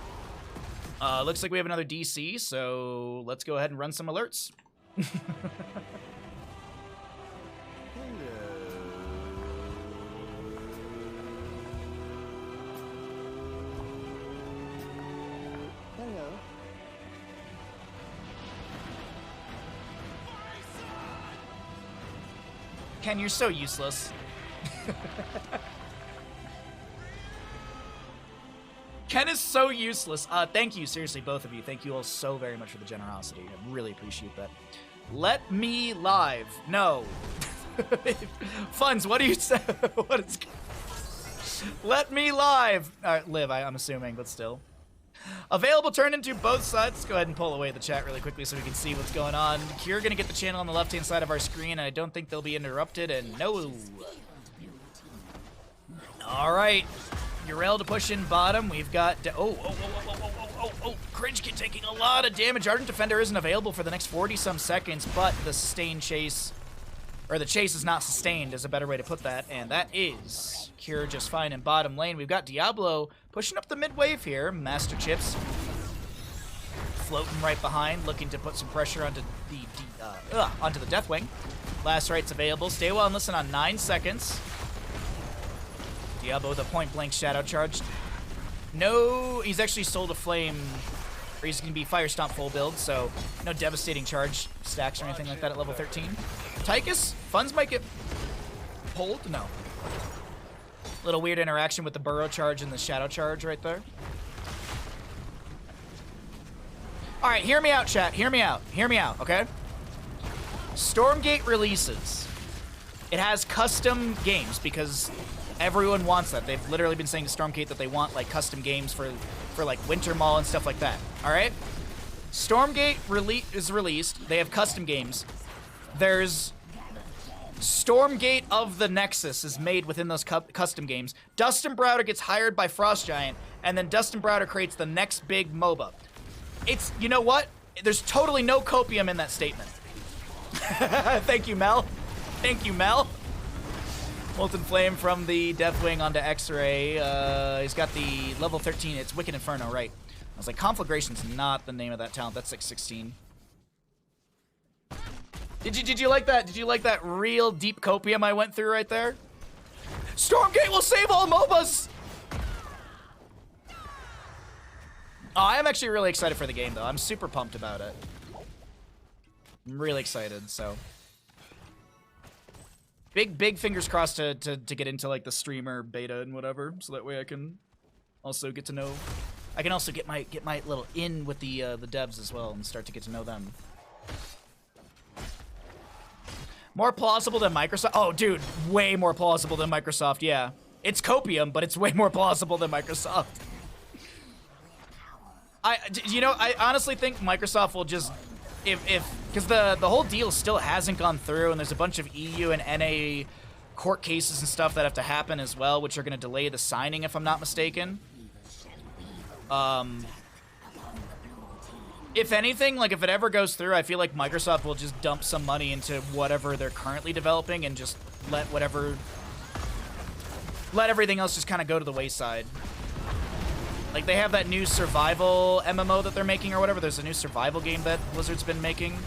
Looks like we have another DC, so let's go ahead and run some alerts. Ken, you're so useless. Ken is so useless. Thank you, seriously, both of you. Thank you all so very much for the generosity. I really appreciate that. Let me live. No. Funds, what do you say? What is... Let me live. All right, live, I'm assuming, but still. Available turn into both sides. Let's go ahead and pull away the chat really quickly so we can see what's going on. You're going to get the channel on the left-hand side of our screen, and I don't think they'll be interrupted, and no. All right. Urel to push in bottom. We've got... Cringe Kid taking a lot of damage. Ardent Defender isn't available for the next 40-some seconds, but the sustained chase... Or the chase is not sustained is a better way to put that, and that is Cure just fine in bottom lane. We've got Diablo pushing up the mid wave here. Master Chips floating right behind, looking to put some pressure onto the Deathwing. Last right's available. Stay well and listen on 9 seconds. Diablo with a point-blank Shadow Charge. No, he's actually sold a Flame, or he's going to be Fire Stomp full build, so no Devastating Charge stacks or anything like that at level 13. Tychus, Funds might get pulled? No. Little weird interaction with the Burrow Charge and the Shadow Charge right there. Alright, hear me out, chat. Hear me out. Hear me out, okay? Stormgate releases. It has custom games because everyone wants that. They've literally been saying to Stormgate that they want like custom games for like Winter Mall and stuff like that. Alright? Stormgate is released. They have custom games. There's Stormgate of the Nexus is made within those custom games. Dustin Browder gets hired by Frost Giant, and then Dustin Browder creates the next big MOBA. It's, you know what? There's totally no copium in that statement. Thank you, Mel. Thank you, Mel. Molten Flame from the Deathwing onto X-Ray. He's got the level 13. It's Wicked Inferno, right? I was like, Conflagration's not the name of that talent. That's 616. Did you like that? Did you like that real deep copium I went through right there? Stormgate will save all MOBAs! Oh, I am actually really excited for the game, though. I'm super pumped about it. I'm really excited, so. Big fingers crossed to get into, like, the streamer beta and whatever, so that way I can also get to know... I can also get my little in with the devs as well and start to get to know them. More plausible than Microsoft? Oh, dude, way more plausible than Microsoft, yeah. It's copium, but it's way more plausible than Microsoft. I honestly think Microsoft will just, because the whole deal still hasn't gone through, and there's a bunch of EU and NA court cases and stuff that have to happen as well, which are going to delay the signing, if I'm not mistaken. If anything, like, if it ever goes through, I feel like Microsoft will just dump some money into whatever they're currently developing and just let everything else just kind of go to the wayside. Like, they have that new survival MMO that they're making or whatever. There's a new survival game that Blizzard's been making.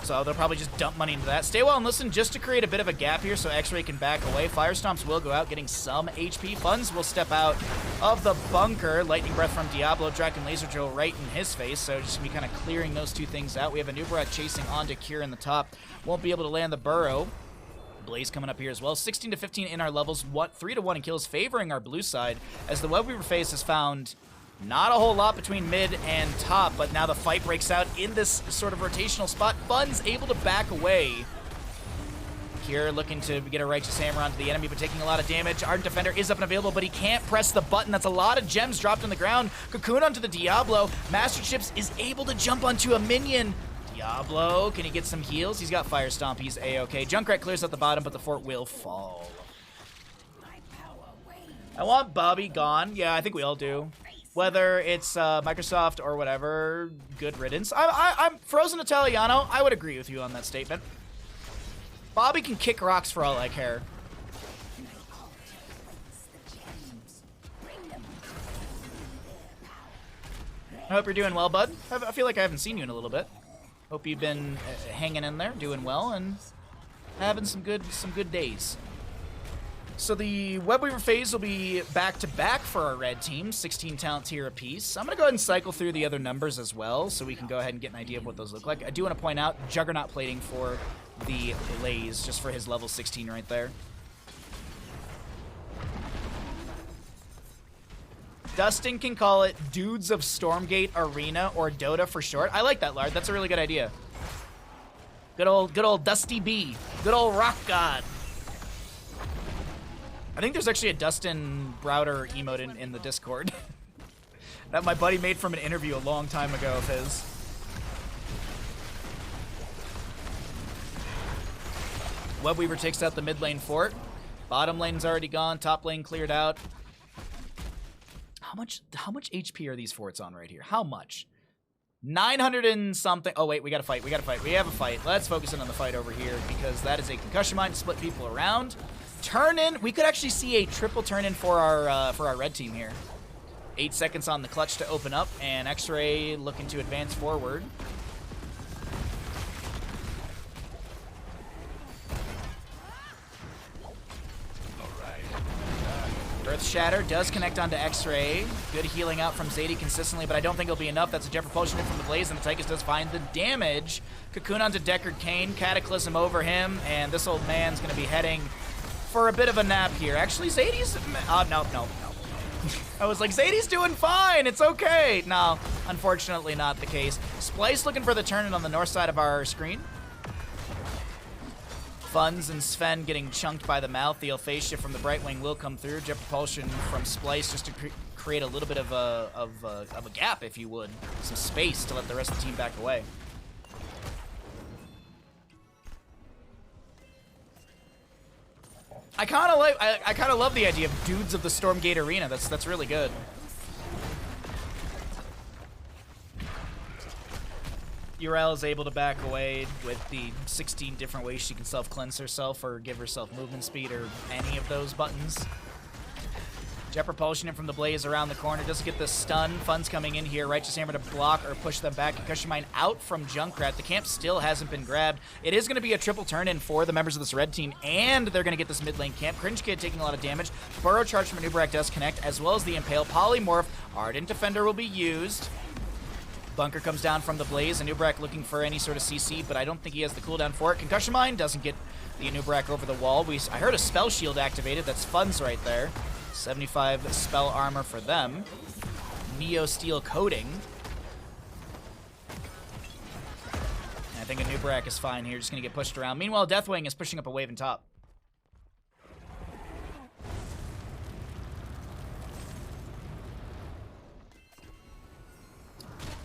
So they'll probably just dump money into that. Stay well and listen just to create a bit of a gap here so X-Ray can back away. Fire Stomps will go out, getting some HP. Funds will step out of the bunker. Lightning Breath from Diablo, Dragon Laser Drill right in his face. So just gonna be kind of clearing those two things out. We have Anubarak chasing onto Cure in the top. Won't be able to land the Burrow. Blaze coming up here as well. 16 to 15 in our levels. 3 to 1 in kills favoring our blue side as the Web Weaver phase has found not a whole lot between mid and top, but now the fight breaks out in this sort of rotational spot. Fun's able to back away. Cure looking to get a Righteous Hammer onto the enemy, but taking a lot of damage. Ardent Defender is up and available, but he can't press the button. That's a lot of gems dropped on the ground. Cocoon onto the Diablo. Master Chips is able to jump onto a minion. Diablo, can he get some heals? He's got Fire Stomp. He's A-okay. Junkrat clears at the bottom, but the fort will fall. I want Bobby gone. Yeah, I think we all do. Whether it's Microsoft or whatever, good riddance. I'm Frozen Italiano. I would agree with you on that statement. Bobby can kick rocks for all I care. I hope you're doing well, bud. I feel like I haven't seen you in a little bit. Hope you've been hanging in there, doing well, and having some good days. So the Webweaver phase will be back-to-back for our red team, 16 talent tier apiece. I'm going to go ahead and cycle through the other numbers as well, so we can go ahead and get an idea of what those look like. I do want to point out Juggernaut plating for the Blaze, just for his level 16 right there. Dustin can call it Dudes of Stormgate Arena, or Dota for short. I like that, Lard. That's a really good idea. Good old Dusty B. Good old Rock God. I think there's actually a Dustin Browder emote in the Discord that my buddy made from an interview a long time ago of his. Webweaver takes out the mid lane fort. Bottom lane's already gone. Top lane cleared out. How much HP are these forts on right here? How much? 900 and something. Oh wait, we gotta fight. We have a fight. Let's focus in on the fight over here because that is a concussion mine to split people around. Turn in. We could actually see a triple turn in for our red team here. 8 seconds on the clutch to open up, and X-Ray looking to advance forward. Earth Shatter does connect onto X-Ray. Good healing out from Zadie consistently, but I don't think it'll be enough. That's a Jet Propulsion from the Blaze, and the Tychus does find the damage. Cocoon onto Deckard Cain, Cataclysm over him, and this old man's going to be heading for a bit of a nap here. Actually, Zadie's... no. I was like, Zadie's doing fine. It's okay. No, unfortunately not the case. Splice looking for the turn-in on the north side of our screen. Funds and Sven getting chunked by the mouth. The Alphacia from the Brightwing will come through. Jet Propulsion from Splice just to create a little bit of a gap, if you would. Some space to let the rest of the team back away. I kind of love the idea of Dudes of the Stormgate Arena. That's really good. Urel is able to back away with the 16 different ways she can self-cleanse herself or give herself movement speed or any of those buttons. Jet Propulsion in from the Blaze around the corner. Doesn't get the stun. Fun's coming in here. Righteous Hammer to block or push them back. Concussion Mine out from Junkrat. The camp still hasn't been grabbed. It is going to be a triple turn-in for the members of this red team, and they're going to get this mid lane camp. Cringe Kid taking a lot of damage. Burrow Charge from Anub'arak does connect, as well as the Impale. Polymorph. Ardent Defender will be used. Bunker comes down from the Blaze. Anub'arak looking for any sort of CC, but I don't think he has the cooldown for it. Concussion Mine doesn't get the Anub'arak over the wall. I heard a Spell Shield activated. That's Fun's right there. 75 spell armor for them. Neo Steel coating. And I think Anub'arak is fine here. Just going to get pushed around. Meanwhile, Deathwing is pushing up a wave in top.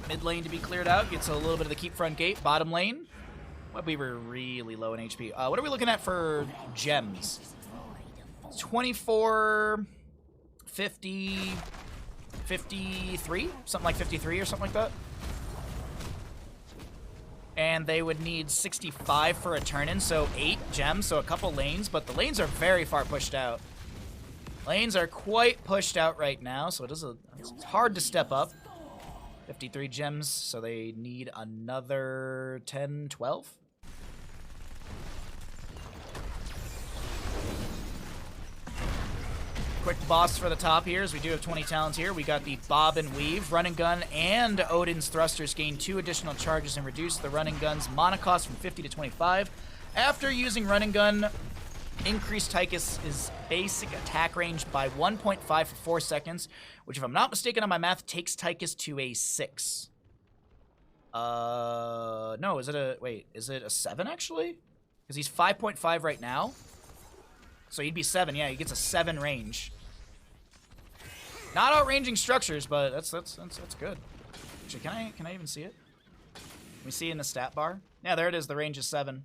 Mid lane to be cleared out. Gets a little bit of the keep front gate. Bottom lane. We were really low in HP. What are we looking at for gems? 24, 50, 53? Something like 53 or something like that. And they would need 65 for a turn-in, so 8 gems, so a couple lanes, but the lanes are very far pushed out. Lanes are quite pushed out right now, so it's hard to step up. 53 gems, so they need another 10, 12? Quick boss for the top here, as we do have 20 talents here. We got the Bob and Weave. Run and Gun and Odin's Thrusters gain 2 additional charges and reduce the Run and Gun's mana cost from 50 to 25. After using Run and Gun, increase Tychus' basic attack range by 1.5 for 4 seconds, which, if I'm not mistaken on my math, takes Tychus to a 6. No, is it a 7 actually? Because he's 5.5 right now. So he'd be 7. Yeah, he gets a 7 range. Not outranging structures, but that's good. Actually, can I even see it? Can we see it in the stat bar? Yeah, there it is. The range is 7.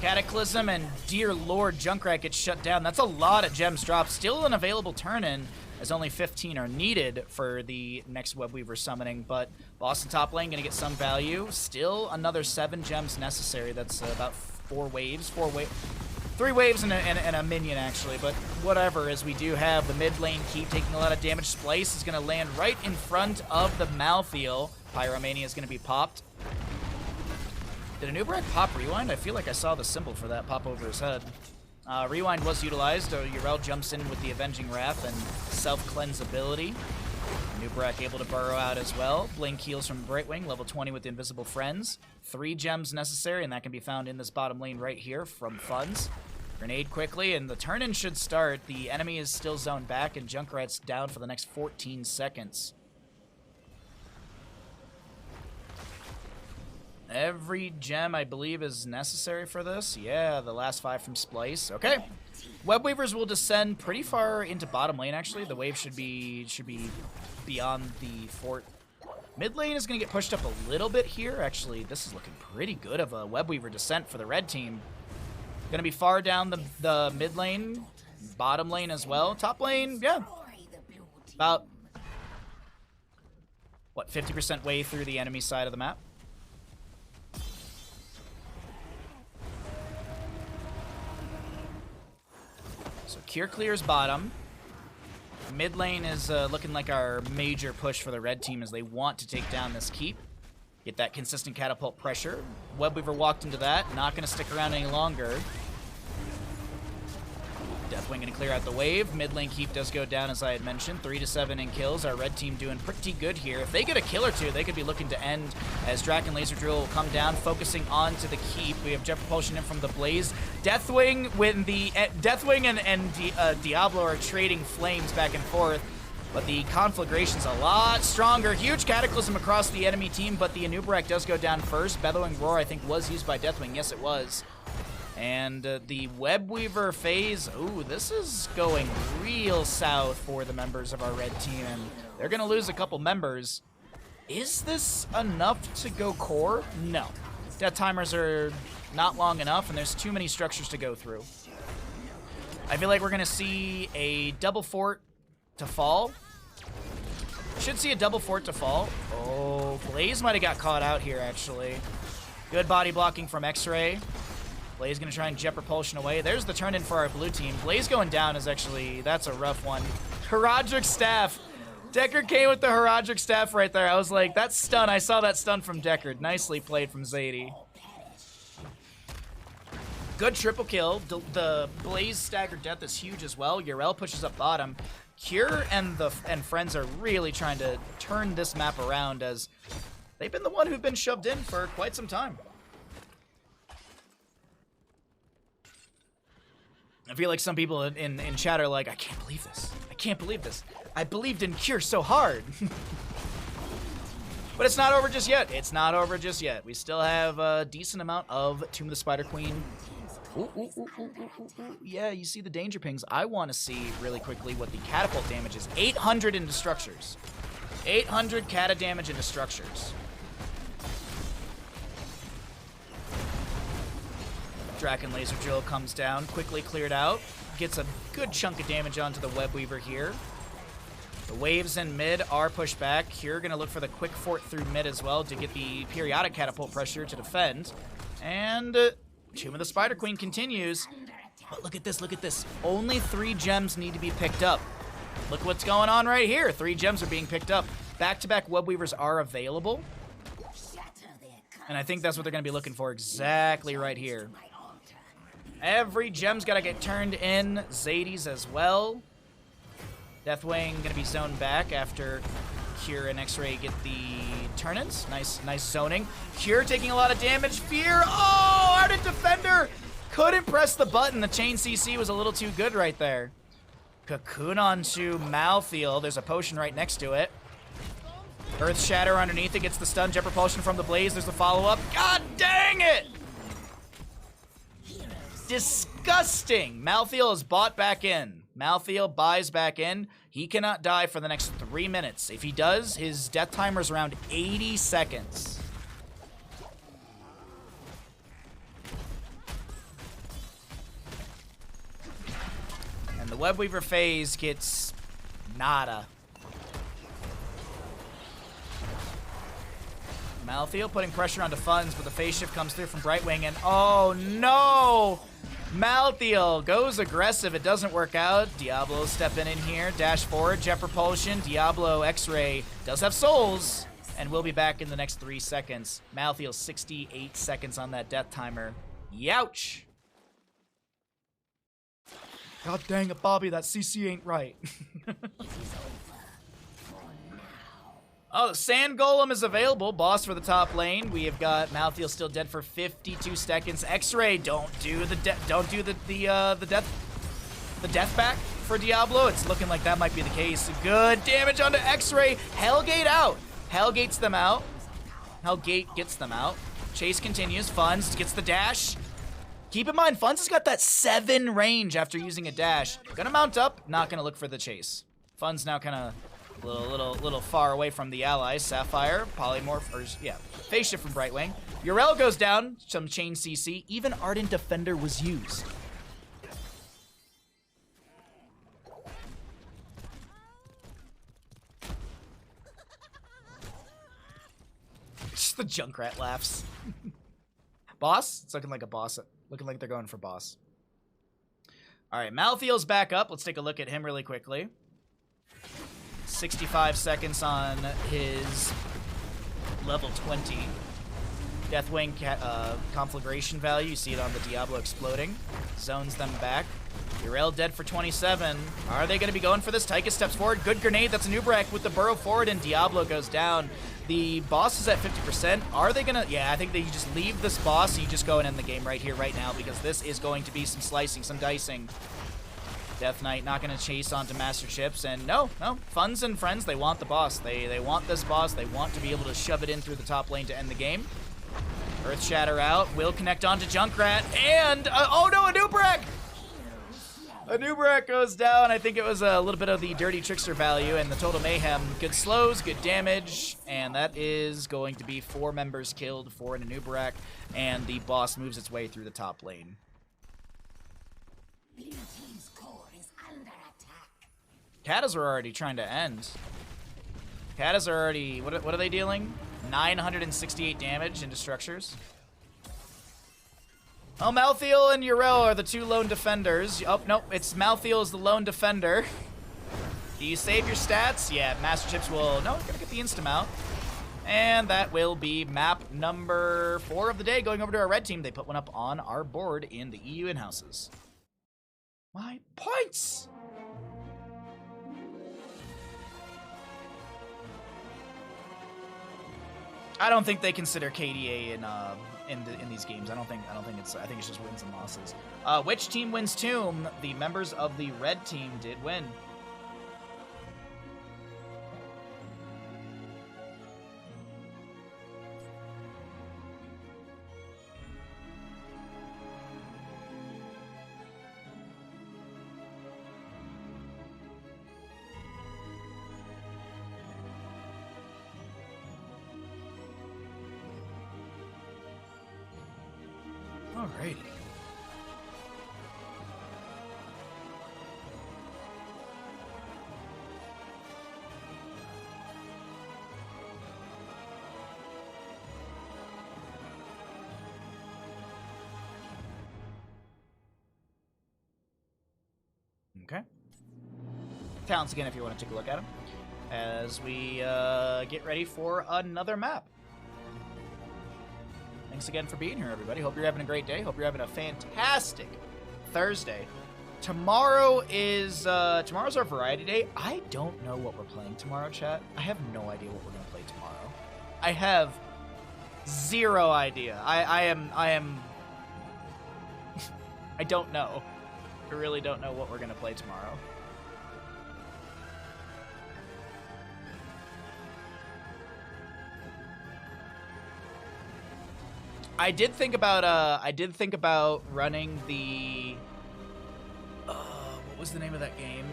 Cataclysm and dear lord, Junkrat gets shut down. That's a lot of gems dropped. Still an available turn-in, as only 15 are needed for the next Webweaver summoning. But Boston top lane gonna get some value. Still another 7 gems necessary. That's about 4 waves. 3 waves and a minion, actually. But whatever, as we do have the mid lane keep taking a lot of damage. Splice is gonna land right in front of the Malthael. Pyromania is gonna be popped. Did Anub'arak pop Rewind? I feel like I saw the symbol for that pop over his head. Rewind was utilized. Yrel jumps in with the Avenging Wrath and self-cleanse ability. Anub'arak able to burrow out as well. Blink heals from Brightwing, level 20 with the Invisible Friends. 3 gems necessary, and that can be found in this bottom lane right here from Funds. Grenade quickly, and the turn-in should start. The enemy is still zoned back, and Junkrat's down for the next 14 seconds. Every gem, I believe, is necessary for this. Yeah, the last 5 from Splice. Okay. Webweavers will descend pretty far into bottom lane, actually. The wave should be beyond the fort. Mid lane is going to get pushed up a little bit here. Actually, this is looking pretty good of a Webweaver descent for the red team. Going to be far down the mid lane, bottom lane as well. Top lane, yeah. About, what, 50% way through the enemy side of the map. So Cure clears bottom. Mid lane is looking like our major push for the red team as they want to take down this keep. Get that consistent catapult pressure. Webweaver walked into that. Not going to stick around any longer. Deathwing going to clear out the wave. Mid lane keep does go down, as I had mentioned. 3 to 7 in kills. Our red team doing pretty good here. If they get a kill or two, they could be looking to end as Draken Laser Drill will come down, focusing on to the keep. We have Jet Propulsion in from the Blaze. Deathwing when the Deathwing and Diablo are trading flames back and forth. But the Conflagration's a lot stronger. Huge Cataclysm across the enemy team, but the Anub'arak does go down first. Bellowing Roar, I think, was used by Deathwing. Yes, it was. And the Webweaver phase, ooh, this is going real south for the members of our red team, and they're going to lose a couple members. Is this enough to go core? No. Death timers are not long enough, and there's too many structures to go through. I feel like we're going to see a double fort to fall. Should see a double fort to fall. Oh, Blaze might have got caught out here, actually. Good body blocking from X-Ray. Blaze gonna try and jet propulsion away. There's the turn-in for our blue team. Blaze going down is actually, that's a rough one. Heraldric Staff. Deckard came with the Heraldric Staff right there. I was like, that stun, I saw that stun from Deckard. Nicely played from Zadie. Good triple kill. The Blaze staggered death is huge as well. Yrel pushes up bottom. Cure and friends are really trying to turn this map around as they've been the one who've been shoved in for quite some time. I feel like some people in chat are like, I can't believe this. I can't believe this. I believed in Cure so hard. But it's not over just yet. It's not over just yet. We still have a decent amount of Tomb of the Spider Queen. Ooh, ooh, ooh, ooh, ooh, ooh. Yeah, you see the danger pings. I want to see really quickly what the catapult damage is. 800 into structures. 800 cata damage into structures. Draken Laser Drill comes down, quickly cleared out. Gets a good chunk of damage onto the Webweaver here. The waves in mid are pushed back. Cure gonna look for the quick fort through mid as well to get the periodic catapult pressure to defend. And Tomb of the Spider Queen continues. But look at this, look at this. Only 3 gems need to be picked up. Look what's going on right here. 3 gems are being picked up. Back-to-back Webweavers are available. And I think that's what they're gonna be looking for exactly right here. Every gem's got to get turned in. Zadie's as well. Deathwing going to be zoned back after Cure and X-Ray get the turn-ins. Nice zoning. Cure taking a lot of damage. Fear. Oh, Ardent Defender. Couldn't press the button. The chain CC was a little too good right there. Cocoon onto Malthael. There's a potion right next to it. Earth Shatter underneath it gets the stun. Jet Propulsion from the Blaze. There's the follow-up. God dang it! Disgusting! Malthael is bought back in. Malthael buys back in. He cannot die for the next 3 minutes. If he does, his death timer is around 80 seconds. And the Webweaver phase gets nada. Malthael putting pressure onto Funds, but the phase shift comes through from Brightwing, and oh no! Malthael goes aggressive. It doesn't work out. Diablo stepping in here. Dash forward. Jet Propulsion. Diablo X-Ray does have souls, and we'll be back in the next 3 seconds. Malthael 68 seconds on that death timer. Youch! God dang it, Bobby. That CC ain't right. Oh, Sand Golem is available. Boss for the top lane. We have got Malthael still dead for 52 seconds. X-Ray, don't do the death back for Diablo. It's looking like that might be the case. Good damage onto X-Ray. Hellgate out. Hellgates them out. Hellgate gets them out. Chase continues. Funds gets the dash. Keep in mind, Funds has got that 7 range after using a dash. Gonna mount up. Not gonna look for the chase. Funds now kind of little far away from the allies. Sapphire, Polymorph, or yeah, phase shift from Brightwing. Yrel goes down, some chain CC. Even Ardent Defender was used. Just the Junkrat laughs. Boss? It's looking like a boss. Looking like they're going for boss. All right, Malthael's back up. Let's take a look at him really quickly. 65 seconds on his level 20. Deathwing conflagration value. You see it on the Diablo exploding. Zones them back. Yrel dead for 27. Are they going to be going for this? Tychus steps forward. Good grenade. That's a Nubrek with the burrow forward, and Diablo goes down. The boss is at 50%. Are they going to... Yeah, I think they just leave this boss, so you just go and end the game right here, right now, because this is going to be some slicing, some dicing. Death Knight not going to chase onto Master Chips, and no, Funds and friends, they want the boss. They want this boss. They want to be able to shove it in through the top lane to end the game. Earth Shatter out, will connect onto Junkrat, and, oh no, a Nubrek! A Nubrek goes down. I think it was a little bit of the Dirty Trickster value and the Total Mayhem. Good slows, good damage, and that is going to be 4 members killed for an Nubrek, and the boss moves its way through the top lane. Katas are already trying to end. Katas are already... What are they dealing? 968 damage into structures. Oh, Malthael and Yrel are the 2 lone defenders. Oh, nope. It's Malthael is the lone defender. Do you save your stats? Yeah, Master Chips will... No, gonna get the insta-mount. And that will be map number 4 of the day. Going over to our red team. They put one up on our board in the EU in-houses. My points! I don't think they consider KDA in these games. I think it's just wins and losses. Which team wins Tomb? The members of the red team did win. Alrighty. Okay. Talents again if you want to take a look at them. As we get ready for another map. Thanks again for being here, everybody. Hope you're having a great day. Hope you're having a fantastic Thursday. Tomorrow is tomorrow's our variety day. I don't know what we're playing tomorrow, chat. I have no idea what we're gonna play tomorrow. I have zero idea. I am I don't know. I really don't know what we're gonna play tomorrow. I did think about running the what was the name of that game?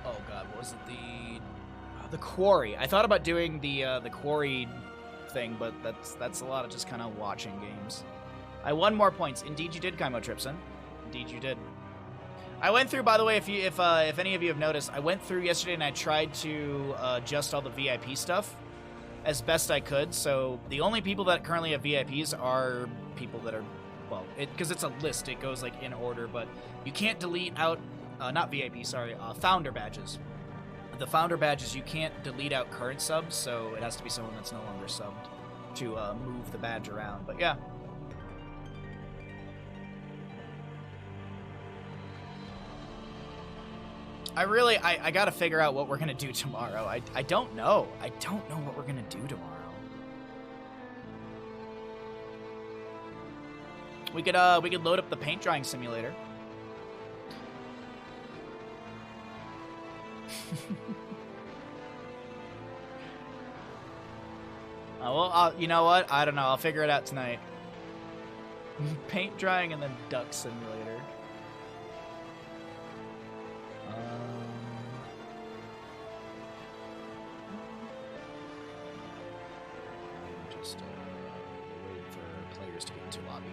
Oh god, what was it? The Quarry. I thought about doing the Quarry thing, but that's a lot of just kind of watching games. I won more points. Indeed you did, Kaimo Tripson. Indeed you did. I went through, by the way, if any of you have noticed, I went through yesterday and I tried to adjust all the VIP stuff as best I could. So the only people that currently have VIPs are people that are, well, because it's a list, it goes like in order, but you can't delete out, not VIP, sorry, founder badges. The founder badges, you can't delete out current subs, so it has to be someone that's no longer subbed to move the badge around. But yeah. I gotta figure out what we're gonna do tomorrow. I don't know. I don't know what we're gonna do tomorrow. We could load up the paint drying simulator. Well, you know what? I don't know. I'll figure it out tonight. Paint drying and then duck simulator. Just wait for players to get into lobby.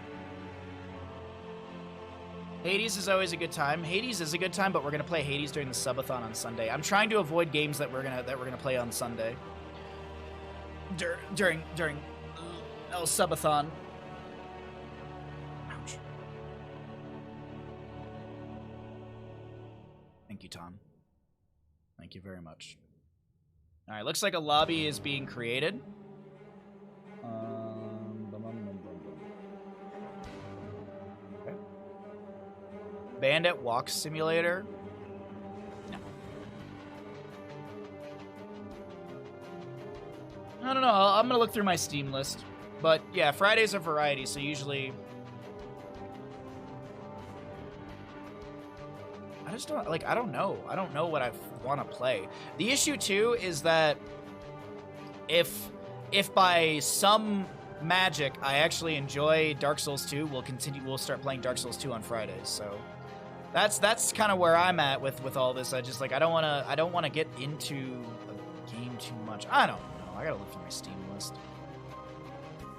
Hades is always a good time. Hades is a good time, but we're gonna play Hades during the subathon on Sunday. I'm trying to avoid games that we're gonna play on Sunday. During subathon. Ouch. Thank you, Tom. Thank you very much. All right, looks like a lobby is being created. Okay. Bandit Walk Simulator. No. I don't know. I'm gonna look through my Steam list, but yeah, Fridays are variety. So usually, I just don't like. I don't know. I don't know what I want to play. The issue too is that if by some magic I actually enjoy Dark Souls 2, we'll start playing Dark Souls 2 on Fridays. So that's kind of where I'm at with all this. I just like I don't want to get into a game too much. I don't know. I gotta look through my Steam list.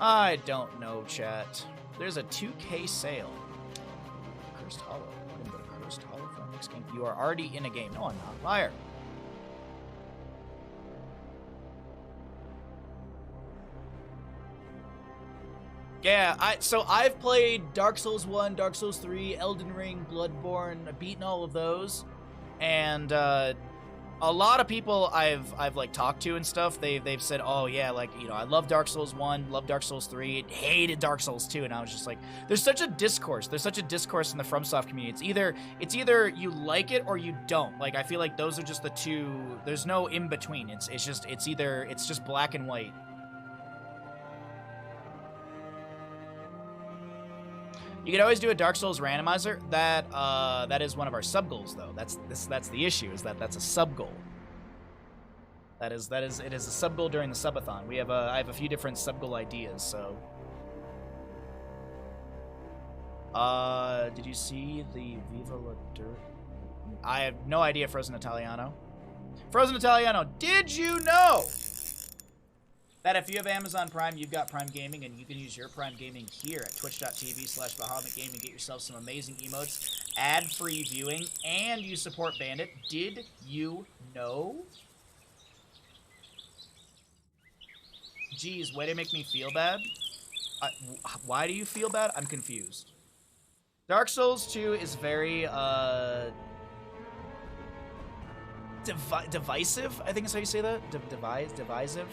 I don't know, chat. There's a 2K sale. Cursed Hollow. I'm gonna go to Cursed Hollow for our next game. You are already in a game. No, I'm not. Liar. Yeah, so I've played Dark Souls 1, Dark Souls 3, Elden Ring, Bloodborne. I've beaten all of those, and a lot of people I've like talked to and stuff, they've said, oh yeah, like, you know, I love Dark Souls 1, love Dark Souls 3, hated Dark Souls 2, and I was just like, there's such a discourse in the FromSoft community. It's either you like it or you don't. Like, I feel like those are just the two. There's no in between. It's just black and white. You could always do a Dark Souls randomizer. That is one of our sub goals, though. That's the issue. Is that's a sub goal. It is a sub goal during the subathon. I have a few different sub goal ideas. So, did you see the Viva La Dirt? I have no idea, Frozen Italiano. Frozen Italiano, did you know that if you have Amazon Prime, you've got Prime Gaming, and you can use your Prime Gaming here at twitch.tv/Bahamut Gaming and get yourself some amazing emotes, ad-free viewing, and you support Bandit. Did you know? Geez, way to make me feel bad. Why do you feel bad? I'm confused. Dark Souls 2 is very, divisive, I think is how you say that? Divisive?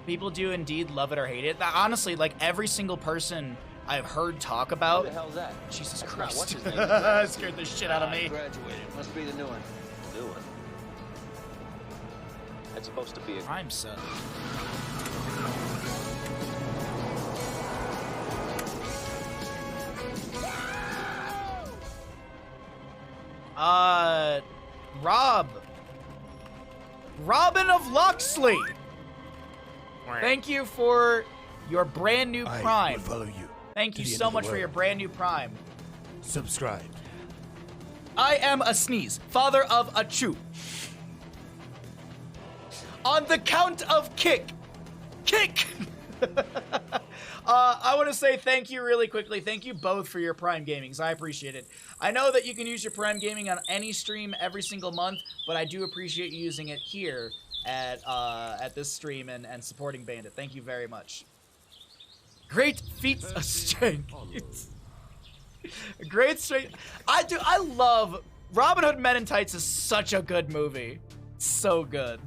People do indeed love it or hate it. Honestly, like, every single person I've heard talk about... What the hell's that? Jesus That's Christ. not what's his name. Scared the shit out of me. Graduated. Must be the new one. New one? That's supposed to be a... Prime sub. Robin of Locksley. Thank you for your brand new I Prime. will follow you. Thank to you the end so of the much for your world. brand new Prime. Subscribe. I am a sneeze, father of a chew. On the count of kick. I want to say thank you really quickly. Thank you both for your Prime Gamings. I appreciate it. I know that you can use your Prime Gaming on any stream every single month, but I do appreciate you using it here at this stream and supporting Bandit. Thank you very much. Great feats of strength. Great strength. I love Robin Hood Men in Tights is such a good movie. So good.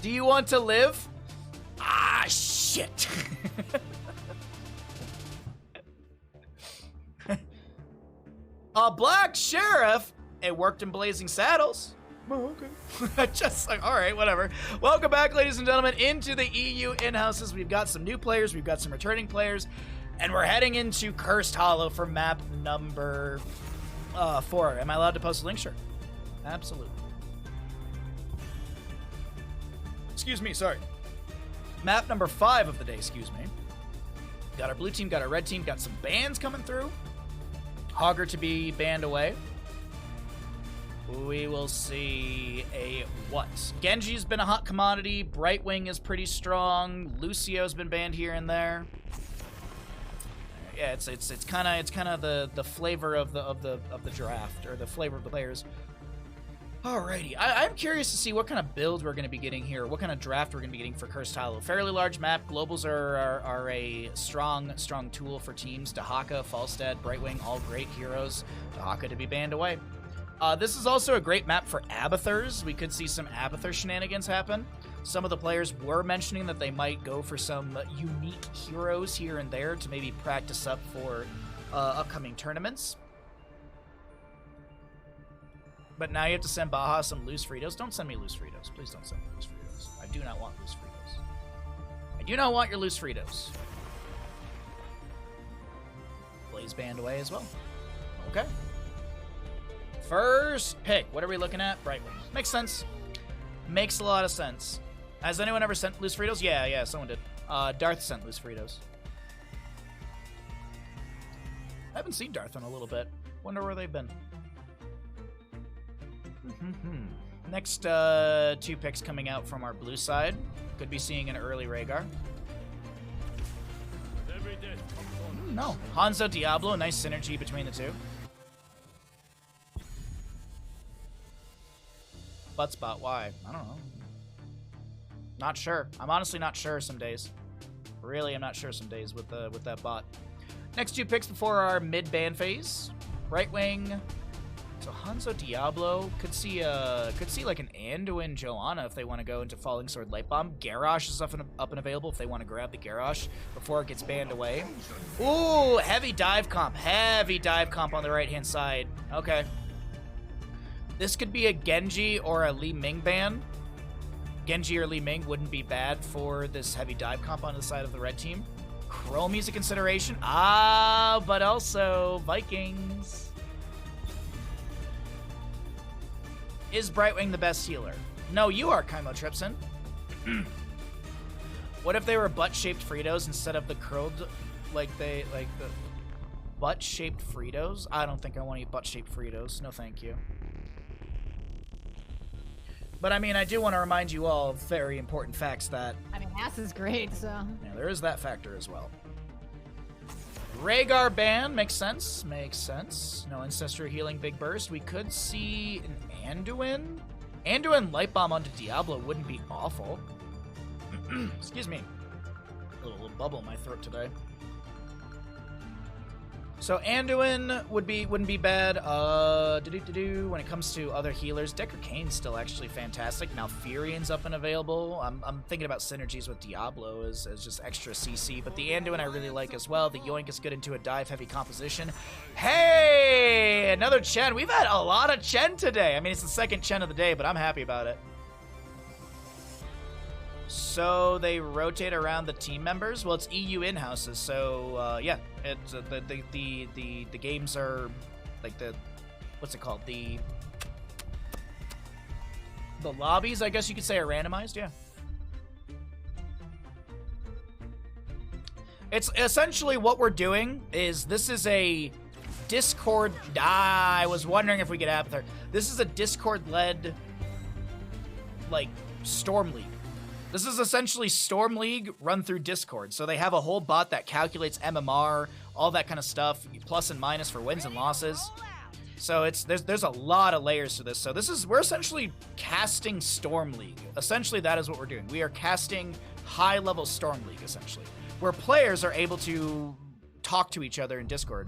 Do you want to live? Ah, shit. A black sheriff. It worked in Blazing Saddles. Oh, okay. Just like, all right, whatever. Welcome back, ladies and gentlemen, into the EU in-houses. We've got some new players. We've got some returning players. And we're heading into Cursed Hollow for map number 4. Am I allowed to post a link? Sure. Absolutely. Excuse me, sorry. Map number 5 of the day, excuse me. Got our blue team, got our red team, got some bans coming through. Hogger to be banned away. We will see a what? Genji's been a hot commodity. Brightwing is pretty strong. Lucio's been banned here and there. Yeah, it's kind of the flavor of the draft, or the flavor of the players. Alrighty, I'm curious to see what kind of build we're going to be getting here, what kind of draft we're going to be getting for Cursed Hollow. Fairly large map. Globals are a strong tool for teams. Dahaka, Falstad, Brightwing, all great heroes. Dahaka to be banned away. This is also a great map for Abathurs. We could see some Abathur shenanigans happen. Some of the players were mentioning that they might go for some unique heroes here and there to maybe practice up for upcoming tournaments. But now you have to send Baja some loose Fritos. Don't send me loose Fritos. Please don't send me loose Fritos. I do not want loose Fritos. I do not want your loose Fritos. Blaze banned away as well. Okay. First pick. What are we looking at? Brightwing. Makes sense. Makes a lot of sense. Has anyone ever sent loose Fritos? Yeah, someone did. Darth sent loose Fritos. I haven't seen Darth in a little bit. Wonder where they've been. Next 2 picks coming out from our blue side. Could be seeing an early Rhaegar. No. Hanzo Diablo, nice synergy between the two. Butt spot, why? I don't know. Not sure. I'm honestly not sure some days. Really, I'm not sure some days with that bot. Next 2 picks before our mid-ban phase. Brightwing. So Hanzo Diablo could see like an Anduin Joanna if they want to go into Falling Sword Light Bomb. Garrosh is up and available if they want to grab the Garrosh before it gets banned away. Ooh, heavy dive comp. Heavy dive comp on the right-hand side. Okay. This could be a Genji or a Li Ming ban. Genji or Li Ming wouldn't be bad for this heavy dive comp on the side of the red team. Chromie's a consideration. But also Vikings. Is Brightwing the best healer? No, you are, Kaimo Tripson. What if they were butt-shaped Fritos instead of the curled, like the butt-shaped Fritos? I don't think I want to eat butt-shaped Fritos. No, thank you. But I mean, I do want to remind you all of very important facts that... I mean, ass is great, so... Yeah, there is that factor as well. Rhaegar ban makes sense. Makes sense. No Ancestral Healing Big Burst. We could see an Anduin. Anduin Light Bomb onto Diablo wouldn't be awful. Excuse me. A little bubble in my throat today. So Anduin wouldn't be bad. When it comes to other healers, Decker Kane's still actually fantastic. Now Furion's up and available. I'm thinking about synergies with Diablo as just extra CC, but the Anduin I really like as well. The Yoink is good into a dive heavy composition. Hey, another Chen. We've had a lot of Chen today. I mean, it's the second Chen of the day, but I'm happy about it. So they rotate around the team members. Well, it's EU in-houses, so yeah, it's the games are like the what's it called? The lobbies, I guess you could say, are randomized, yeah. It's essentially what we're doing is this is a Discord. I was wondering if we could have there. This is a Discord-led, like, Storm League. This is essentially Storm League run through Discord. So they have a whole bot that calculates MMR, all that kind of stuff, plus and minus for wins and losses. So there's a lot of layers to this. So we're essentially casting Storm League. Essentially, that is what we're doing. We are casting high-level Storm League, essentially, where players are able to talk to each other in Discord.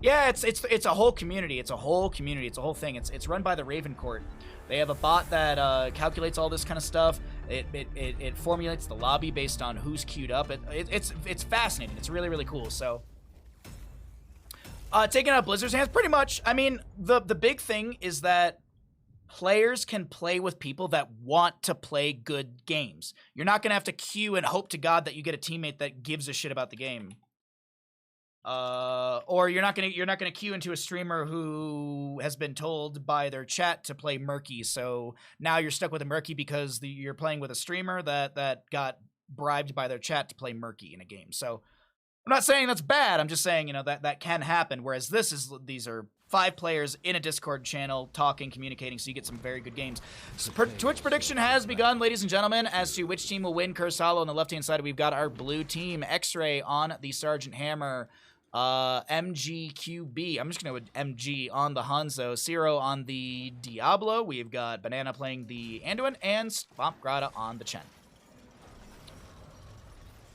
Yeah, it's a whole community. It's a whole community. It's a whole thing. It's run by the Raven Court. They have a bot that calculates all this kind of stuff. It formulates the lobby based on who's queued up. It's fascinating. It's really, really cool. So. Taking out Blizzard's hands, pretty much. I mean, the big thing is that players can play with people that want to play good games. You're not gonna have to queue and hope to God that you get a teammate that gives a shit about the game. Or you're not gonna queue into a streamer who has been told by their chat to play Murky. So now you're stuck with a Murky because you're playing with a streamer that got bribed by their chat to play Murky in a game. So. I'm not saying that's bad. I'm just saying, that can happen. Whereas these are 5 players in a Discord channel talking, communicating, so you get some very good games. So Twitch prediction has begun, ladies and gentlemen, as to which team will win Cursed Hollow. On the left-hand side, we've got our blue team. X-Ray on the Sergeant Hammer. MGQB. I'm just going to go with MG on the Hanzo. Zero on the Diablo. We've got Banana playing the Anduin. And Swamp Grata on the Chen.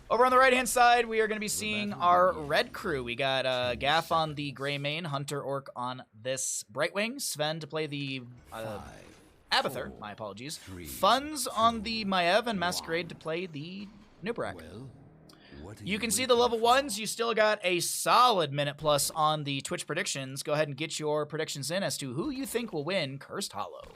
Over on the right-hand side, we are going to be seeing our red crew. We got Gaff on the Greymane, Hunter Orc on this Brightwing, Sven to play the Abathur, my apologies, Funds on the Maiev, and Masquerade to play the Nubrak. You can see the level 1s. You still got a solid minute plus on the Twitch predictions. Go ahead and get your predictions in as to who you think will win Cursed Hollow.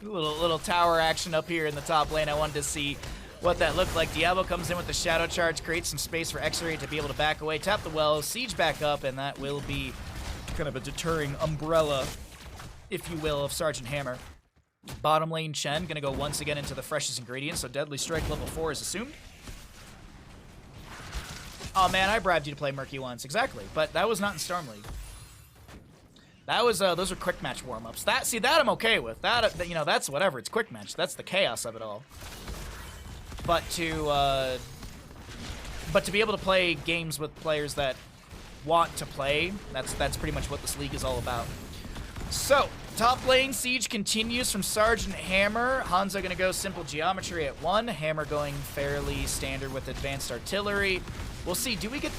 Little tower action up here in the top lane. I wanted to see what that looked like. Diablo comes in with the Shadow Charge, creates some space for X-Ray to be able to back away, tap the well, siege back up, and that will be kind of a deterring umbrella, if you will, of Sergeant Hammer. Bottom lane Chen gonna go once again into the freshest ingredients, so Deadly Strike level 4 is assumed. Oh man, I bribed you to play Murky once, exactly, but that was not in Storm League. That was those are quick match warm-ups. That I'm okay with. That that's whatever. It's quick match. That's the chaos of it all. But to be able to play games with players that want to play, that's pretty much what this league is all about. So, top lane siege continues from Sergeant Hammer. Hanzo gonna go simple geometry at 1. Hammer going fairly standard with advanced artillery. We'll see. Do we get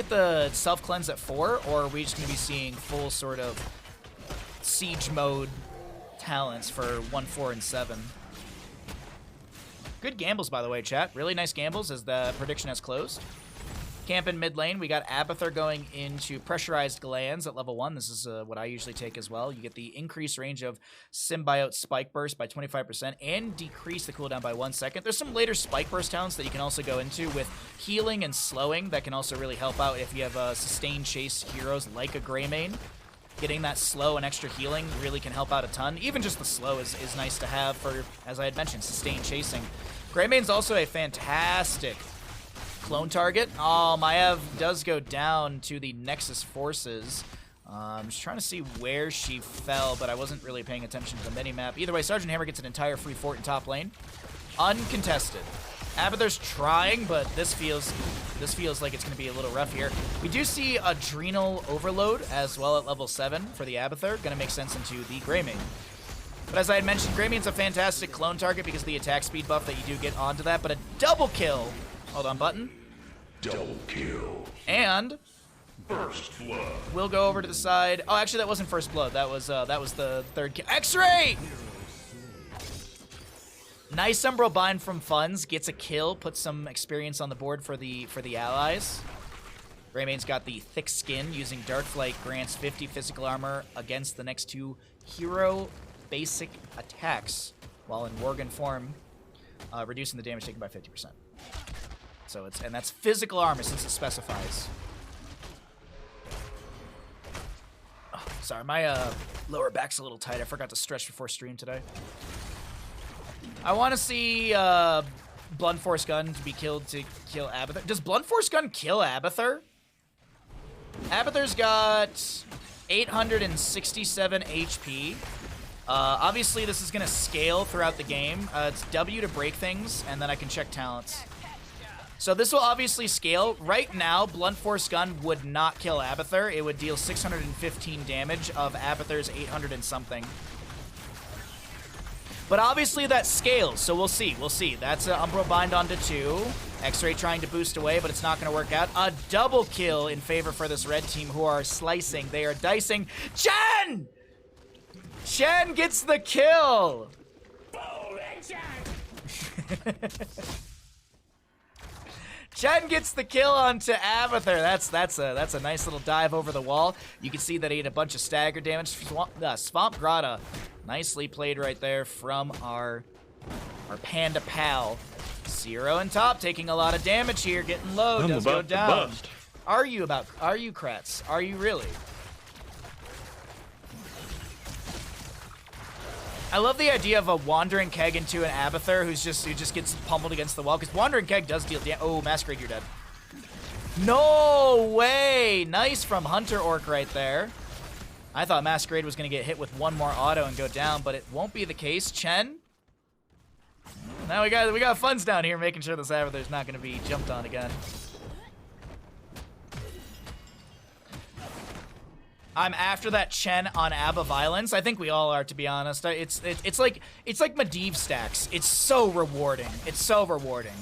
the self-cleanse at 4, or are we just going to be seeing full sort of siege mode talents for 1, 4, and 7? Good gambles, by the way, chat. Really nice gambles as the prediction has closed. Camp in mid lane, we got Abathur going into Pressurized Glands at level 1. This is what I usually take as well. You get the increased range of Symbiote Spike Burst by 25% and decrease the cooldown by 1 second. There's some later Spike Burst talents that you can also go into with healing and slowing that can also really help out if you have sustained chase heroes like a Greymane. Getting that slow and extra healing really can help out a ton. Even just the slow is nice to have for, as I had mentioned, sustained chasing. Greymane's also a fantastic clone target. Oh, Maiev does go down to the Nexus Forces. I'm just trying to see where she fell, but I wasn't really paying attention to the minimap. Either way, Sergeant Hammer gets an entire free fort in top lane. Uncontested. Abathur's trying, but this feels like it's going to be a little rough here. We do see Adrenal Overload as well at level 7 for the Abathur. Going to make sense into the Greymane. But as I had mentioned, Greymane's a fantastic clone target because of the attack speed buff that you do get onto that, but a double kill. Hold on, button. Double kill. And First blood. we'll go over to the side. Oh, actually, that wasn't first blood. That was the third kill. X-Ray! Nice Umbral Bind from Funds. Gets a kill. Puts some experience on the board for the allies. Greymane's got the thick skin. Using Darkflight grants 50 physical armor against the next 2 hero basic attacks while in Worgen form, reducing the damage taken by 50%. So and that's physical armor since it specifies. Oh, sorry, my lower back's a little tight. I forgot to stretch before stream today. I want to see Blunt Force Gun to be killed to kill Abathur. Does Blunt Force Gun kill Abathur? Abathur's got 867 HP. Obviously, this is going to scale throughout the game. It's W to break things, and then I can check talents. So this will obviously scale. Right now, Blunt Force Gun would not kill Abathur. It would deal 615 damage of Abathur's 800 and something. But obviously that scales, so we'll see. We'll see. That's an Umbral Bind onto 2. X-Ray trying to boost away, but it's not going to work out. A double kill in favor for this red team who are slicing. They are dicing. Chen! Chen gets the kill! Chen gets the kill onto Abathur. That's a nice little dive over the wall. You can see that he had a bunch of stagger damage. Swamp Grotto. Nicely played right there from our Panda pal. Zero and top, taking a lot of damage here, getting low, does go down. Are you Kratz? Are you really? I love the idea of a Wandering Keg into an Abathur who just gets pummeled against the wall, because Wandering Keg does deal damage. Oh, Masquerade, you're dead. No way! Nice from Hunter Orc right there. I thought Masquerade was going to get hit with one more auto and go down, but it won't be the case. Chen? Now we got funds down here making sure this Abathur's not going to be jumped on again. I'm after that Chen on Abba violence. I think we all are, to be honest. It's like Medivh stacks. It's so rewarding. It's so rewarding.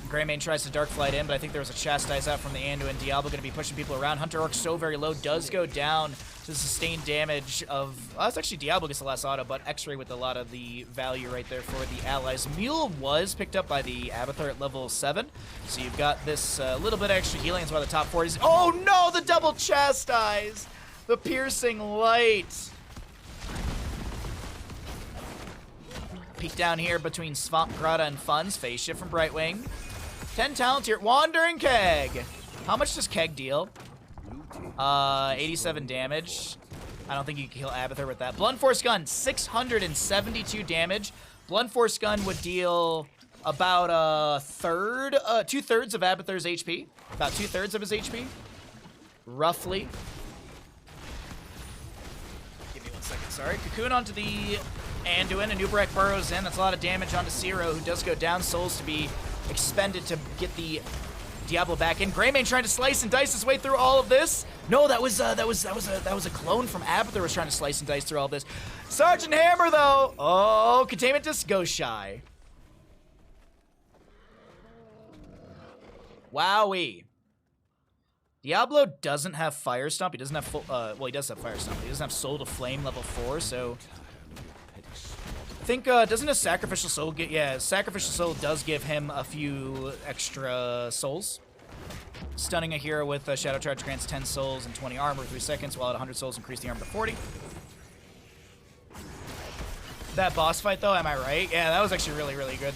Greymane tries to Dark Flight in, but I think there was a Chastise out from the Anduin. Diablo going to be pushing people around. Hunter Orc so very low, does go down to sustained damage of... it's actually Diablo gets the last auto, but X-Ray with a lot of the value right there for the allies. Mule was picked up by the Abathur at level 7, so you've got this little bit of extra healing. That's why the top 40s... Oh no, the double Chastise! The Piercing Light! Peek down here between Swamp Grotto and Funds. Phase shift from Brightwing. 10 talent here. Wandering Keg. How much does Keg deal? 87 damage. I don't think you can kill Abathur with that. Blunt Force Gun, 672 damage. Blunt Force Gun would deal about a third, 2/3 of Abathur's HP. About 2/3 of his HP. Roughly. Give me 1 second, sorry. Cocoon onto the Anduin, and Uberak burrows in. That's a lot of damage onto Zero, who does go down. Souls to be expended to get the Diablo back in. Greymane trying to slice and dice his way through all of this. No, that was a clone from Abathur was trying to slice and dice through all this. Sergeant Hammer though. Oh, containment disc goes shy. Wowie. Diablo doesn't have Fire Stomp. He doesn't have full. Well, he does have Fire Stomp. He doesn't have Soul to Flame level 4. So. I think, doesn't a Sacrificial Soul get... Yeah, Sacrificial Soul does give him a few extra souls. Stunning a hero with Shadow Charge grants 10 souls and 20 armor for 3 seconds, while at 100 souls increase the armor to 40. That boss fight, though, am I right? Yeah, that was actually really, really good.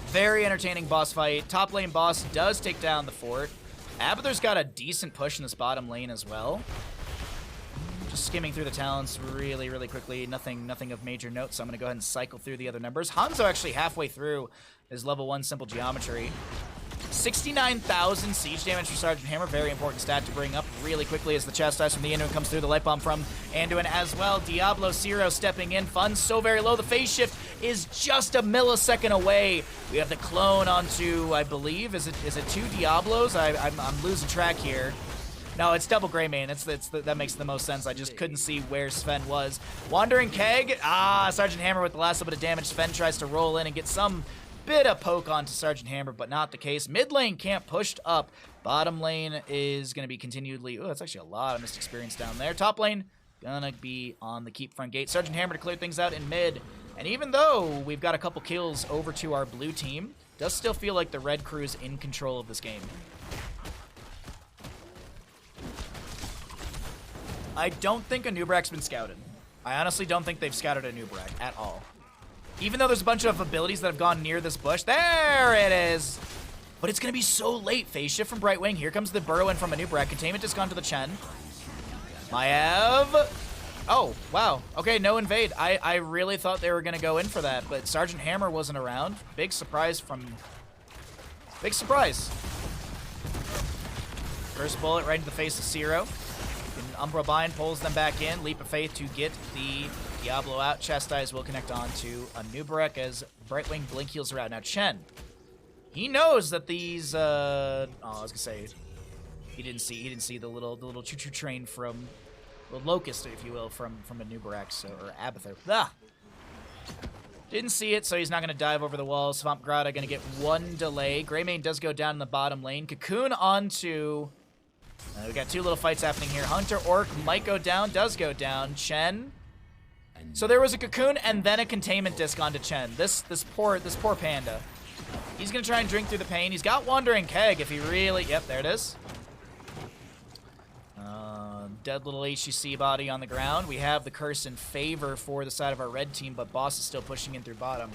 Very entertaining boss fight. Top lane boss does take down the fort. Abathur's got a decent push in this bottom lane as well. Just skimming through the talents really, really quickly. Nothing of major note, so I'm going to go ahead and cycle through the other numbers. Hanzo actually halfway through his level 1 simple geometry. 69,000 siege damage for Sergeant Hammer. Very important stat to bring up really quickly as the Chastise from the Anduin comes through. The Light Bomb from Anduin as well. Diablo Zero stepping in. Fun so very low. The phase shift is just a millisecond away. We have the clone onto, I believe, is it 2 Diablos? I'm losing track here. No, it's double Greymane. That makes the most sense. I just couldn't see where Sven was. Wandering Keg. Sergeant Hammer with the last little bit of damage. Sven tries to roll in and get some bit of poke onto Sergeant Hammer, but not the case. Mid lane camp pushed up. Bottom lane is going to be continually... Oh, that's actually a lot of missed experience down there. Top lane gonna be on the keep front gate. Sergeant Hammer to clear things out in mid. And even though we've got a couple kills over to our blue team, does still feel like the red crew is in control of this game. I don't think a Nubrak's been scouted. I honestly don't think they've scouted a Nubrek at all. Even though there's a bunch of abilities that have gone near this bush. There it is! But it's going to be so late. Phase shift from Brightwing. Here comes the burrow in from a Nubrek. Containment just gone to the Chen. Maev. Oh, wow. Okay, no invade. I really thought they were going to go in for that, but Sergeant Hammer wasn't around. Big surprise from... Big surprise. First bullet right into the face of Zero. And Umbra Bind pulls them back in. Leap of Faith to get the Diablo out. Chastise will connect on to a Nubrek as Brightwing Blink heals her out. Now, Chen. He knows that these, I was gonna say, he didn't see the little choo-choo train from the Locust, if you will, from a Nubrek, so, or Abathur. Ah! Didn't see it, so he's not gonna dive over the wall. Swamp Grotto gonna get one delay. Greymane does go down in the bottom lane. Cocoon onto, we got two little fights happening here. Hunter Orc might go down, does go down. Chen. So there was a Cocoon and then a Containment Disc onto Chen. This poor panda. He's going to try and drink through the pain. He's got Wandering Keg if he really... Yep, there it is. Dead little HCC body on the ground. We have the curse in favor for the side of our red team, but Boss is still pushing in through bottom.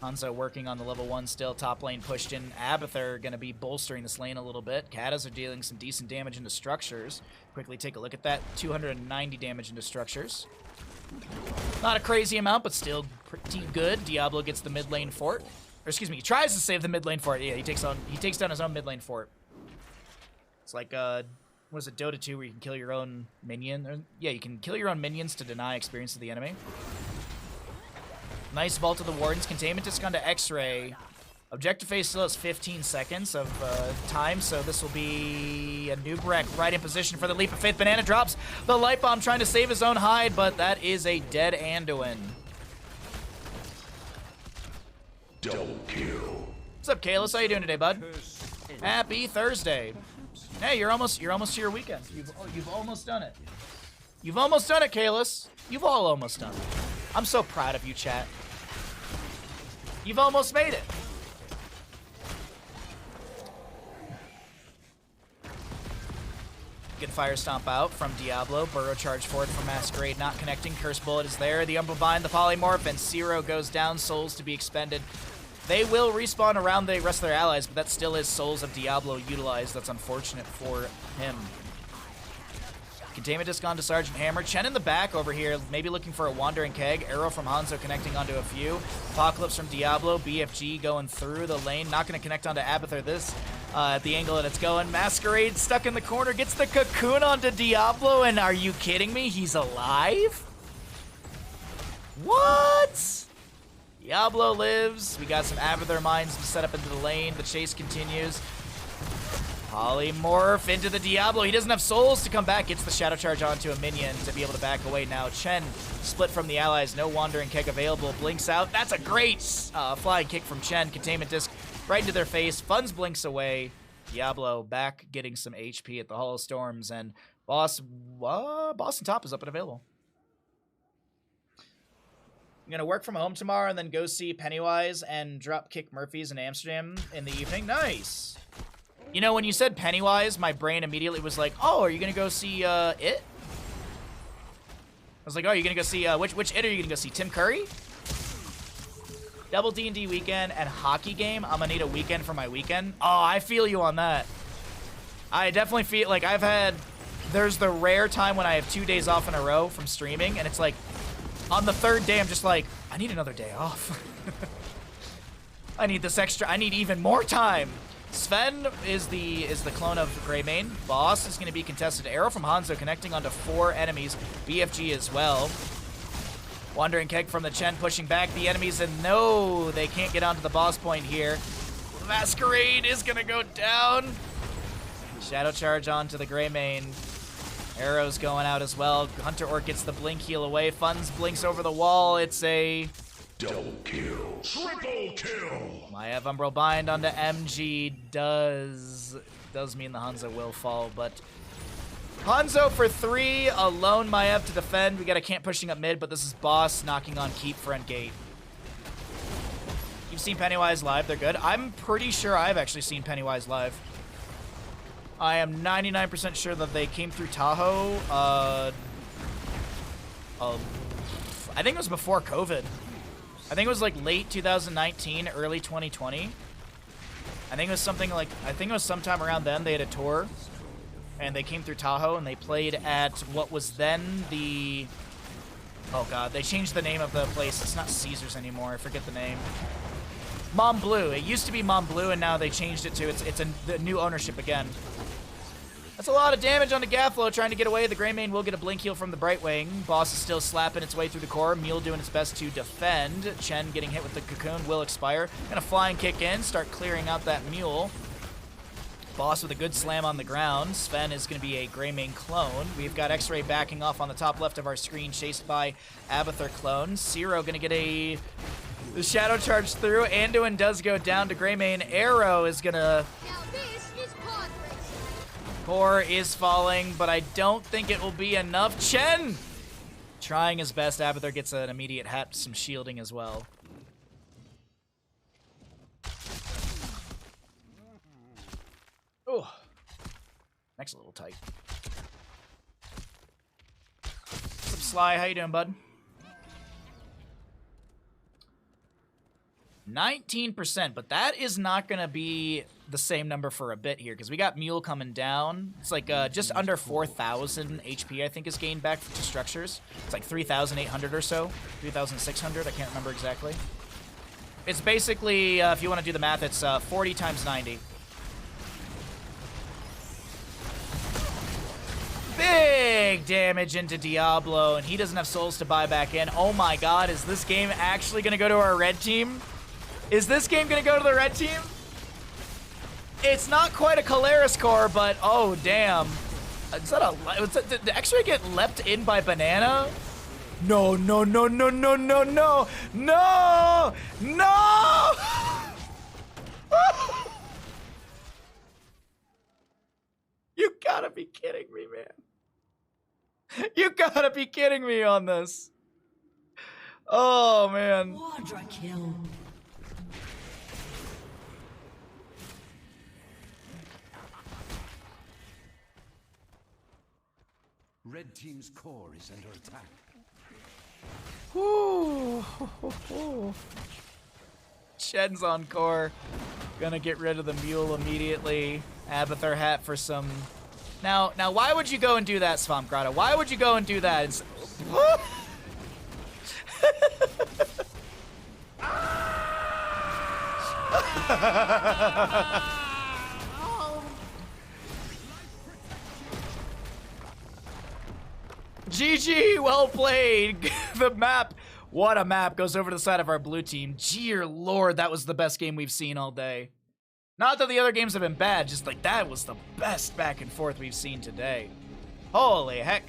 Hanzo working on the level 1 still. Top lane pushed in. Abathur going to be bolstering this lane a little bit. Katas are dealing some decent damage into structures. Quickly take a look at that. 290 damage into structures. Not a crazy amount, but still pretty good. Diablo gets the mid lane fort. Or excuse me, he tries to save the mid lane fort. Yeah, he takes down his own mid lane fort. It's like what is it, Dota 2, where you can kill your own minion? Or, yeah, you can kill your own minions to deny experience to the enemy. Nice vault of the Wardens. Containment Disc onto X-Ray. Objective phase still has 15 seconds of time, so this will be a Nubrek right in position for the Leap of Faith. Banana drops the Light Bomb, trying to save his own hide, but that is a dead Anduin. Double kill. What's up, Kalis? How you doing today, bud? Happy Thursday. Hey, you're almost to your weekend. You've almost done it. You've almost done it, Kalis. You've all almost done it. I'm so proud of you, chat. You've almost made it. Good Fire Stomp out from Diablo. Burrow charge forward from Masquerade, not connecting. Curse Bullet is there. The Umbra Bind, the Polymorph, and Zero goes down. Souls to be expended. They will respawn around the rest of their allies, but that still is Souls of Diablo utilized. That's unfortunate for him. Containment Disc on to Sergeant Hammer. Chen in the back over here, maybe looking for a Wandering Keg. Arrow from Hanzo connecting onto a few. Apocalypse from Diablo. BFG going through the lane. Not going to connect onto Abathur this at the angle that it's going. Masquerade stuck in the corner. Gets the Cocoon onto Diablo. And are you kidding me? He's alive? What? Diablo lives. We got some Abathur mines set up into the lane. The chase continues. Polymorph into the Diablo. He doesn't have souls to come back. Gets the Shadow Charge onto a minion to be able to back away now. Chen split from the allies. No Wandering Keg available. Blinks out. That's a great flying kick from Chen. Containment Disc right into their face. Funds blinks away. Diablo back getting some HP at the Hollow Storms. And Boston Top is up and available. I'm going to work from home tomorrow and then go see Pennywise and drop kick Murphy's in Amsterdam in the evening. Nice. You know, when you said Pennywise, my brain immediately was like, oh, are you going to go see It? I was like, oh, you're going to go see, which It are you going to go see? Tim Curry? Double D&D weekend and hockey game. I'm going to need a weekend for my weekend. Oh, I feel you on that. I definitely feel like there's the rare time when I have 2 days off in a row from streaming, and it's like, on the third day, I'm just like, I need another day off. I need this extra, I need even more time. Sven is the clone of Greymane. Boss is going to be contested. Arrow from Hanzo connecting onto 4 enemies. BFG as well. Wandering Keg from the Chen pushing back the enemies, and no, they can't get onto the boss point here. Masquerade is going to go down. Shadow Charge onto the Greymane. Arrows going out as well. Hunter Orc gets the blink heal away. Funds blinks over the wall. It's a double kill. Triple kill. Maev Umbral Bind onto MG does mean the Hanzo will fall, but Hanzo for 3, alone Maev to defend. We got a camp pushing up mid, but this is Boss knocking on keep front gate. You've seen Pennywise live, they're good. I'm pretty sure I've actually seen Pennywise live. I am 99% sure that they came through Tahoe I think it was before COVID. I think it was like late 2019, early 2020. I think it was something like, I think it was sometime around then they had a tour and they came through Tahoe and they played at what was then the, oh god, they changed the name of the place. It's not Caesars anymore. I forget the name. Mont Bleu. It used to be Mont Bleu and now they changed it to, it's the new ownership again. That's a lot of damage on the Gafflo trying to get away. The Greymane will get a blink heal from the Brightwing. Boss is still slapping its way through the core. Mule doing its best to defend. Chen getting hit with the Cocoon will expire. Gonna flying kick in, start clearing out that Mule. Boss with a good slam on the ground. Sven is going to be a Greymane clone. We've got X-Ray backing off on the top left of our screen, chased by Abathur clone. Zero going to get the Shadow Charge through. Anduin does go down to Greymane. Arrow is going to... Now this is pod racing. Core is falling, but I don't think it will be enough. Chen! Trying his best. Abathur gets an immediate hat, some shielding as well. Oh, neck's a little tight. What's up, Sly? How you doing, bud? 19%, but that is not going to be the same number for a bit here, because we got Mule coming down. It's like just under 4,000 HP, I think, is gained back to structures. It's like 3,800 or so. 3,600, I can't remember exactly. It's basically, if you want to do the math, it's 40 times 90. Big damage into Diablo, and he doesn't have souls to buy back in. Oh my god, is this game actually going to go to our red team? Is this game going to go to the red team? It's not quite a Calaris core, but oh damn. Is that did X-Ray get leapt in by Banana? No, no, no, no, no, no, no, no, no! You gotta be kidding me, man. You gotta be kidding me on this. Oh, man. Quadra kill. Red team's core is under attack. Woo. Shen's on core. Gonna get rid of the Mule immediately. Abathur hat for some... Now, why would you go and do that, Swamp Grotto? Why would you go and do that? It's... GG, well played. The map, what a map, goes over to the side of our blue team. Dear Lord, that was the best game we've seen all day. Not that the other games have been bad, just like that was the best back and forth we've seen today. Holy heck.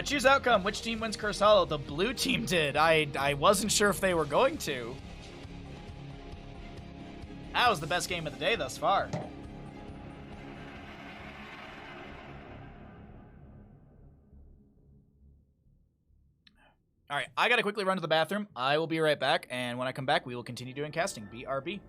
Choose outcome. Which team wins Curse Hollow? The blue team did. I wasn't sure if they were going to. That was the best game of the day thus far. All right, I gotta quickly run to the bathroom. I will be right back, and when I come back, we will continue doing casting. BRB.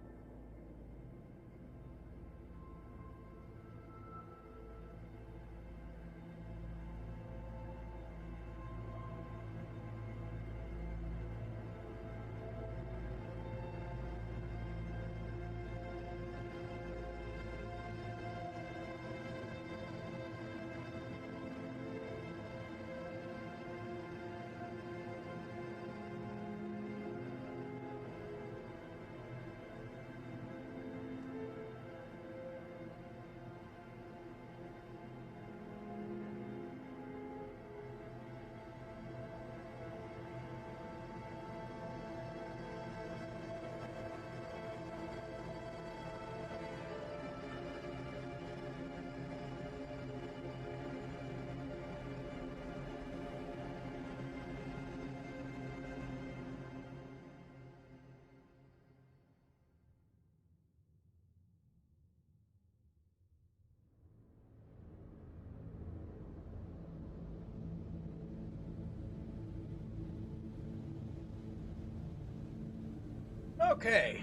Okay,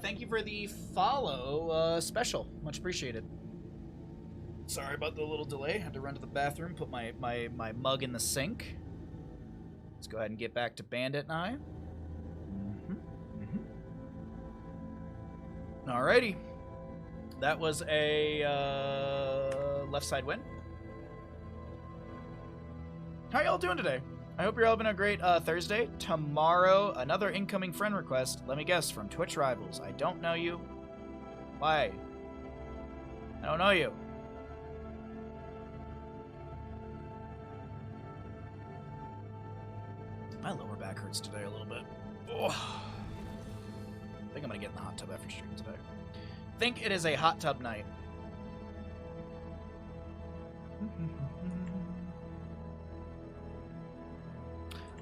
thank you for the follow special. Much appreciated. Sorry about the little delay. Had to run to the bathroom, put my mug in the sink. Let's go ahead and get back to Bandit now. Alrighty. That was a left side win. How y'all doing today? I hope you're all having a great Thursday. Tomorrow, another incoming friend request. Let me guess, from Twitch Rivals. I don't know you. Why? I don't know you. My lower back hurts today a little bit. Oh. I think I'm gonna get in the hot tub after stream today. Think it is a hot tub night.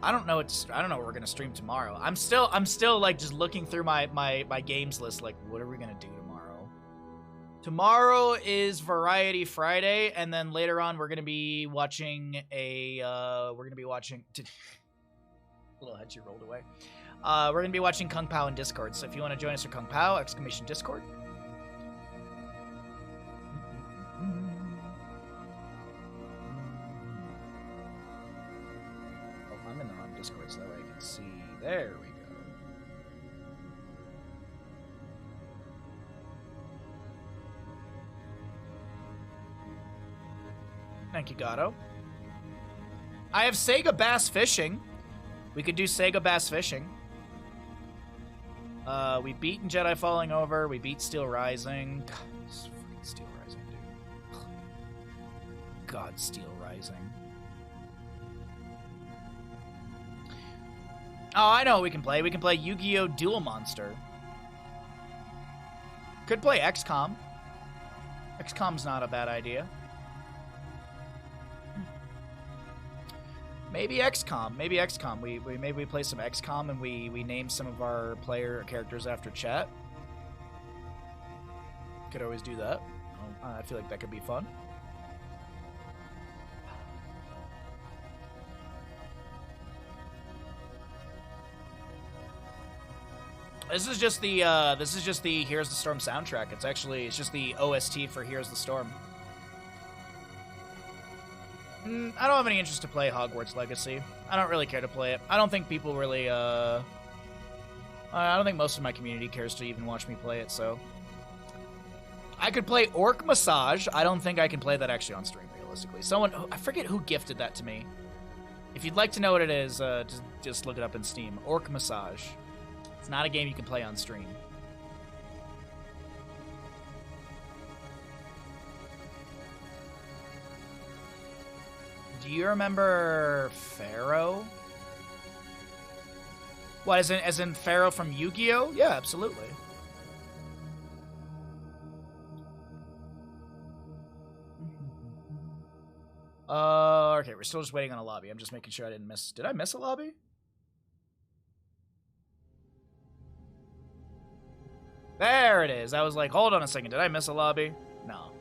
I don't know what we're gonna stream tomorrow. I'm still like just looking through my games list. Like, what are we gonna do tomorrow? Tomorrow is Variety Friday, and then later on we're gonna be watching a little head she rolled away. We're gonna be watching Kung Pao in Discord. So if you want to join us for Kung Pao, exclamation Discord. Oh, I'm in the wrong Discord so that way I can see. There we go. Thank you, Gato. I have Sega Bass Fishing. We could do Sega Bass Fishing. We've beaten Jedi Falling Over. We beat Steel Rising. God, this freaking Steel Rising, dude. God, Steel Rising. Oh, I know what we can play. We can play Yu-Gi-Oh! Duel Monster. Could play XCOM. XCOM's not a bad idea. Maybe XCOM. Maybe XCOM. Maybe we play some XCOM and we name some of our player characters after chat. Could always do that. I feel like that could be fun. This is just the Here's the Storm soundtrack. It's just the OST for Here's the Storm. I don't have any interest to play Hogwarts Legacy. I don't really care to play it. I don't think people really, I don't think most of my community cares to even watch me play it, so. I could play Orc Massage. I don't think I can play that actually on stream, realistically. I forget who gifted that to me. If you'd like to know what it is, just look it up in Steam. Orc Massage. It's not a game you can play on stream. Do you remember Pharaoh? What, as in Pharaoh from Yu-Gi-Oh? Yeah, absolutely. Okay, we're still just waiting on a lobby. I'm just making sure I didn't miss... Did I miss a lobby? There it is. I was like, hold on a second. Did I miss a lobby? No.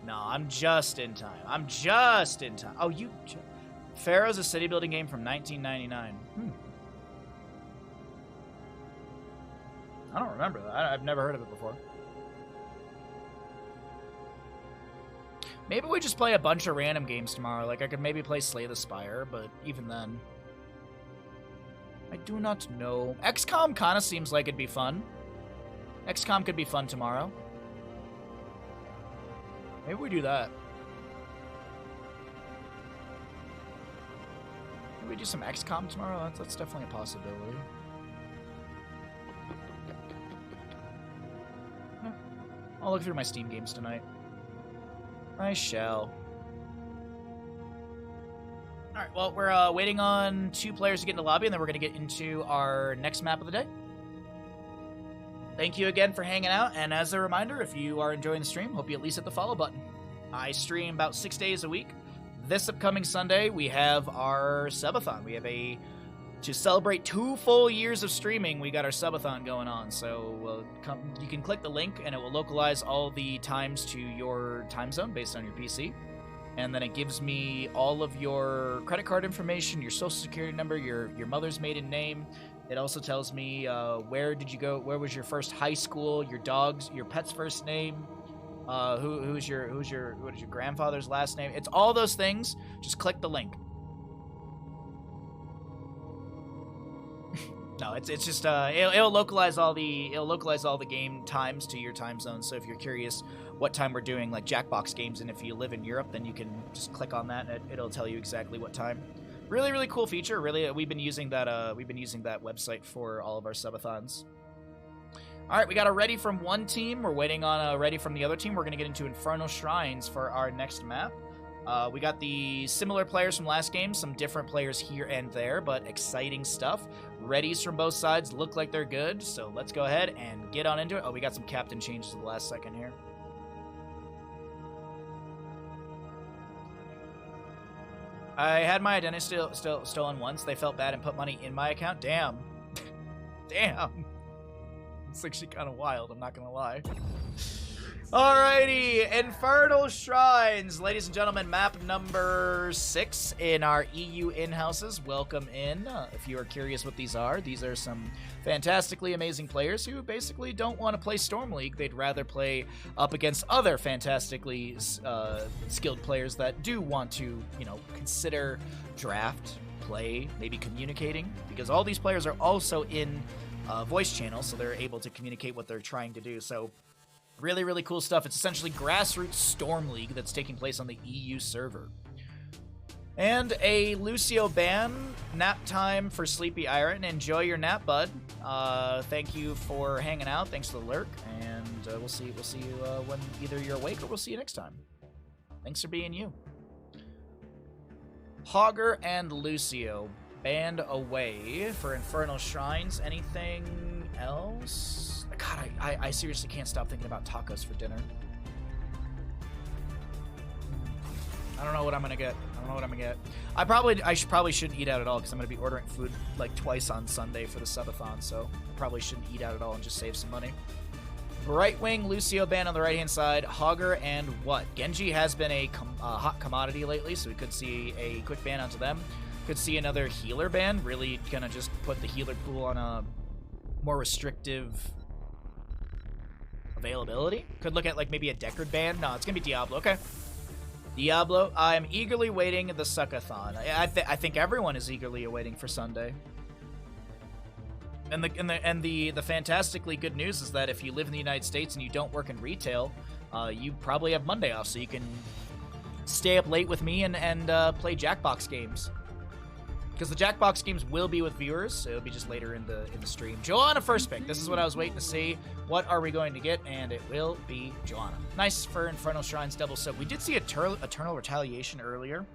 No, I'm just in time. I'm just in time. Oh, Pharaoh's a city building game from 1999. I don't remember that. I've never heard of it before. Maybe we just play a bunch of random games tomorrow. Like, I could maybe play Slay the Spire, but even then. I do not know. XCOM kind of seems like it'd be fun. XCOM could be fun tomorrow. Maybe we do that. Maybe we do some XCOM tomorrow? That's definitely a possibility. Yeah. I'll look through my Steam games tonight. I shall. Alright, well, we're waiting on 2 players to get in the lobby, and then we're going to get into our next map of the day. Thank you again for hanging out, and as a reminder, if you are enjoying the stream, hope you at least hit the follow button. I stream about 6 days a week. This upcoming Sunday, we have our subathon. We have to celebrate 2 full years of streaming, we got our subathon going on. So you can click the link, and it will localize all the times to your time zone based on your PC. And then it gives me all of your credit card information, your social security number, your mother's maiden name. It also tells me where did you go, where was your first high school, your pet's first name, What is your grandfather's last name? It's all those things. Just click the link. No, it's just it'll localize all the game times to your time zone. So if you're curious what time we're doing like Jackbox games, and if you live in Europe, then you can just click on that and it'll tell you exactly what time. Really, really cool feature. Really, we've been using that website for all of our subathons. All right, we got a ready from one team. We're waiting on a ready from the other team. We're gonna get into Infernal Shrines for our next map. We got the similar players from last game, some different players here and there, but exciting stuff. Readies from both sides look like they're good, so let's go ahead and get on into it. Oh, we got some captain changes at the last second here. I had my identity stolen once. They felt bad and put money in my account. Damn. Damn. It's actually kind of wild, I'm not gonna lie. Alrighty, Infernal Shrines, ladies and gentlemen, map number 6 in our EU in-houses. Welcome in. If you are curious what these are some fantastically amazing players who basically don't want to play Storm League. They'd rather play up against other fantastically skilled players that do want to, you know, consider draft, play, maybe communicating, because all these players are also in voice channels, so they're able to communicate what they're trying to do. So really, really cool stuff. It's essentially grassroots Storm League that's taking place on the EU server. And a Lucio ban, nap time for Sleepy Iron. Enjoy your nap, bud. Thank you for hanging out. Thanks for the lurk, and we'll see you when either you're awake or we'll see you next time. Thanks for being you. Hogger and Lucio banned away for Infernal Shrines. Anything else? God, I seriously can't stop thinking about tacos for dinner. I don't know what I'm gonna get. I probably shouldn't eat out at all because I'm gonna be ordering food like twice on Sunday for the subathon, so I probably shouldn't eat out at all and just save some money. Brightwing, Lucio ban on the right-hand side. Hogger and what? Genji has been a hot commodity lately, so we could see a quick ban onto them. Could see another healer ban, really gonna just put the healer pool on a more restrictive availability. Could look at like maybe a Deckard ban. No, it's gonna be Diablo. Okay, Diablo. I'm eagerly waiting the suckathon. I think everyone is eagerly awaiting for Sunday. And the fantastically good news is that if you live in the United States and you don't work in retail, you probably have Monday off, so you can stay up late with me and play Jackbox games. Because the Jackbox games will be with viewers, so it'll be just later in the stream. Joanna first pick. This is what I was waiting to see. What are we going to get? And it will be Joanna. Nice for Infernal Shrines double sub. We did see Eternal Retaliation earlier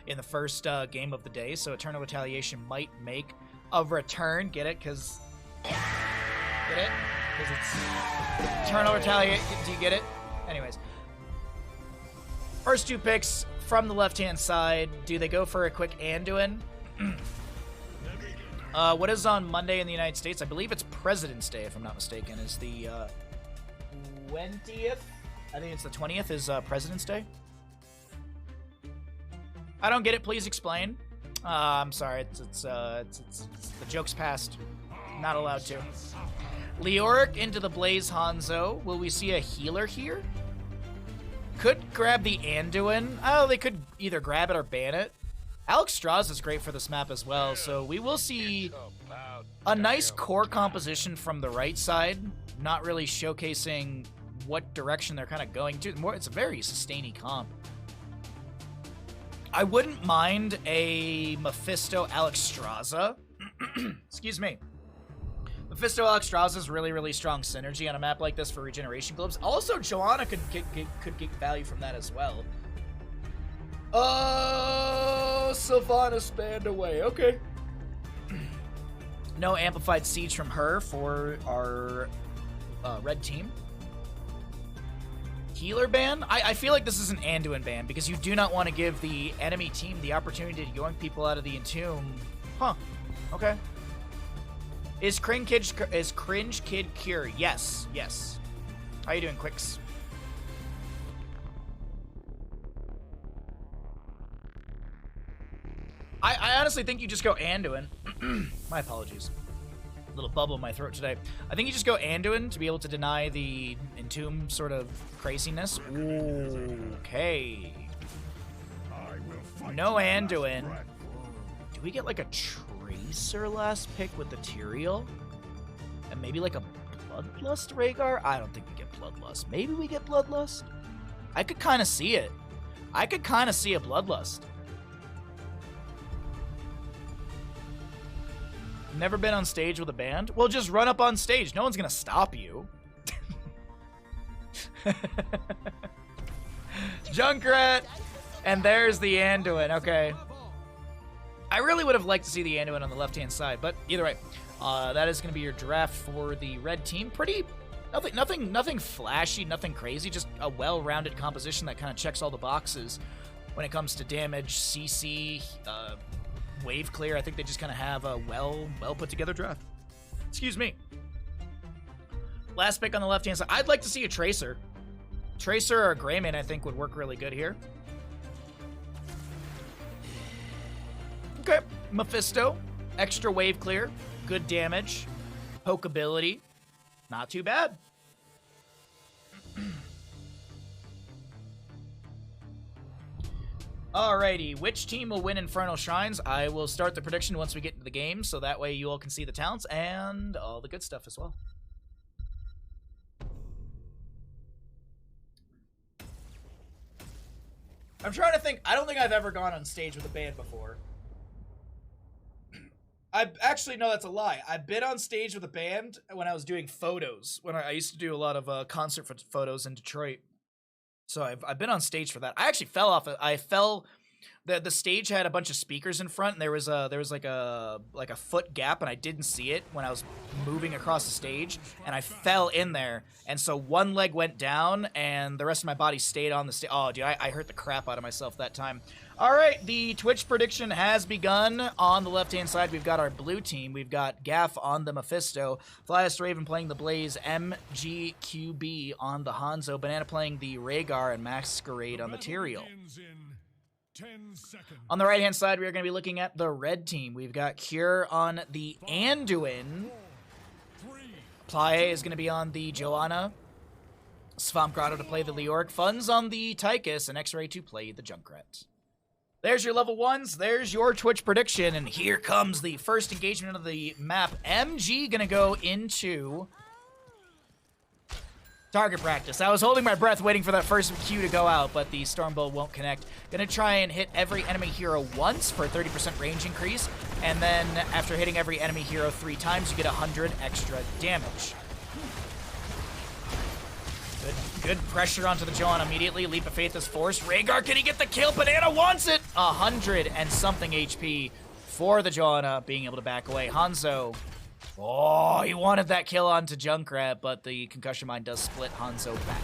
in the first game of the day, so Eternal Retaliation might make a return. Get it? Because get it? Because it's Eternal Retaliation. Do you get it? Anyways, first two picks. From the left-hand side, do they go for a quick Anduin? What is on Monday in the United States? I believe it's President's Day, if I'm not mistaken, is the 20th? I think it's the 20th is President's Day. I don't get it. Please explain. I'm sorry. It's the joke's past. Not allowed to. Leoric into the Blaze Hanzo. Will we see a healer here? Could grab the Anduin. Oh, they could either grab it or ban it. Alex Strauss is great for this map as well, so we will see a nice core composition from the right side, not really showcasing what direction they're kind of going to. It's a very sustainy comp. I wouldn't mind a Mephisto Alex Straza. Excuse me. Mephisto Alex Strauss is really, really strong synergy on a map like this for regeneration globes. Also, Joanna could get value from that as well. Sylvanas banned away. Okay. No amplified siege from her for our red team. Healer ban? I feel like this is an Anduin ban because you do not want to give the enemy team the opportunity to yoink people out of the Entomb. Huh. Okay. Is Cringe Kid Cure? Yes, yes. How you doing, Quicks? I honestly think you just go Anduin. My apologies. Little bubble in my throat today. I think you just go Anduin to be able to deny the Entomb sort of craziness. Okay. No Anduin. Do we get like a Tracer last pick with the Tyrael? And maybe like a Bloodlust Rhaegar? I don't think we get Bloodlust. Maybe we get Bloodlust? I could kind of see it. I could kind of see a Bloodlust. Never been on stage with a band? Well, just run up on stage. No one's gonna stop you. Junkrat! And there's the Anduin. Okay. I really would have liked to see the Anduin on the left-hand side, but either way, that is going to be your draft for the red team. Pretty, nothing flashy, nothing crazy, just a well-rounded composition that kind of checks all the boxes when it comes to damage, CC, wave clear. I think they just kind of have a well put together draft. Excuse me. Last pick on the left-hand side. I'd like to see a Tracer. Tracer or a Greymane, I think, would work really good here. Okay, Mephisto, extra wave clear, good damage, poke ability, not too bad. Alrighty, which team will win Infernal Shrines? I will start the prediction once we get into the game, so that way you all can see the talents and all the good stuff as well. I'm trying to think. I don't think I've ever gone on stage with a band before. Actually, no, that's a lie. I've been on stage with a band when I was doing photos. When I used to do a lot of concert photos in Detroit. So I've been on stage for that. I actually fell off. I fell. The stage had a bunch of speakers in front, and there was like a foot gap, and I didn't see it when I was moving across the stage, and I fell in there, and so one leg went down, and the rest of my body stayed on the stage. Oh, dude, I hurt the crap out of myself that time. All right, the Twitch prediction has begun. On the left-hand side, we've got our blue team. We've got Gaff on the Mephisto, Flyest Raven playing the Blaze, MGQB on the Hanzo, Banana playing the Rhaegar, and Masquerade on the Tyrael. On the right-hand side, we are going to be looking at the red team. We've got Cure on the Anduin. Plae is going to be on the Joanna. Svampgrotto to play the Leoric. Funds on the Tychus, and X-Ray to play the Junkrat. There's your level ones. There's your Twitch prediction. And here comes the first engagement of the map. MG going to go into target practice. I was holding my breath waiting for that first cue to go out, but the Stormbolt won't connect. Gonna try and hit every enemy hero once for a 30% range increase, and then after hitting every enemy hero 3 times, you get 100 extra damage. Good pressure onto the Joanna immediately. Leap of Faith is forced. Rhaegar, can he get the kill? Banana wants it! 100 and something HP for the Joanna, being able to back away. Hanzo. Oh, he wanted that kill onto Junkrat, but the Concussion Mine does split Hanzo back.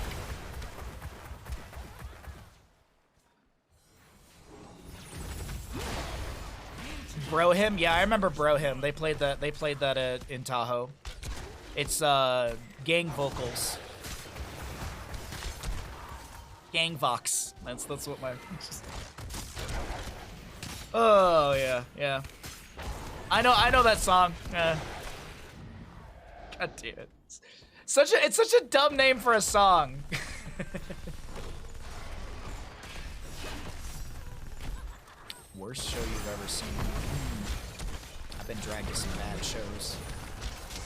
Brohim? Yeah, I remember Brohim. They played that in Tahoe. It's gang vocals. Gang vox. That's what my Oh yeah. I know that song. God damn it. It's such a dumb name for a song. Worst show you've ever seen. I've been dragged to some bad shows.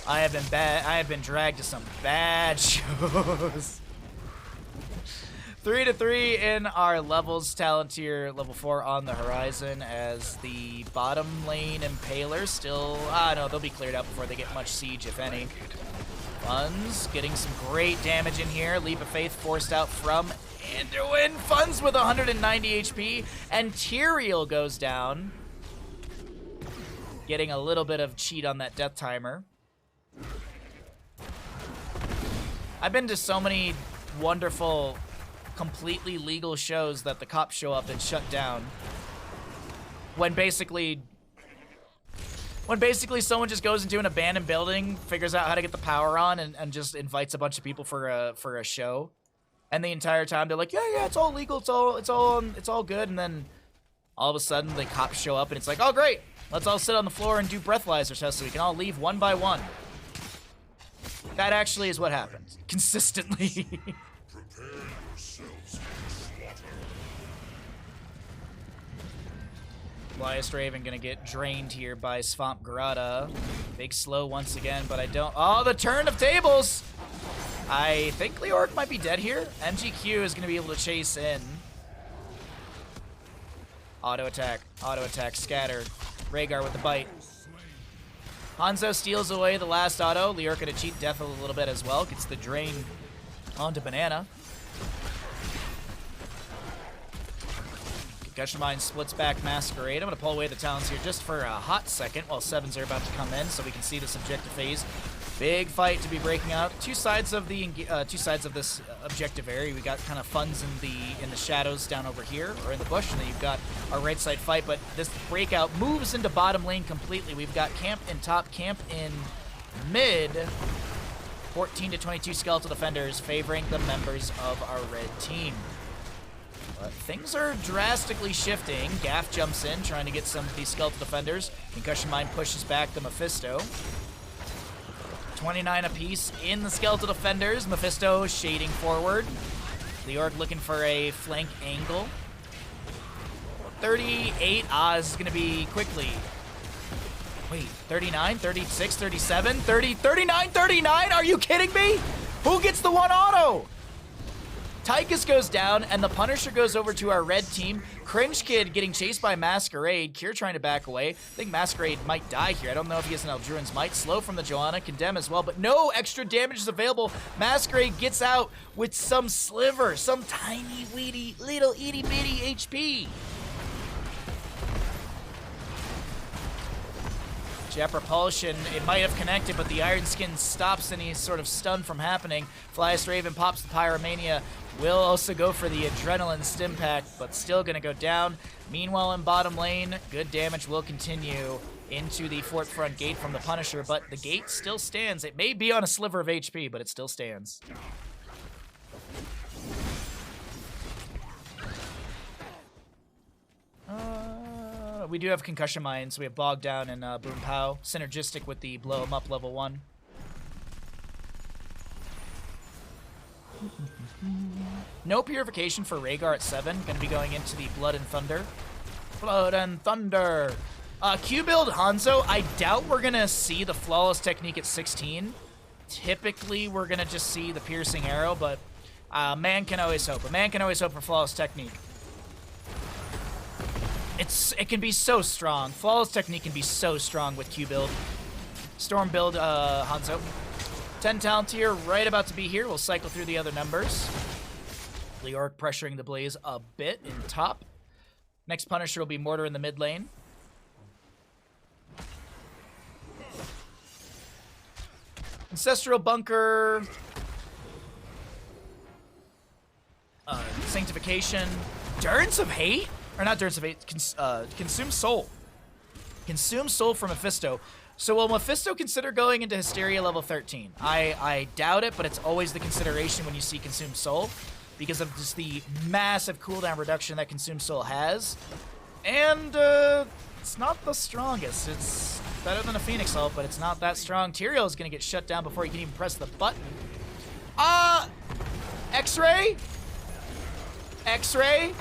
I have been dragged to some bad shows. 3-3 in our levels talent tier, level 4 on the horizon, as the bottom lane Impaler still, no, they'll be cleared out before they get much siege, if any. Funds getting some great damage in here. Leap of Faith forced out from Anduin. Funds with 190 HP, and Tyrael goes down, getting a little bit of cheat on that death timer. I've been to so many wonderful, completely legal shows that the cops show up and shut down. When basically someone just goes into an abandoned building, figures out how to get the power on, and just invites a bunch of people for a show. And the entire time they're like, yeah, it's all legal, it's all good, and then all of a sudden the cops show up and it's like, oh great, Let's all sit on the floor and do breathalyzer tests so we can all leave one by one. That actually is what happens. Consistently. Prepare yourselves for slaughter. Flyest Raven gonna get drained here by Swamp Garada. Big slow once again, but I don't. Oh, the turn of tables! I think Leoric might be dead here. MGQ is gonna be able to chase in. Auto attack, scatter. Rhaegar with the bite. Hanzo steals away the last auto. Leoric gonna cheat death a little bit as well. Gets the drain onto Banana. Concussion Mine splits back Masquerade. I'm going to pull away the Talons here just for a hot second while Sevens are about to come in so we can see this objective phase. Big fight to be breaking out. Two sides of this objective area. We got kind of funds in the shadows down over here, or in the bush, and then you've got our right side fight, but this breakout moves into bottom lane completely. We've got camp in top, camp in mid. 14 to 22 skeletal defenders favoring the members of our red team. But things are drastically shifting. Gaff jumps in, trying to get some of these skeletal defenders. Concussion Mine pushes back the Mephisto. 29 apiece in the skeletal defenders. Mephisto shading forward. Leoric looking for a flank angle. 38. Oz is going to be quickly. Wait, 39, 36, 37, 30, 39, 39? Are you kidding me? Who gets the one auto? Tychus goes down, and the Punisher goes over to our red team. Cringe Kid getting chased by Masquerade. Kier trying to back away. I think Masquerade might die here. I don't know if he has an Eldruin's Might. Slow from the Joanna. Condemn as well, but no extra damage is available. Masquerade gets out with some sliver, some tiny, weedy, little itty-bitty HP. Jet Propulsion, it might have connected, but the Iron Skin stops and he's sort of stunned from happening. Flyest Raven pops the Pyromania. Will also go for the Adrenaline Stim Pack, but still going to go down. Meanwhile, in bottom lane, good damage will continue into the fort front gate from the Punisher, but the gate still stands. It may be on a sliver of HP, but it still stands. We do have Concussion Mine, so we have Bog Down and Boom Pow. Synergistic with the Blow 'em Up level 1. No Purification for Rhaegar at 7. Going to be going into the Blood and Thunder. Blood and Thunder. Q build Hanzo. I doubt we're going to see the Flawless Technique at 16. Typically, we're going to just see the Piercing Arrow, but man can always hope. A man can always hope for Flawless Technique. It can be so strong. Flawless Technique can be so strong with Q build. Storm build Hanzo. 10 talent here, right about to be here. We'll cycle through the other numbers. Leoric pressuring the Blaze a bit in top. Next Punisher will be Mortar in the mid lane. Ancestral Bunker. Sanctification. Durance of Hate? Or not Durance of Hate, Consume Soul. Consume Soul from Mephisto. So will Mephisto consider going into Hysteria level 13? I doubt it, but it's always the consideration when you see Consume Soul, because of just the massive cooldown reduction that Consume Soul has. And it's not the strongest. It's better than a Phoenix Ult, but it's not that strong. Tyrael is going to get shut down before he can even press the button. X-Ray? X-Ray?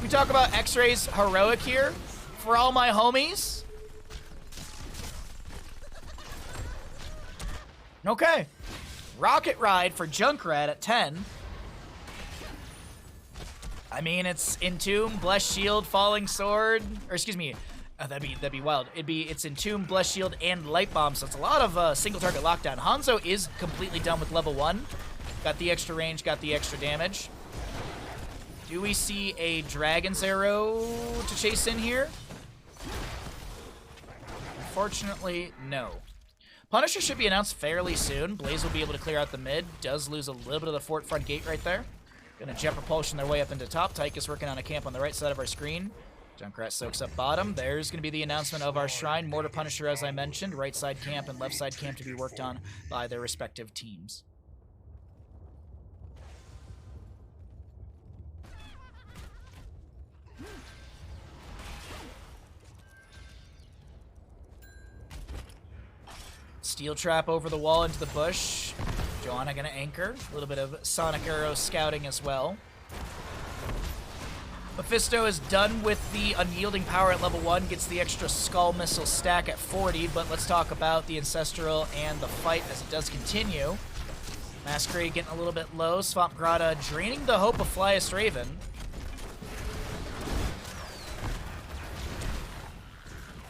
We talk about X-Ray's heroic here for all my homies. Okay. Rocket Ride for Junkrat at 10. I mean, it's Entomb, Blessed Shield, Falling Sword, or excuse me, that'd be wild. It's Entomb, Blessed Shield, and Light Bomb, so it's a lot of single target lockdown. Hanzo is completely done with level 1. Got the extra range, got the extra damage. Do we see a Dragon's Arrow to chase in here? Unfortunately, no. Punisher should be announced fairly soon. Blaze will be able to clear out the mid. Does lose a little bit of the fort front gate right there. Gonna Jet Propulsion their way up into top. Tychus working on a camp on the right side of our screen. Junkrat soaks up bottom. There's gonna be the announcement of our Shrine. Mortar Punisher, as I mentioned. Right side camp and left side camp to be worked on by their respective teams. Steel trap over the wall into the bush. Johanna gonna anchor. A little bit of Sonic Arrow scouting as well. Mephisto is done with the unyielding power at level 1, gets the extra Skull Missile stack at 40, but let's talk about the Ancestral and the fight as it does continue. Masquerade getting a little bit low. Swamp Grata draining the hope of Flyest Raven.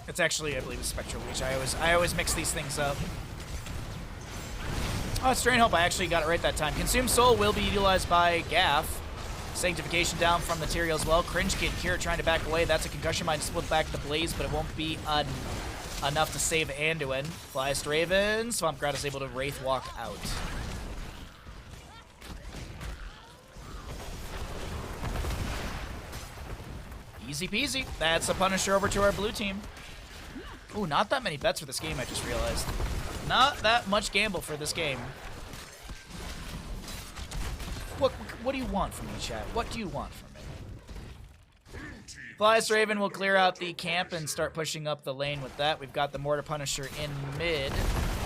It's actually, I believe, a Spectral Leech. I always mix these things up. Oh, it's Drain Hope. I actually got it right that time. Consume Soul will be utilized by Gaff. Sanctification down from the Tyrael as well. Cringe Kid Cure trying to back away. That's a concussion mine to split back the Blaze, but it won't be enough to save Anduin. Flyest Raven. Swamp Grata is able to Wraith Walk out. Easy peasy. That's a Punisher over to our blue team. Ooh, not that many bets for this game, I just realized. Not that much gamble for this game. What do you want from me, chat? What do you want from me? Flyest Raven will clear out the camp and start pushing up the lane with that. We've got the Mortar Punisher in mid.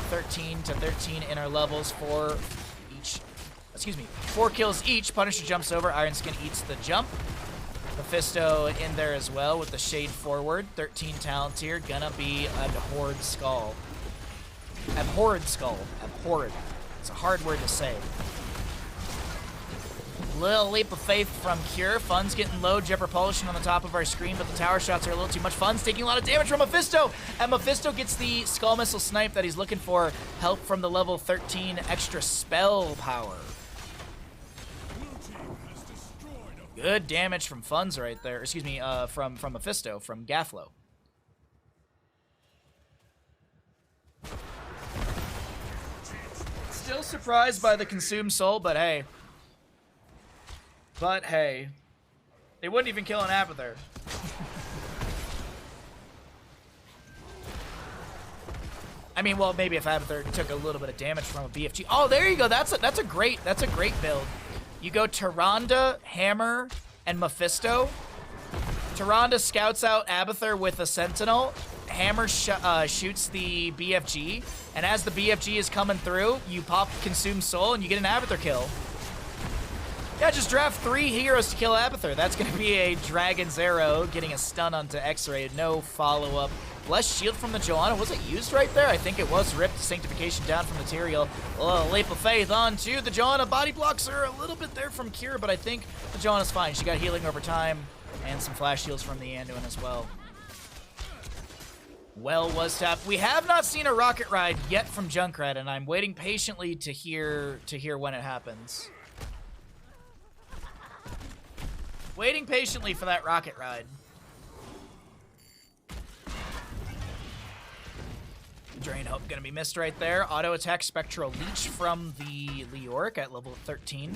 13 to 13 in our levels for each. Excuse me. 4 kills each. Punisher jumps over. Iron Skin eats the jump. Mephisto in there as well with the shade forward. 13 talent tier. Gonna be a Abhorred Skull. Abhorred Skull. Abhorred. It's a hard word to say. Little leap of faith from Cure. Fun's getting low. Jet Propulsion on the top of our screen, but the tower shots are a little too much. Fun's taking a lot of damage from Mephisto, and Mephisto gets the Skull Missile snipe that he's looking for. Help from the level 13 extra spell power. Good damage from Fun's right there. Excuse me, from Mephisto, from Gafflo. Still surprised by the Consume Soul, but hey. But hey, they wouldn't even kill an Abathur. I mean, well, maybe if Abathur took a little bit of damage from a BFG. Oh, there you go. That's a great build. You go Tyrande, Hammer, and Mephisto. Tyrande scouts out Abathur with a Sentinel. Hammer shoots the BFG, and as the BFG is coming through, you pop Consume Soul and you get an Abathur kill. Yeah, just draft 3 heroes to kill Abathur. That's going to be a Dragon's Arrow getting a stun onto X-Ray. No follow-up. Blessed Shield from the Johanna. Was it used right there? I think it was. Ripped. Sanctification down from the Tyrael. A little Leap of Faith onto the Johanna. Body blocks are a little bit there from Cure, but I think the Johanna's fine. She got healing over time and some flash shields from the Anduin as well. Well was tapped. We have not seen a Rocket Ride yet from Junkrat, and I'm waiting patiently to hear when it happens. Waiting patiently for that Rocket Ride. Drain Hope gonna be missed right there. Auto attack Spectral Leech from the Leoric at level 13.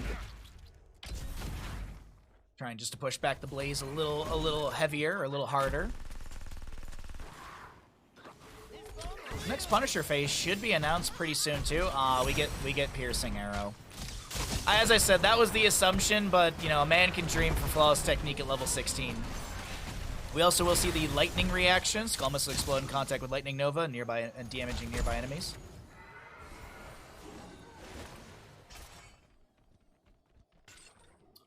Trying just to push back the Blaze a little heavier, a little harder. Next Punisher phase should be announced pretty soon too. We get Piercing Arrow. As I said, that was the assumption, but, you know, a man can dream for Flawless Technique at level 16. We also will see the Lightning reaction. Skull Missile explode in contact with Lightning Nova and damaging nearby enemies.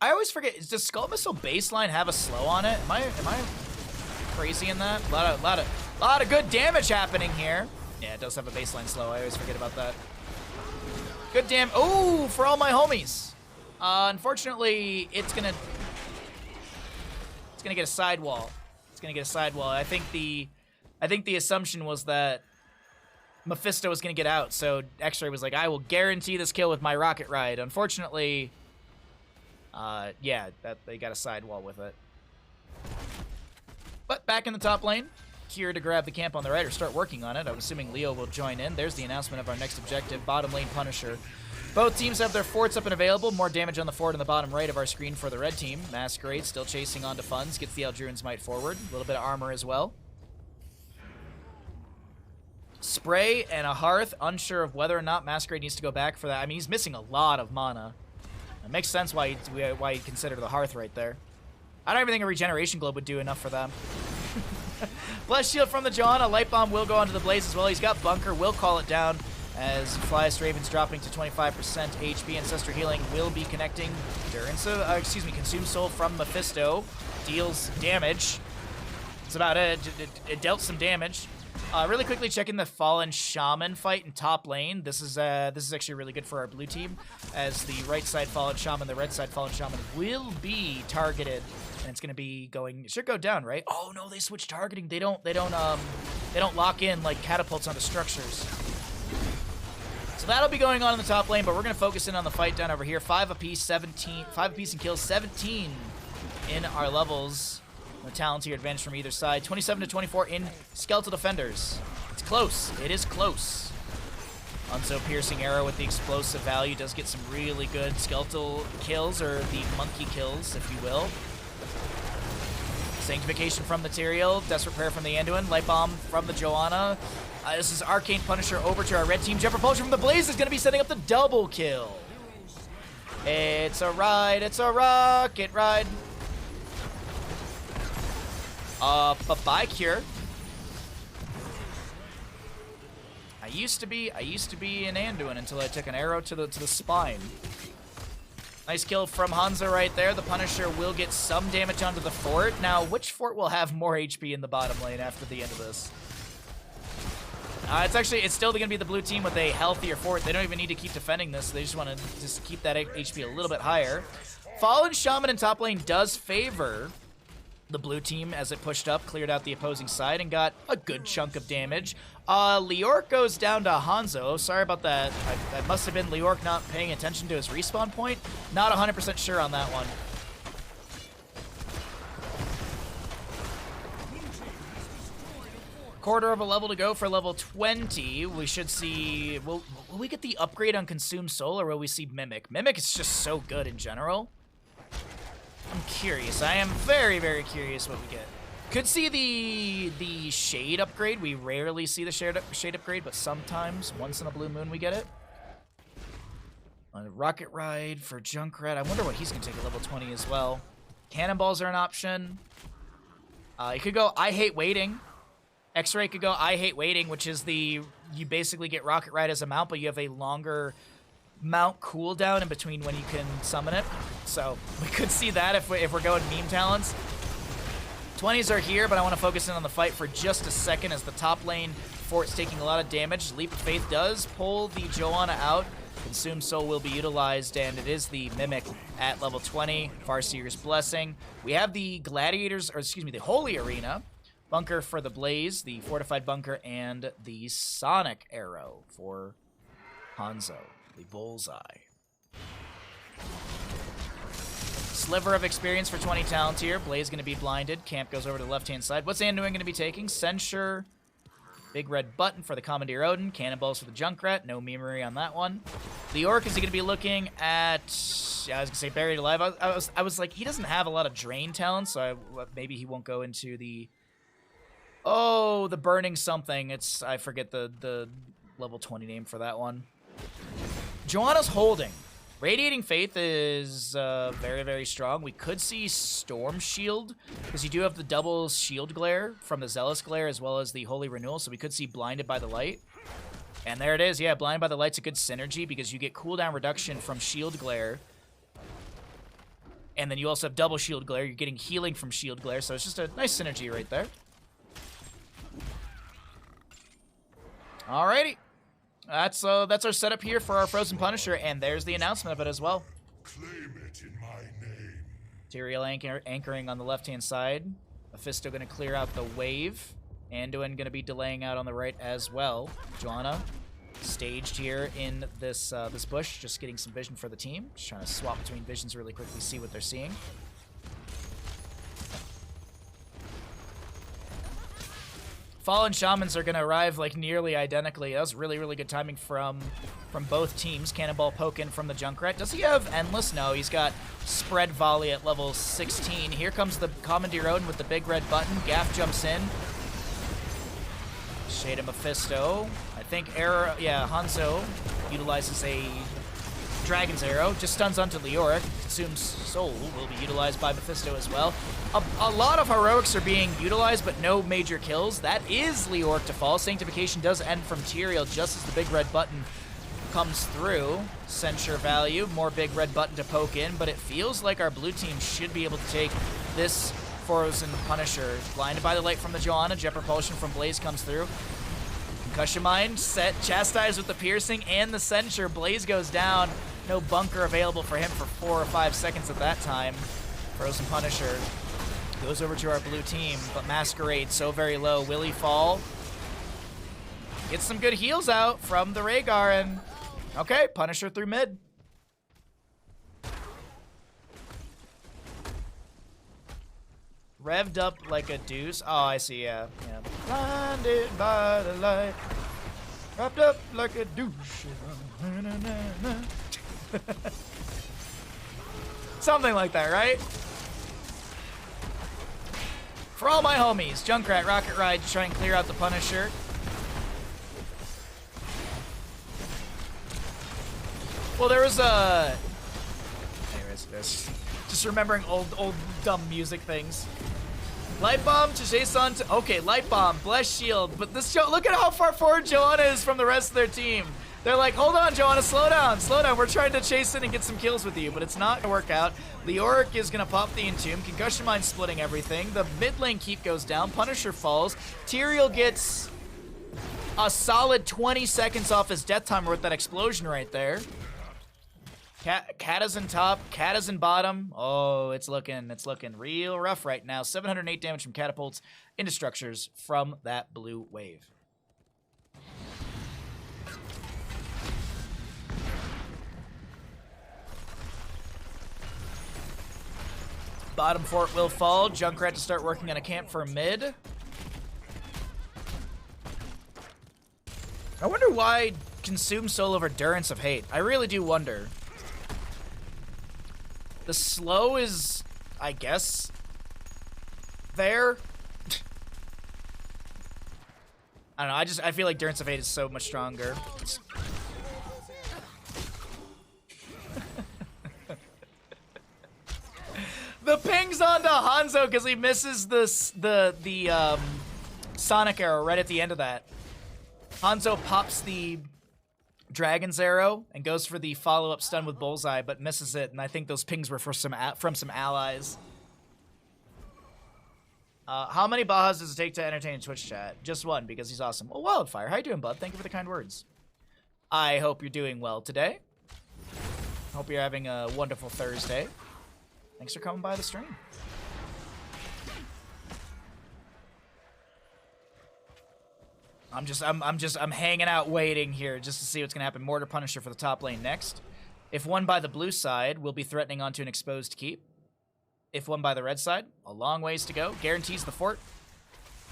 I always forget, does Skull Missile baseline have a slow on it? Am I crazy in that? A lot of good damage happening here. Yeah, it does have a baseline slow. I always forget about that. Good damn. Oh, for all my homies. Unfortunately, it's gonna get a sidewall. It's gonna get a sidewall. I think the assumption was that Mephisto was gonna get out, so X-Ray was like, I will guarantee this kill with my Rocket Ride. Unfortunately, yeah, they got a sidewall with it. But back in the top lane, Cure to grab the camp on the right or start working on it. I'm assuming Leo will join in. There's the announcement of our next objective, bottom lane Punisher. Both teams have their forts up and available. More damage on the fort on the bottom right of our screen for the red team. Masquerade still chasing onto Funds, gets the Eldruin's Might forward. A little bit of armor as well. Spray and a Hearth, unsure of whether or not Masquerade needs to go back for that. I mean, he's missing a lot of mana. It makes sense why he'd consider the Hearth right there. I don't even think a Regeneration Globe would do enough for them. Bless Shield from the Johanna. Light Bomb will go onto the Blaze as well. He's got Bunker. Will call it down as Flyest Raven's dropping to 25% HP. Ancestor Healing will be connecting. Consume Soul from Mephisto. Deals damage. That's about it. It dealt some damage. Really quickly checking the Fallen Shaman fight in top lane. This is actually really good for our blue team, as the right side Fallen Shaman, the red side Fallen Shaman will be targeted, and it's gonna be going. It should go down, right? Oh no, they switch targeting. They don't lock in like catapults onto structures. So that'll be going on in the top lane, but we're gonna focus in on the fight down over here. 5 apiece, 17. 5 apiece in kills, 17 in our levels. The talents here advantage from either side. 27 to 24 in Skeletal Defenders. It's close. It is close. Unso Piercing Arrow with the explosive value does get some really good skeletal kills, or the monkey kills, if you will. Sanctification from Material. Desperate Prayer from the Anduin. Light Bomb from the Johanna. This is Arcane Punisher over to our red team. Jet Propulsion from the Blaze is going to be setting up the double kill. It's a ride. It's a rocket ride. Bye-bye, Cure. I used to be an Anduin until I took an arrow to the spine. Nice kill from Hanzo right there. The Punisher will get some damage onto the fort. Now, which fort will have more HP in the bottom lane after the end of this? It's still going to be the blue team with a healthier fort. They don't even need to keep defending this. They just want to just keep that HP a little bit higher. Fallen Shaman in top lane does favor the blue team as it pushed up, cleared out the opposing side, and got a good chunk of damage. Leorc goes down to Hanzo. Sorry about that. That must have been Leorc not paying attention to his respawn point. Not 100% sure on that one. Quarter of a level to go for level 20. We should see... Will we get the upgrade on Consume Soul, or will we see Mimic? Mimic is just so good in general. I'm curious. I am very, very curious what we get. Could see the Shade upgrade. We rarely see the Shade upgrade, but sometimes, once in a blue moon, we get it. A Rocket Ride for Junkrat. I wonder what he's going to take at level 20 as well. Cannonballs are an option. You could go I Hate Waiting. X-Ray could go I Hate Waiting, which is you basically get Rocket Ride as a mount, but you have a longer mount cooldown in between when you can summon it. So we could see that if we're going meme talents. 20s are here, but I want to focus in on the fight for just a second as the top lane fort's taking a lot of damage. Leap of Faith does pull the Johanna out. Consume Soul will be utilized, and it is the Mimic at level 20. Farseer's Blessing. We have the Gladiators, or excuse me, the Holy Arena. Bunker for the Blaze, the Fortified Bunker, and the Sonic Arrow for Hanzo. The Bullseye. Sliver of experience for 20 talents here. Blaze going to be blinded. Camp goes over to the left-hand side. What's Anduin going to be taking? Censure. Big red button for the Commandeer Odin. Cannonballs for the Junkrat. No memory on that one. The Orc is going to be looking at... Yeah, I was going to say Buried Alive. I was like, he doesn't have a lot of drain talents, so maybe he won't go into the... Oh, the Burning something. I forget the level 20 name for that one. Johanna's holding. Radiating Faith is very, very strong. We could see Storm Shield, because you do have the double Shield Glare from the Zealous Glare as well as the Holy Renewal, so we could see Blinded by the Light. And there it is. Yeah, Blinded by the Light's a good synergy because you get cooldown reduction from Shield Glare. And then you also have double Shield Glare. You're getting healing from Shield Glare, so it's just a nice synergy right there. Alrighty. That's our setup here for our Frozen Punisher, and there's the announcement of it as well. Claim it in my name. Material anchoring on the left-hand side. Mephisto going to clear out the wave. Anduin going to be delaying out on the right as well. Johanna staged here in this this bush, just getting some vision for the team. Just trying to swap between visions really quickly, see what they're seeing. Fallen Shamans are going to arrive like nearly identically. That was really, really good timing from both teams. Cannonball poke in from the Junkrat. Does he have Endless? No, he's got Spread Volley at level 16. Here comes the Commandeer Odin with the big red button. Gaff jumps in. Shade of Mephisto. I think Hanzo utilizes a Dragon's Arrow just stuns onto Leoric. Consumes Soul will be utilized by Mephisto as well. A lot of heroics are being utilized, but no major kills. That is Leoric to fall. Sanctification does end from Tyrael just as the big red button comes through. Censure value, more big red button to poke in, but it feels like our blue team should be able to take this Frozen Punisher. Blinded by the light from the Johanna, Jet Propulsion from Blaze comes through. Concussion Mine set, chastised with the piercing and the censure. Blaze goes down. No bunker available for him for 4 or 5 seconds at that time. Frozen Punisher goes over to our blue team, but Masquerade so very low. Will he fall? Gets some good heals out from the Rhaegar, and okay, Punisher through mid. Revved up like a deuce. Oh, I see, yeah. Blinded by the light. Wrapped up like a douche. Something like that, right? For all my homies, Junkrat, Rocket Ride to try and clear out the Punisher. Well, there was a... Anyways, just remembering old dumb music things. Light Bomb to Jason to... Okay, Light Bomb, Bless Shield. But this... Look at how far forward Johanna is from the rest of their team. They're like, hold on, Johanna, slow down. We're trying to chase in and get some kills with you, but it's not gonna work out. Leoric is gonna pop the Entomb. Concussion Mine splitting everything. The mid lane keep goes down. Punisher falls. Tyrael gets a solid 20 seconds off his death timer with that explosion right there. Cat is in top, Cat is in bottom. Oh, it's looking real rough right now. 708 damage from catapults into structures from that blue wave. Bottom fort will fall. Junkrat to start working on a camp for mid. I wonder why Consume Soul over Durance of Hate. I really do wonder. The slow is, I guess, there. I don't know, I feel like Durance of Hate is so much stronger. The ping's onto Hanzo because he misses the Sonic Arrow right at the end of that. Hanzo pops the Dragon's Arrow and goes for the follow-up stun with Bullseye, but misses it, and I think those pings were from some allies. How many Bahas does it take to entertain Twitch chat? Just one, because he's awesome. Oh, Wildfire, how you doing, bud? Thank you for the kind words. I hope you're doing well today. Hope you're having a wonderful Thursday. Thanks for coming by the stream. I'm hanging out waiting here just to see what's gonna happen. Mortar Punisher for the top lane next. If won by the blue side, we'll be threatening onto an exposed keep. If won by the red side, a long ways to go. Guarantees the fort.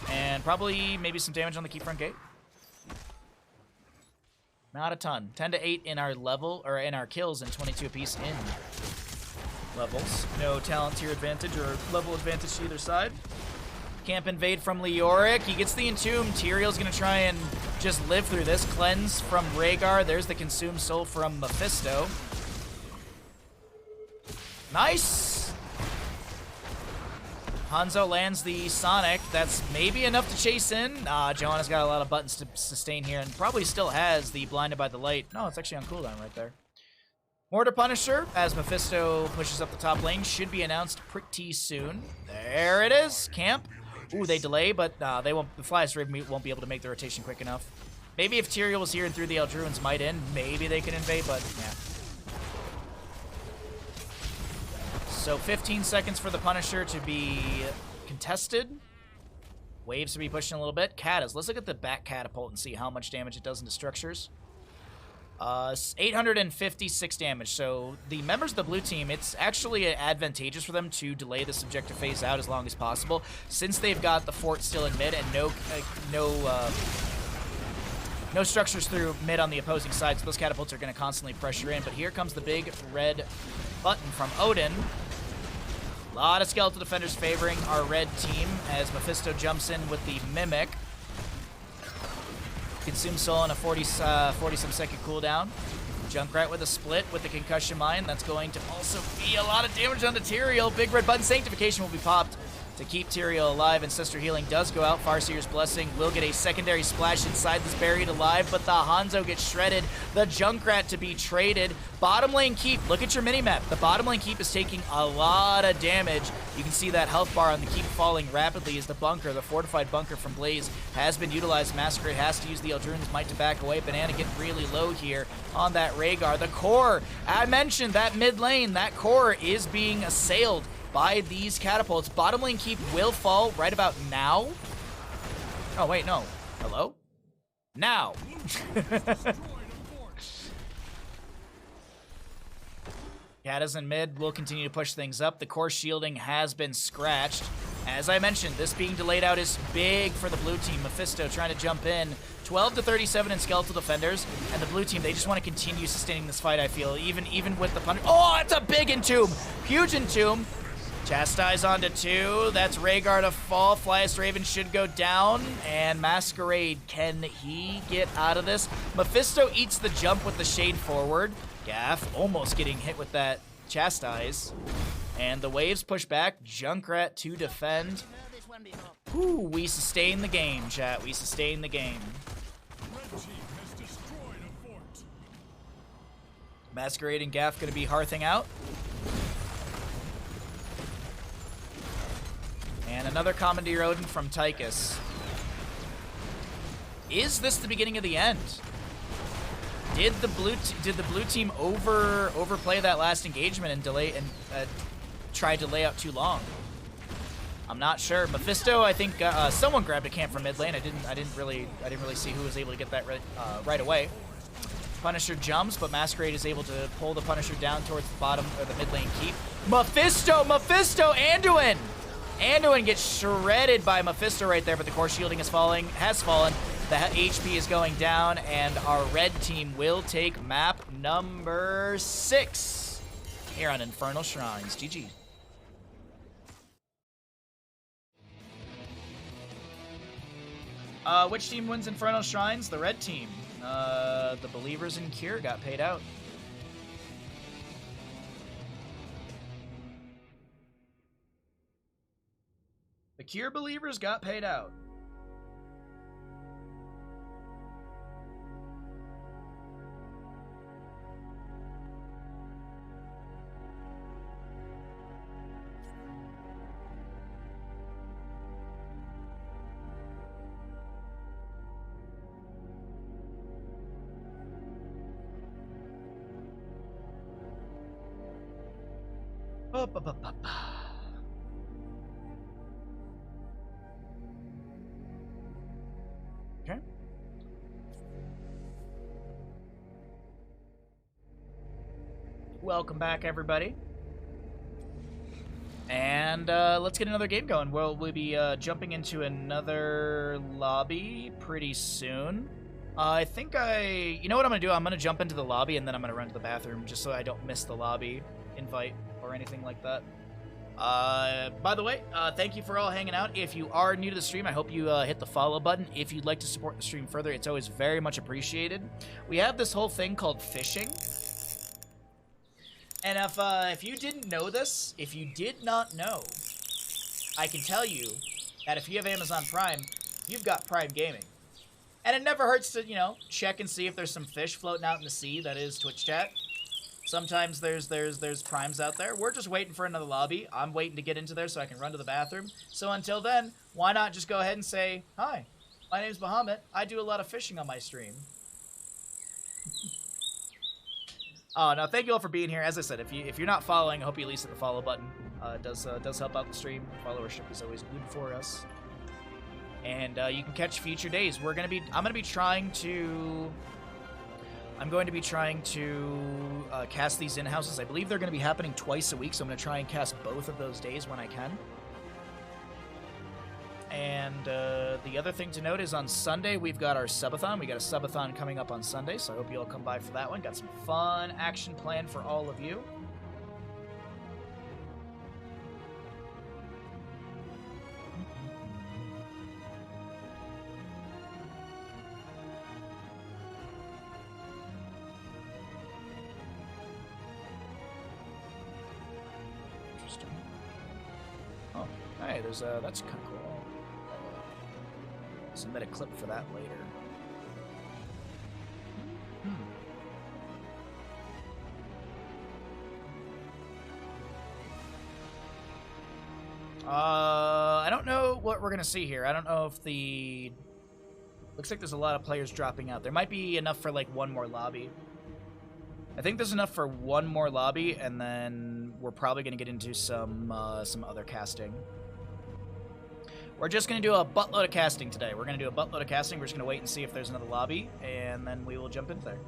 And probably maybe some damage on the keep front gate. Not a ton. 10 to 8 in our level, or in our kills, and 22 apiece in levels. No talent tier advantage or level advantage to either side. Camp invade from Leoric. He gets the Entomb. Tyrael's gonna try and just live through this. Cleanse from Rhaegar. There's the Consumed Soul from Mephisto. Nice! Hanzo lands the Sonic. That's maybe enough to chase in. Johanna's got a lot of buttons to sustain here and probably still has the Blinded by the Light. No, it's actually on cooldown right there. Mortar Punisher, as Mephisto pushes up the top lane, should be announced pretty soon. There it is. Camp. Ooh, they delay, but they won't. The Flyers Raven won't be able to make the rotation quick enough. Maybe if Tyrael was here and threw the Eldruins might in, maybe they could invade, but yeah. So 15 seconds for the Punisher to be contested. Waves to be pushing a little bit. Catas. Let's look at the back catapult and see how much damage it does into structures. 856 damage. So the members of the blue team, it's actually advantageous for them to delay this objective phase out as long as possible, since they've got the fort still in mid and no structures through mid on the opposing side, so those catapults are going to constantly pressure in. But here comes the big red button from Odin. A lot of skeletal defenders favoring our red team as Mephisto jumps in with the Mimic. Consume Soul on a 40-some second cooldown. Junkrat with a split with the concussion mine. That's going to also be a lot of damage on the Tyrael. Big red button sanctification will be popped to keep Tyrael alive. Ancestor healing does go out. Farseer's blessing will get a secondary splash inside this buried alive, but the Hanzo gets shredded. The Junkrat to be traded. Bottom lane keep. Look at your minimap. The bottom lane keep is taking a lot of damage. You can see that health bar on the keep falling rapidly as the bunker, the fortified bunker from Blaze, has been utilized. Masquerade has to use the Eldrune's Might to back away. Banana getting really low here on that Rhaegar. The core, I mentioned that mid lane, that core is being assailed by these catapults. Bottom lane keep will fall right about now. Oh, wait, no. Hello? Now. Katas in mid will continue to push things up. The core shielding has been scratched. As I mentioned, this being delayed out is big for the blue team. Mephisto trying to jump in. 12 to 37 in skeletal defenders. And the blue team, they just want to continue sustaining this fight, I feel. Even with the punish. Oh, it's a big entomb. Huge entomb. Chastise onto 2. That's Rhaegar to fall. Flyest Raven should go down. And Masquerade, can he get out of this? Mephisto eats the jump with the shade forward. Gaff almost getting hit with that Chastise. And the waves push back. Junkrat to defend. Ooh, we sustain the game, chat. We sustain the game. Masquerade and Gaff gonna be hearthing out. And another Commandeer Odin from Tychus. Is this the beginning of the end? Did the blue team overplay that last engagement and delay and tried to lay out too long? I'm not sure. Mephisto, I think someone grabbed a camp from mid lane. I didn't really see who was able to get that right away. Punisher jumps, but Masquerade is able to pull the Punisher down towards the bottom or the mid lane keep. Mephisto, Anduin! Anduin gets shredded by Mephisto right there, but the core shielding has fallen. The HP is going down, and our red team will take map number 6 here on Infernal Shrines. GG. Which team wins Infernal Shrines? The red team. The Believers in Cure got paid out. The Cure Believers got paid out. Okay. Welcome back, everybody. And let's get another game going. We'll be jumping into another lobby pretty soon. I think you know what I'm going to do? I'm going to jump into the lobby, and then I'm going to run to the bathroom just so I don't miss the lobby invite or anything like that. By the way, thank you for all hanging out. If you are new to the stream, I hope you hit the follow button. If you'd like to support the stream further, it's always very much appreciated. We have this whole thing called fishing. And if you didn't know this, if you did not know, I can tell you that if you have Amazon Prime, you've got Prime Gaming. And it never hurts to, check and see if there's some fish floating out in the sea. That is Twitch chat. Sometimes there's primes out there. We're just waiting for another lobby. I'm waiting to get into there so I can run to the bathroom. So until then, why not just go ahead and say, hi, my name's Bahamut. I do a lot of fishing on my stream. Oh, no, thank you all for being here. As I said, if you're not following, I hope you at least hit the follow button. It does help out the stream. Followership is always good for us. And you can catch future days. I'm going to be trying to cast these in-houses. I believe they're going to be happening twice a week, so I'm going to try and cast both of those days when I can. And the other thing to note is on Sunday, we've got our subathon. We got a subathon coming up on Sunday, so I hope you all come by for that one. Got some fun action planned for all of you. Hey, that's kind of cool. I'll submit a clip for that later. I don't know what we're gonna see here. I don't know if the... Looks like there's a lot of players dropping out. There might be enough for like one more lobby. I think there's enough for one more lobby, and then we're probably gonna get into some other casting. We're just gonna do a buttload of casting today. We're gonna do a buttload of casting. We're just gonna wait and see if there's another lobby, and then we will jump in there.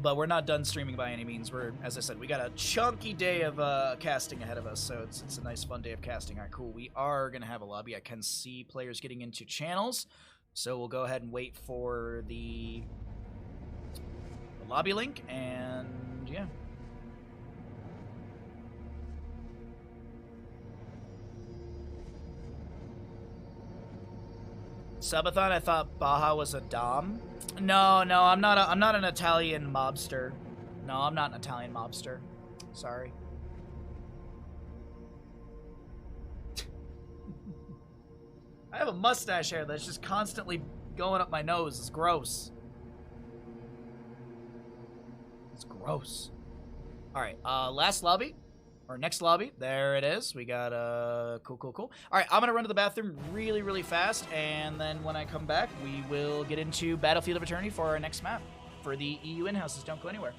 But we're not done streaming by any means. We're, as I said, we got a chunky day of casting ahead of us, so it's a nice fun day of casting. All right, cool. We are gonna have a lobby. I can see players getting into channels, so we'll go ahead and wait for the lobby link, and yeah. Subathon, I thought Baja was a Dom. No, I'm not an Italian mobster. No, I'm not an Italian mobster. Sorry. I have a mustache hair that's just constantly going up my nose. It's gross. It's gross. All right, last lobby. Or next lobby. There it is. We got, cool. All right, I'm going to run to the bathroom really, really fast, and then when I come back, we will get into Battlefield of Eternity for our next map for the EU in-houses. Don't go anywhere.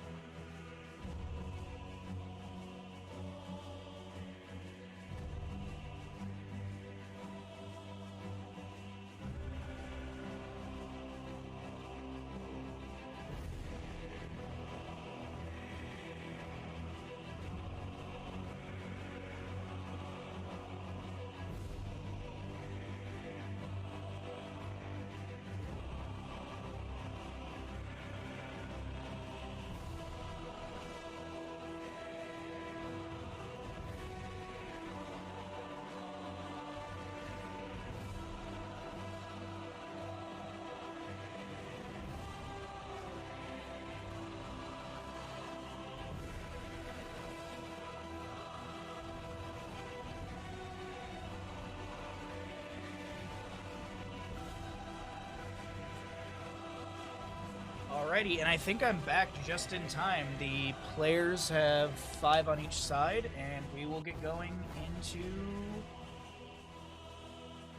Alrighty, and I think I'm back just in time. The players have 5 on each side, and we will get going into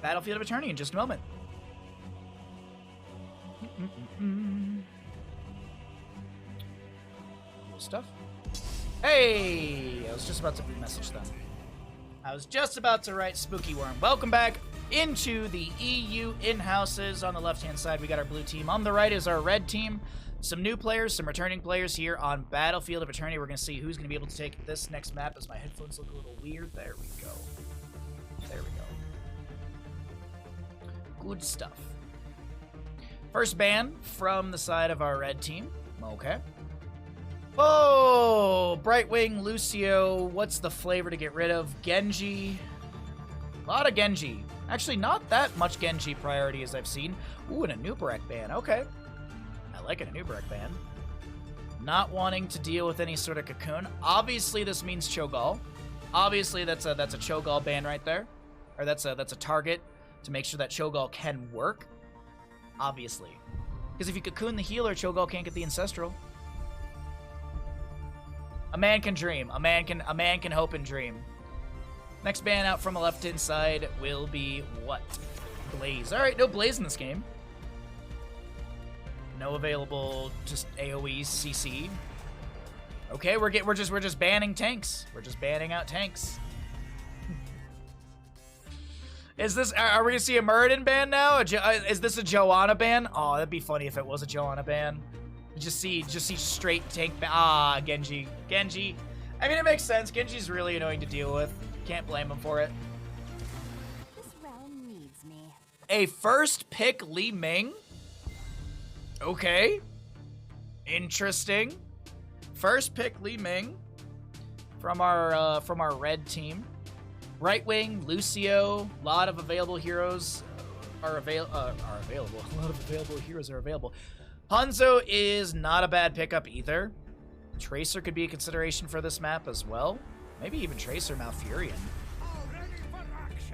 Battlefield of Eternity in just a moment. Cool stuff. Hey! I was just about to message them. I was just about to write Spooky Worm. Welcome back into the EU in-houses. On the left-hand side, we got our blue team. On the right is our red team. Some new players, some returning players here on Battlefield of Eternity. We're going to see who's going to be able to take this next map as my headphones look a little weird. There we go. There we go. Good stuff. First ban from the side of our red team. Okay. Oh, Brightwing, Lucio. What's the flavor to get rid of? Genji. A lot of Genji. Actually, not that much Genji priority as I've seen. Ooh, and a Nubarek ban. Okay. I like a Nubarek ban. Not wanting to deal with any sort of cocoon. Obviously, this means Cho'Gall. Obviously, that's a Cho'Gall ban right there. Or that's a target to make sure that Cho'Gall can work. Obviously. Because if you cocoon the healer, Cho'Gall can't get the Ancestral. A man can dream. A man can hope and dream. Next ban out from the left-hand side will be what? Blaze. All right, no Blaze in this game. No available, just AoE CC. Okay, we're just banning tanks. We're just banning out tanks. Is this? Are we gonna see a Muradin ban now? Is this a Joanna ban? Oh, that'd be funny if it was a Joanna ban. Just see straight tank ban. Ah, Genji. I mean, it makes sense. Genji's really annoying to deal with. Can't blame him for it. This realm needs me. A first pick Li Ming. Okay. Interesting. First pick Li Ming from our red team. Right wing Lucio. A lot of available heroes are available. A lot of available heroes are available. Hanzo is not a bad pickup either. Tracer could be a consideration for this map as well. Maybe even Tracer Malfurion.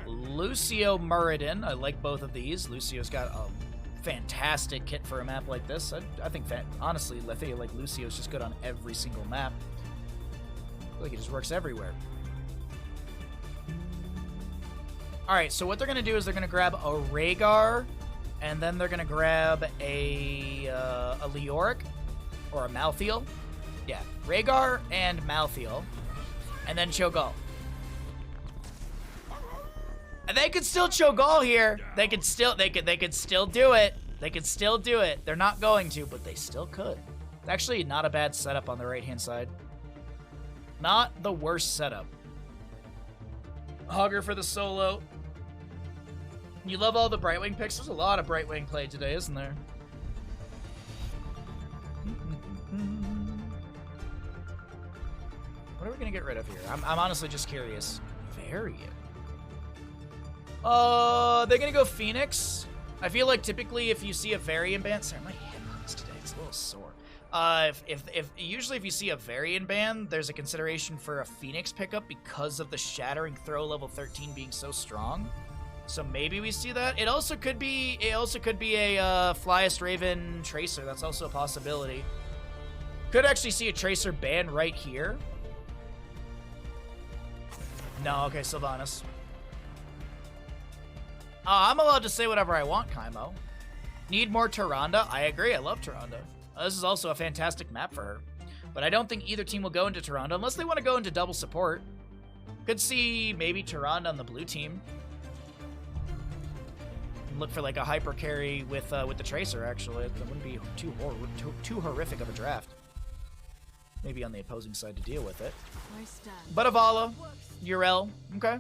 Lucio Muradin. I like both of these. Lucio's got a fantastic kit for a map like this. I think, honestly, I feel like Lucio's just good on every single map. I feel like it just works everywhere. Alright, so what they're going to do is they're going to grab a Rhaegar, and then they're going to grab a Leoric, or a Malthael. Yeah, Rhaegar and Malthael, and then Cho'Gall. And they could still Cho'Gall here. They could still do it. They could still do it. They're not going to, but they still could. It's actually not a bad setup on the right-hand side. Not the worst setup. Hogger for the solo. You love all the Brightwing picks? There's a lot of Brightwing play today, isn't there? What are we gonna get rid of here? I'm honestly just curious. Variant. They're gonna go Phoenix. I feel like typically if you see a Variant ban, sorry, my hip hurts today. It's a little sore. Usually if you see a Variant ban, there's a consideration for a Phoenix pickup because of the Shattering Throw level 13 being so strong. So maybe we see that. It also could be a Flyest Raven Tracer. That's also a possibility. Could actually see a Tracer ban right here. No, okay, Sylvanas. I'm allowed to say whatever I want, Kaimo. Need more Tyrande? I agree, I love Tyrande. This is also a fantastic map for her. But I don't think either team will go into Tyrande unless they want to go into double support. Could see maybe Tyrande on the blue team. Look for like a hyper carry with the Tracer, actually. That wouldn't be too horrific of a draft. Maybe on the opposing side to deal with it. But Avala, Yrel, okay.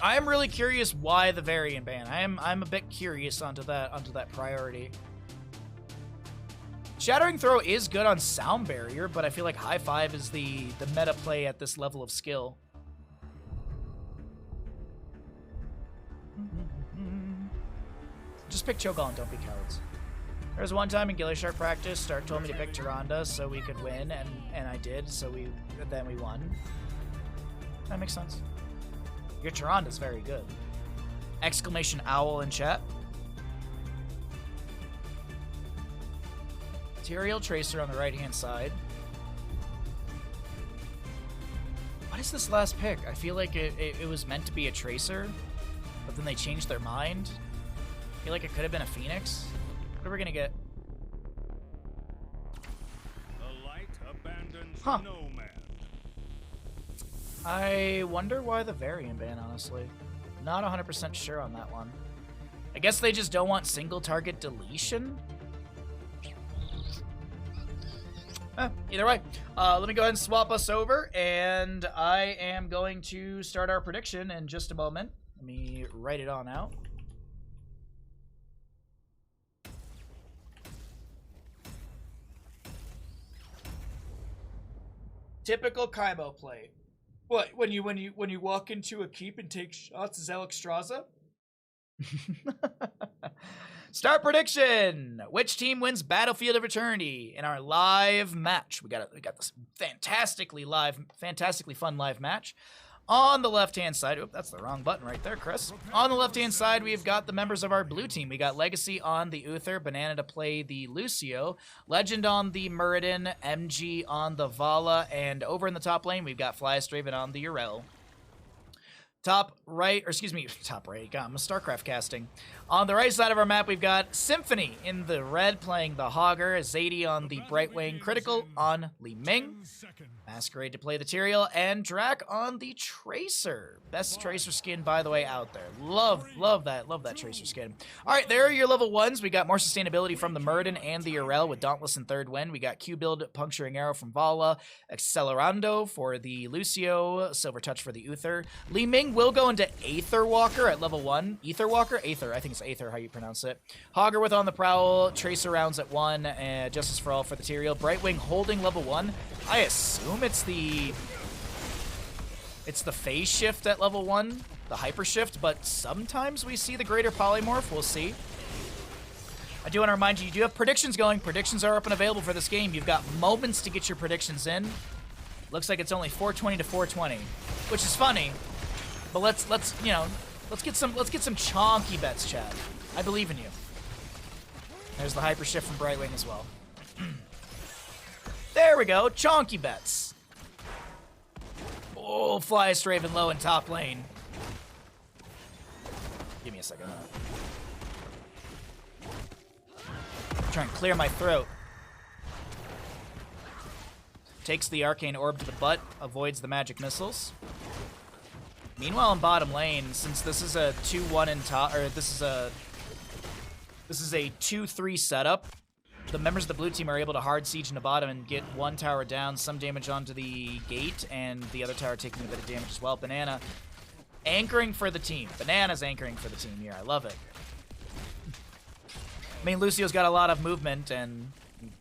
I am really curious why the Variant ban. I'm a bit curious onto that priority. Shattering Throw is good on Sound Barrier, but I feel like High Five is the meta play at this level of skill. Just pick Cho'Gall and don't be cowards. There was one time in Gilly Shark practice, Stark told me to pick Tyrande so we could win, and I did, so then we won. That makes sense. Your Tyrande's very good. Exclamation owl in chat. Tyrael Tracer on the right-hand side. What is this last pick? I feel like it was meant to be a Tracer, but then they changed their mind. I feel like it could have been a Phoenix. What are we gonna get? The light abandons Huh. no man. I wonder why the Variant ban, honestly. Not 100% sure on that one. I guess they just don't want single target deletion? Either way, let me go ahead and swap us over, and I am going to start our prediction in just a moment. Let me write it on out. Typical Kaimo play. What, when you walk into a keep and take shots as Alexstrasza? Start prediction. Which team wins Battlefield of Eternity in our live match? We got this fantastically fun live match. On the left-hand side, oop, that's the wrong button right there, Chris. On the left-hand side, we've got the members of our blue team. We got Legacy on the Uther, Banana to play the Lucio, Legend on the Muradin, MG on the Vala, and over in the top lane, we've got Flyest Raven on the Yrel. Top right, God, I'm a StarCraft casting. On the right side of our map, we've got Symphony in the red playing the Hogger, Zadie on the Brightwing, Critical on Li Ming, Masquerade to play the Tyrael, and Drac on the Tracer. Best Tracer skin, by the way, out there. Love that Tracer skin. All right, there are your level 1s. We got more sustainability from the Muradin and the Yrel with Dauntless and Third Wind. We got Q-Build, Puncturing Arrow from Vala, Accelerando for the Lucio, Silver Touch for the Uther. Li Ming will go into Aether Walker at level 1. Aether Walker? Aether, I think it's Aether, how you pronounce it. Hogger with On the Prowl, Tracer rounds at 1, and Justice for All for the Tyrael. Brightwing holding level 1. I assume it's the phase shift at level 1, the hyper shift, but sometimes we see the greater polymorph. We'll see. I do want to remind you, you do have predictions going. Predictions are up and available for this game. You've got moments to get your predictions in. Looks like it's only 420 to 420, which is funny. But let's you know, let's get some chonky bets, Chad. I believe in you. There's the hyper shift from Brightwing as well. There we go, chonky bets. Oh, Flyest Raven low in top lane. Give me a second. Try and clear my throat. Takes the Arcane Orb to the butt, avoids the magic missiles. Meanwhile, in bottom lane, since this is a 2-1 in top, or this is a 2-3 setup, the members of the blue team are able to hard siege into bottom and get one tower down, some damage onto the gate, and the other tower taking a bit of damage as well. Banana anchoring for the team. Banana's anchoring for the team here. I love it. I mean, Lucio's got a lot of movement, and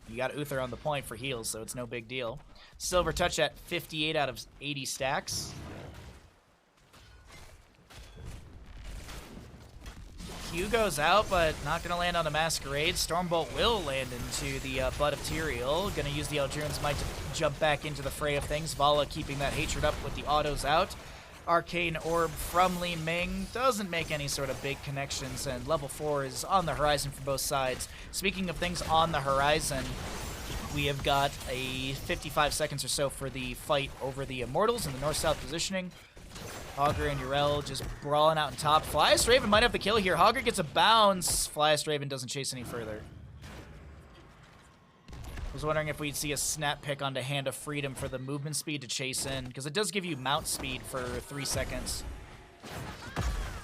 you got Uther on the point for heals, so it's no big deal. Silver Touch at 58 out of 80 stacks. Q goes out, but not going to land on the Masquerade. Stormbolt will land into the butt of Tyrael. Going to use the Eldrune's Might to jump back into the fray of things. Vala keeping that hatred up with the autos out. Arcane Orb from Li Ming doesn't make any sort of big connections, and level 4 is on the horizon for both sides. Speaking of things on the horizon, we have got a 55 seconds or so for the fight over the Immortals in the north-south positioning. Hogger and Yrel just brawling out in top. Flyest Raven might have the kill here. Hogger gets a bounce. Flyest Raven doesn't chase any further. I was wondering if we'd see a snap pick onto Hand of Freedom for the movement speed to chase in, because it does give you mount speed for 3 seconds.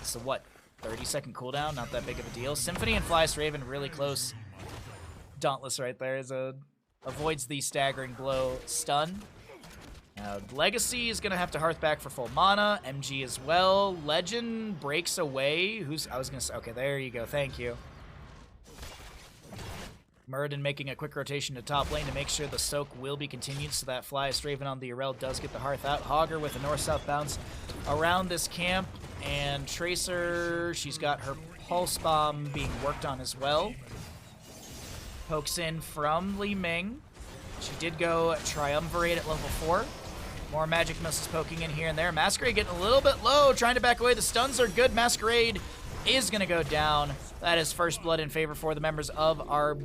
So what, 30-second cooldown? Not that big of a deal. Symphony and Flyest Raven really close. Dauntless right there avoids the staggering blow stun. Legacy is going to have to hearth back for full mana. MG as well. Legend breaks away. I was going to say, okay, there you go. Thank you. Muradin making a quick rotation to top lane to make sure the soak will be continued, so that Flyest Raven on the Yrel does get the hearth out. Hogger with a north-south bounce around this camp, and Tracer, she's got her Pulse Bomb being worked on as well. Pokes in from Li Ming. She did go Triumvirate at level 4. More magic missiles poking in here and there. Masquerade getting a little bit low, trying to back away. The stuns are good. Masquerade is going to go down. That is first blood in favor for the members of our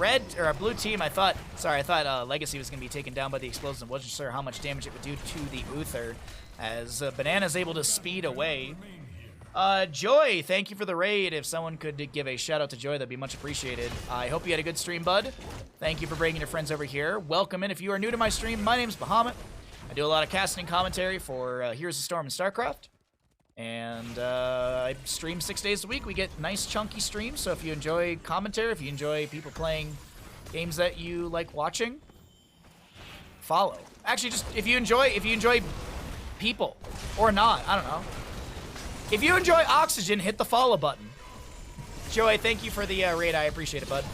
our blue team. I thought Legacy was going to be taken down by the explosion. Wasn't sure how much damage it would do to the Uther, as Banana's able to speed away. Joy, thank you for the raid. If someone could give a shout out to Joy, that'd be much appreciated. I hope you had a good stream, bud. Thank you for bringing your friends over here. Welcome in. If you are new to my stream, my name's Bahamut. I do a lot of casting commentary for Heroes of Storm and StarCraft. And I stream 6 days a week. We get nice chunky streams, so if you enjoy commentary, if you enjoy people playing games that you like watching, follow. Actually, just if you enjoy people or not, I don't know. If you enjoy Oxygen, hit the follow button. Joey, thank you for the raid. I appreciate it, bud.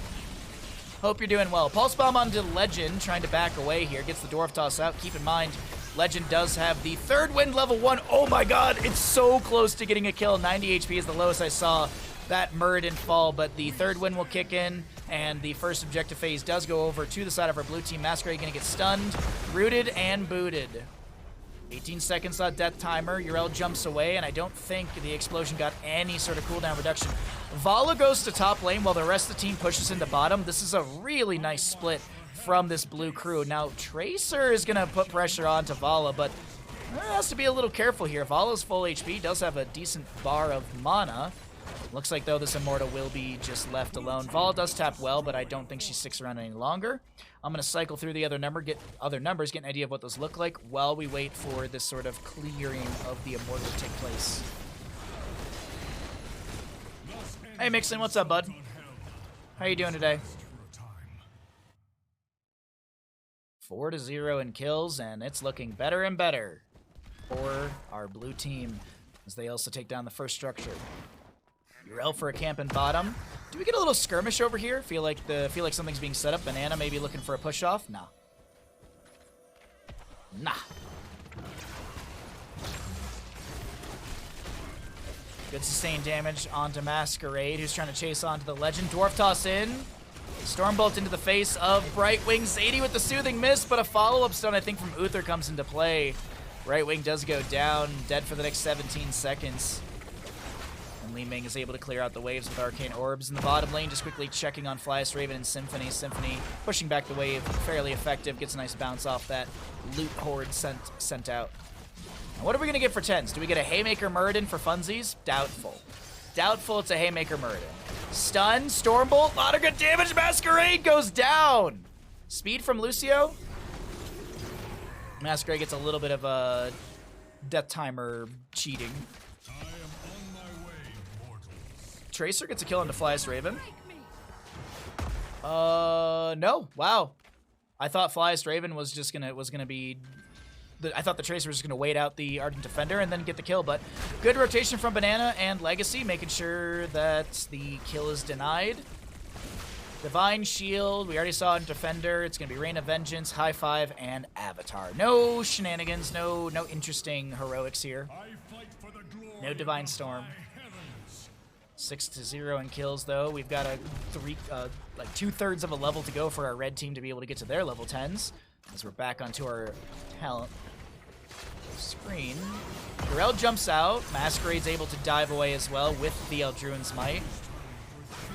Hope you're doing well. Pulse Bomb onto Legend, trying to back away here. Gets the Dwarf Toss out. Keep in mind, Legend does have the third wind level 1. Oh my god, it's so close to getting a kill. 90 HP is the lowest I saw that Muradin fall, but the third wind will kick in, and the first objective phase does go over to the side of our blue team. Masquerade gonna get stunned, rooted, and booted. 18 seconds on death timer. Yrel jumps away, and I don't think the explosion got any sort of cooldown reduction. Vala goes to top lane while the rest of the team pushes into bottom. This is a really nice split from this blue crew. Now, Tracer is going to put pressure onto Vala, but has to be a little careful here. Vala's full HP, does have a decent bar of mana. Looks like, though, this Immortal will be just left alone. Vala does tap well, but I don't think she sticks around any longer. I'm going to cycle through the other numbers, get an idea of what those look like while we wait for this sort of clearing of the Immortal to take place. Hey, Mixon, what's up, bud? How you doing today? 4-0 in kills, and it's looking better and better for our blue team as they also take down the first structure. Yrel for a camp in bottom. Do we get a little skirmish over here? Feel like something's being set up. Banana maybe looking for a push off? Nah. Nah. Good sustained damage onto Masquerade, who's trying to chase onto the Legend. Dwarf toss in. Stormbolt into the face of Brightwing. Zadie with the soothing mist, but a follow-up stun, I think, from Uther comes into play. Brightwing does go down, dead for the next 17 seconds. And Li Ming is able to clear out the waves with Arcane Orbs in the bottom lane, just quickly checking on Flyest Raven and Symphony. Symphony pushing back the wave, fairly effective, gets a nice bounce off that loot horde sent out. Now, what are we going to get for 10s? Do we get a Haymaker Muradin for funsies? Doubtful. Doubtful it's a Haymaker Muradin. Stun, Stormbolt, a lot of good damage. Masquerade goes down. Speed from Lucio. Masquerade gets a little bit of a death timer cheating. Tracer gets a kill onto Flyest Raven. No. Wow. I thought Flyest Raven was just gonna be. I thought the Tracer was just gonna wait out the Ardent Defender and then get the kill, but good rotation from Banana and Legacy, making sure that the kill is denied. Divine Shield, we already saw in Defender. It's gonna be Rain of Vengeance, High Five, and Avatar. No shenanigans, no interesting heroics here. No Divine Storm. 6-0 in kills, though. We've got a like 2/3 of a level to go for our red team to be able to get to their level 10s. As we're back onto our talent screen. Durell jumps out. Masquerade's able to dive away as well with the Eldruin's Might.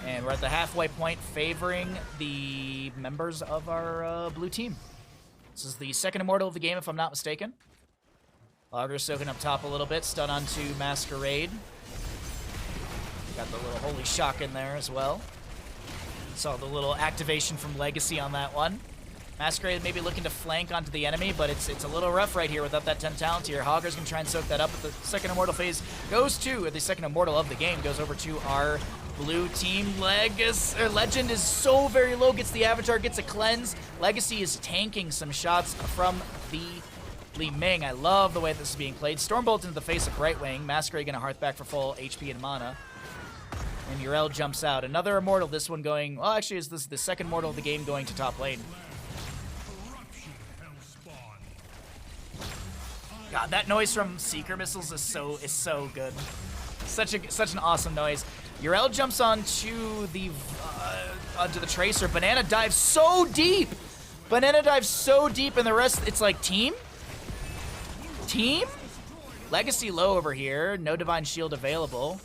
And we're at the halfway point, favoring the members of our blue team. This is the second Immortal of the game, if I'm not mistaken. Augur soaking up top a little bit. Stun onto Masquerade. Got the little Holy Shock in there as well. Saw the little activation from Legacy on that one. Masquerade maybe looking to flank onto the enemy, but it's a little rough right here without that 10 talent here. Hogger's going to try and soak that up, but the second Immortal phase goes to, or the second Immortal of the game goes over to our blue team. Legend is so very low, gets the Avatar, gets a cleanse. Legacy is tanking some shots from the Li Ming. I love the way this is being played. Stormbolt into the face of Brightwing. Masquerade going to hearth back for full HP and mana. And Urel jumps out. Another Immortal, this one going, well, actually, this is the second Immortal of the game going to top lane. God, that noise from Seeker Missiles is so good. Such an awesome noise. Urel jumps onto the Tracer. Banana dives so deep. Banana dives so deep, and the rest, it's like team? Team? Legacy low over here. No Divine Shield available.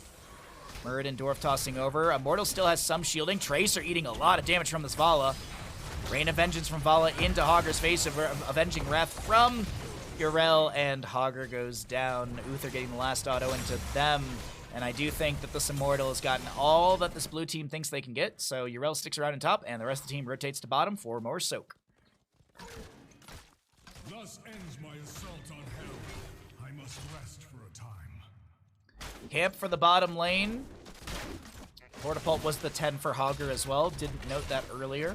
Muradin Dwarf tossing over. Immortal still has some shielding. Tracer eating a lot of damage from this Vala. Rain of Vengeance from Vala into Hogger's face. Avenging Wrath from Urel, and Hogger goes down. Uther getting the last auto into them. And I do think that this Immortal has gotten all that this blue team thinks they can get. So Urel sticks around in top, and the rest of the team rotates to bottom for more soak. Thus ends my assault on hell. I must rest for a time. Camp for the bottom lane. Vortipult was the 10 for Hogger as well. Didn't note that earlier.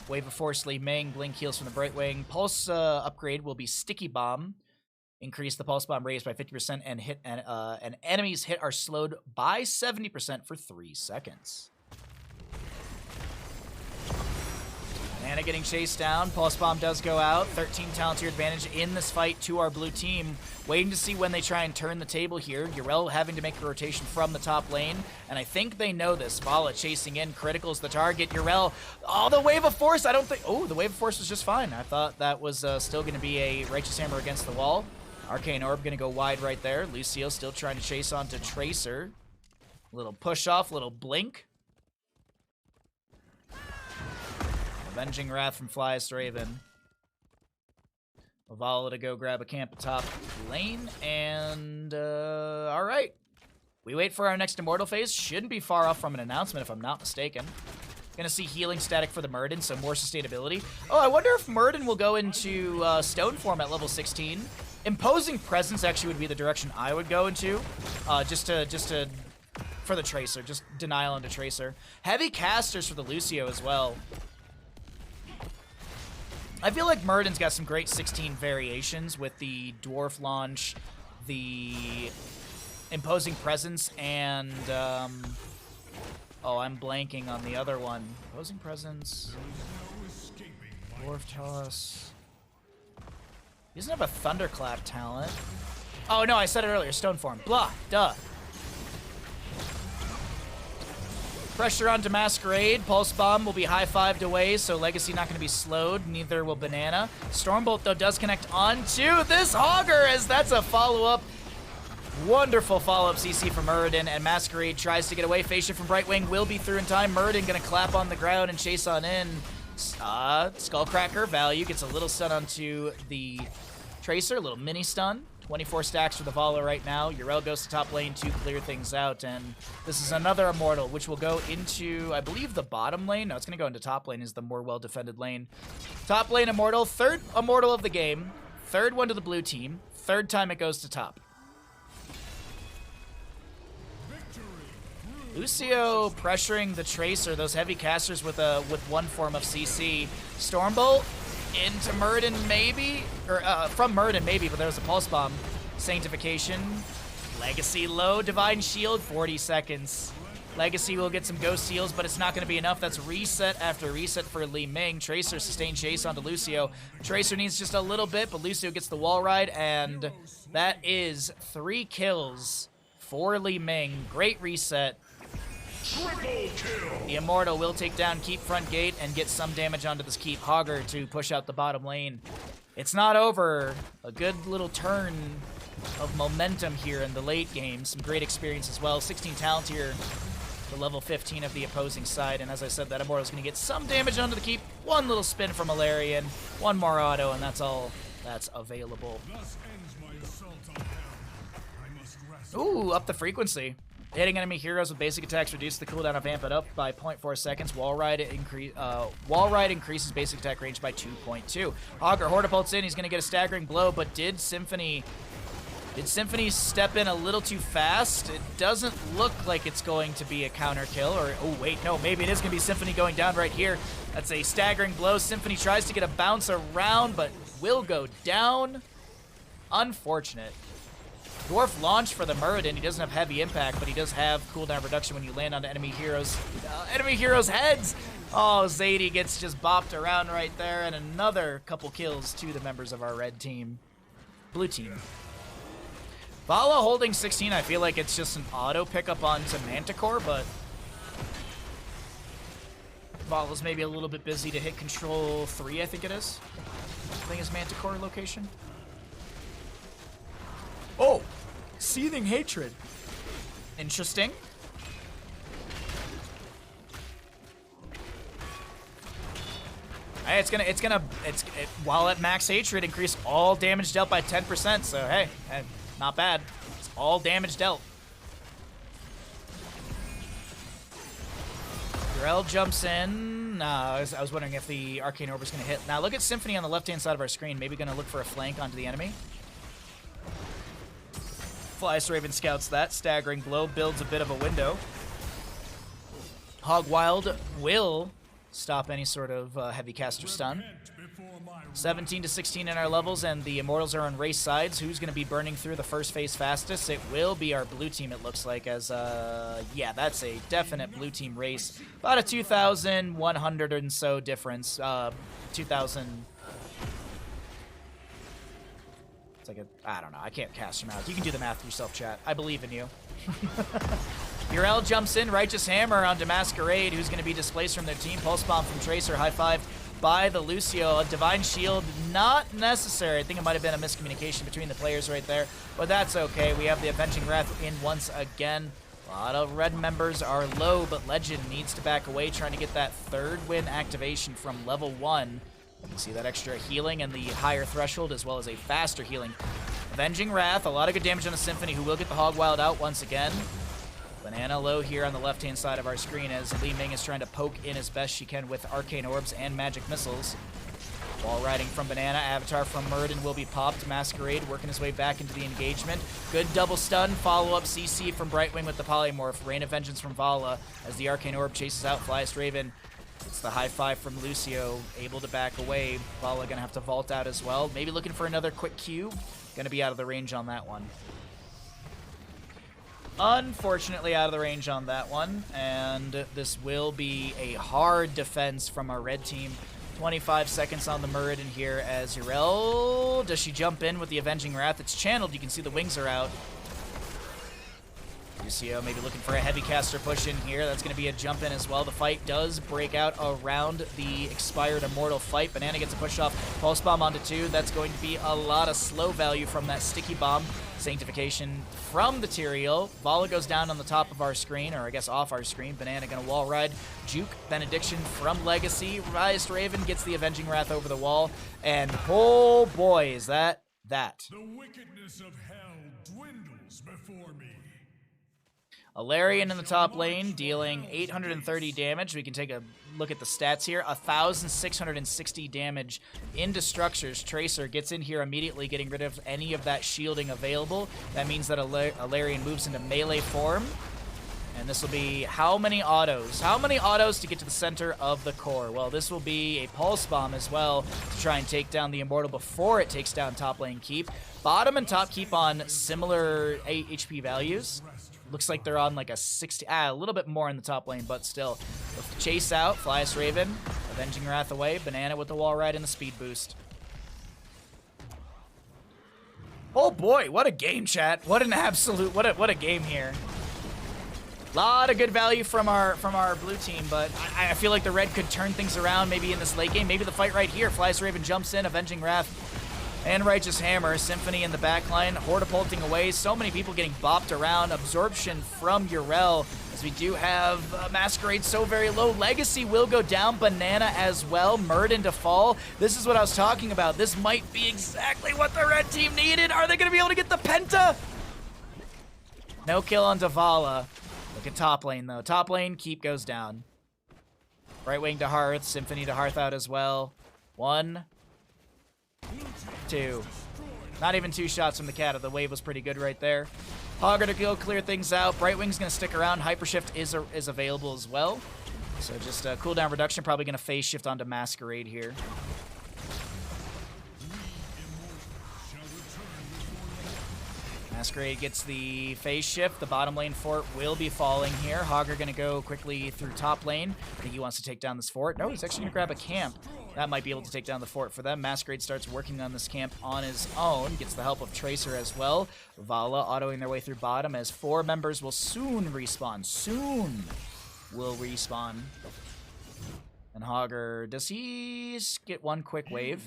Wave of Force, Li Ming. Blink heals from the Brightwing. Pulse upgrade will be Sticky Bomb. Increase the Pulse Bomb raised by 50% and enemies hit are slowed by 70% for 3 seconds. Banana getting chased down. Pulse Bomb does go out. 13 talent tier advantage in this fight to our blue team. Waiting to see when they try and turn the table here. Urel having to make a rotation from the top lane. And I think they know this. Vala chasing in. Critical's the target. Urel. Oh, the Wave of Force. I don't think... Oh, the Wave of Force was just fine. I thought that was still going to be a Righteous Hammer against the wall. Arcane Orb going to go wide right there. Lucio still trying to chase onto Tracer. Little push off. Little blink. Avenging Wrath from Flyest Raven. Vala to go grab a camp atop lane, and alright. We wait for our next Immortal phase. Shouldn't be far off from an announcement if I'm not mistaken. Gonna see healing static for the Muradin, so more sustainability. Oh, I wonder if Muradin will go into stone form at level 16. Imposing Presence actually would be the direction I would go into. Just to for the Tracer, just denial into Tracer. Heavy casters for the Lucio as well. I feel like Muradin's got some great 16 variations with the Dwarf launch, the Imposing Presence, and, oh, I'm blanking on the other one. Imposing Presence, Dwarf Toss. He doesn't have a Thunderclap talent. Oh, no, I said it earlier, Stone Form. Blah, duh. Pressure onto Masquerade. Pulse Bomb will be high-fived away, so Legacy not going to be slowed. Neither will Banana. Stormbolt, though, does connect onto this Augur, as that's a follow-up. Wonderful follow-up CC from Muradin, and Masquerade tries to get away. Phase Shift from Brightwing will be through in time. Muradin going to clap on the ground and chase on in. Skullcracker value gets a little stun onto the Tracer, a little mini stun. 24 stacks for the Vala right now. Yrel goes to top lane to clear things out, and this is another Immortal, which will go into, I believe, the bottom lane. No, it's going to go into top lane, is the more well-defended lane. Top lane Immortal, third Immortal of the game, third one to the blue team, third time it goes to top. Lucio pressuring the Tracer, those heavy casters with one form of CC. Stormbolt into Muradin maybe, or from Muradin maybe, but there was a Pulse Bomb. Sanctification, Legacy low, Divine Shield, 40 seconds. Legacy will get some Ghost Heals, but it's not going to be enough. That's reset after reset for Li Ming. Tracer sustained chase onto Lucio. Tracer needs just a little bit, but Lucio gets the wall ride, and that is 3 kills for Li Ming. Great reset. Triple kill! The Immortal will take down Keep Front Gate and get some damage onto this Keep Hogger to push out the bottom lane. It's not over. A good little turn of momentum here in the late game. Some great experience as well. 16 talent here to level 15 of the opposing side. And as I said, that Immortal's going to get some damage onto the Keep. One little spin from Alarian. One more auto, and that's all that's available. Ooh, up the frequency. Hitting enemy heroes with basic attacks reduce the cooldown of Amp It Up by 0.4 seconds. Wall ride increases basic attack range by 2.2. Augur Hortipulse in. He's going to get a staggering blow, but did Symphony step in a little too fast? It doesn't look like it's going to be a counter kill. Or oh wait, no, maybe it is going to be Symphony going down right here. That's a staggering blow. Symphony tries to get a bounce around, but will go down. Unfortunate. Dwarf launch for the Muradin. He doesn't have heavy impact, but he does have cooldown reduction when you land onto enemy heroes' heads. Oh, Zadie gets just bopped around right there, and another couple kills to the members of our red team. Blue team. Vala holding 16. I feel like it's just an auto pickup onto Manticore, but Vala's maybe a little bit busy to hit control 3, I think it is. I think it's Manticore location. Oh, Seething Hatred. Interesting. Hey, while at max hatred, increase all damage dealt by 10%. So hey, not bad. It's all damage dealt. Yrel jumps in. I was wondering if the Arcane Orb was going to hit. Now look at Symphony on the left-hand side of our screen. Maybe going to look for a flank onto the enemy. Flyest Raven scouts that. Staggering blow builds a bit of a window. Hogwild will stop any sort of heavy caster stun. 17 to 16 in our levels, and the Immortals are on race sides. Who's going to be burning through the first phase fastest? It will be our blue team, it looks like, as, yeah, that's a definite blue team race. About a 2,100 and so difference. 2,000... It's like I don't know. I can't cast him out. You can do the math yourself, chat. I believe in you. Yrel jumps in. Righteous Hammer onto Masquerade, who's going to be displaced from their team. Pulse Bomb from Tracer. High five by the Lucio. A Divine Shield, not necessary. I think it might have been a miscommunication between the players right there, but that's okay. We have the Avenging Wrath in once again. A lot of red members are low, but Legend needs to back away, trying to get that third win activation from level 1. You can see that extra healing and the higher threshold, as well as a faster healing. Avenging Wrath, a lot of good damage on the Symphony, who will get the Hogwild out once again. Banana low here on the left-hand side of our screen as Li Ming is trying to poke in as best she can with Arcane Orbs and Magic Missiles. Wall riding from Banana, Avatar from Muradin will be popped. Masquerade working his way back into the engagement. Good double stun, follow-up CC from Brightwing with the Polymorph. Rain of Vengeance from Vala as the Arcane Orb chases out Flyest Raven. It's the high five from Lucio, able to back away. Vala gonna have to vault out as well. Maybe looking for another quick Q. Gonna be out of the range on that one. Unfortunately out of the range on that one, and this will be a hard defense from our red team. 25 seconds on the Muradin here as Yrel, does she jump in with the Avenging Wrath? It's channeled, you can see the wings are out. Lucio maybe looking for a heavy caster push in here. That's going to be a jump in as well. The fight does break out around the expired Immortal fight. Banana gets a push off. Pulse Bomb onto 2. That's going to be a lot of slow value from that Sticky Bomb. Sanctification from the Tyrael. Vala goes down on the top of our screen, or I guess off our screen. Banana going to wall ride. Juke, Benediction from Legacy. Rise Raven gets the Avenging Wrath over the wall. And oh boy, is that. The wickedness of hell dwindles before me. Alarian in the top lane, dealing 830 damage. We can take a look at the stats here. 1,660 damage into structures. Tracer gets in here immediately, getting rid of any of that shielding available. That means that Alarian moves into melee form. And this will be how many autos? How many autos to get to the center of the core? Well, this will be a Pulse Bomb as well to try and take down the Immortal before it takes down top lane Keep. Bottom and top keep on similar HP values. Looks like they're on like a 60, a little bit more in the top lane, but still. Chase out, Flyest Raven, Avenging Wrath away, Banana with the wall ride and the speed boost. Oh boy, what a game, chat. What an absolute, what a game here. Lot of good value from our blue team, but I feel like the red could turn things around maybe in this late game. Maybe the fight right here. Flyest Raven jumps in, Avenging Wrath and Righteous Hammer. Symphony in the backline, Hortipulting away. So many people getting bopped around. Absorption from Yrel, as we do have Masquerade so very low. Legacy will go down. Banana as well. Murden to fall. This is what I was talking about. This might be exactly what the red team needed. Are they going to be able to get the Penta? No kill on Davala. Look at top lane, though. Top lane, Keep goes down. Right wing to Hearth. Symphony to Hearth out as well. 1, 2. Not even 2 shots from the cat. The wave was pretty good right there. Hogger to go clear things out. Brightwing's going to stick around. Hypershift is available as well. So just a cooldown reduction. Probably going to phase shift onto Masquerade here. Masquerade gets the phase shift. The bottom lane fort will be falling here. Hogger going to go quickly through top lane. I think he wants to take down this fort. No, he's actually going to grab a camp. That might be able to take down the fort for them. Masquerade starts working on this camp on his own. Gets the help of Tracer as well. Vala autoing their way through bottom as 4 members will soon respawn. Soon will respawn. And Hogger, does he get one quick wave?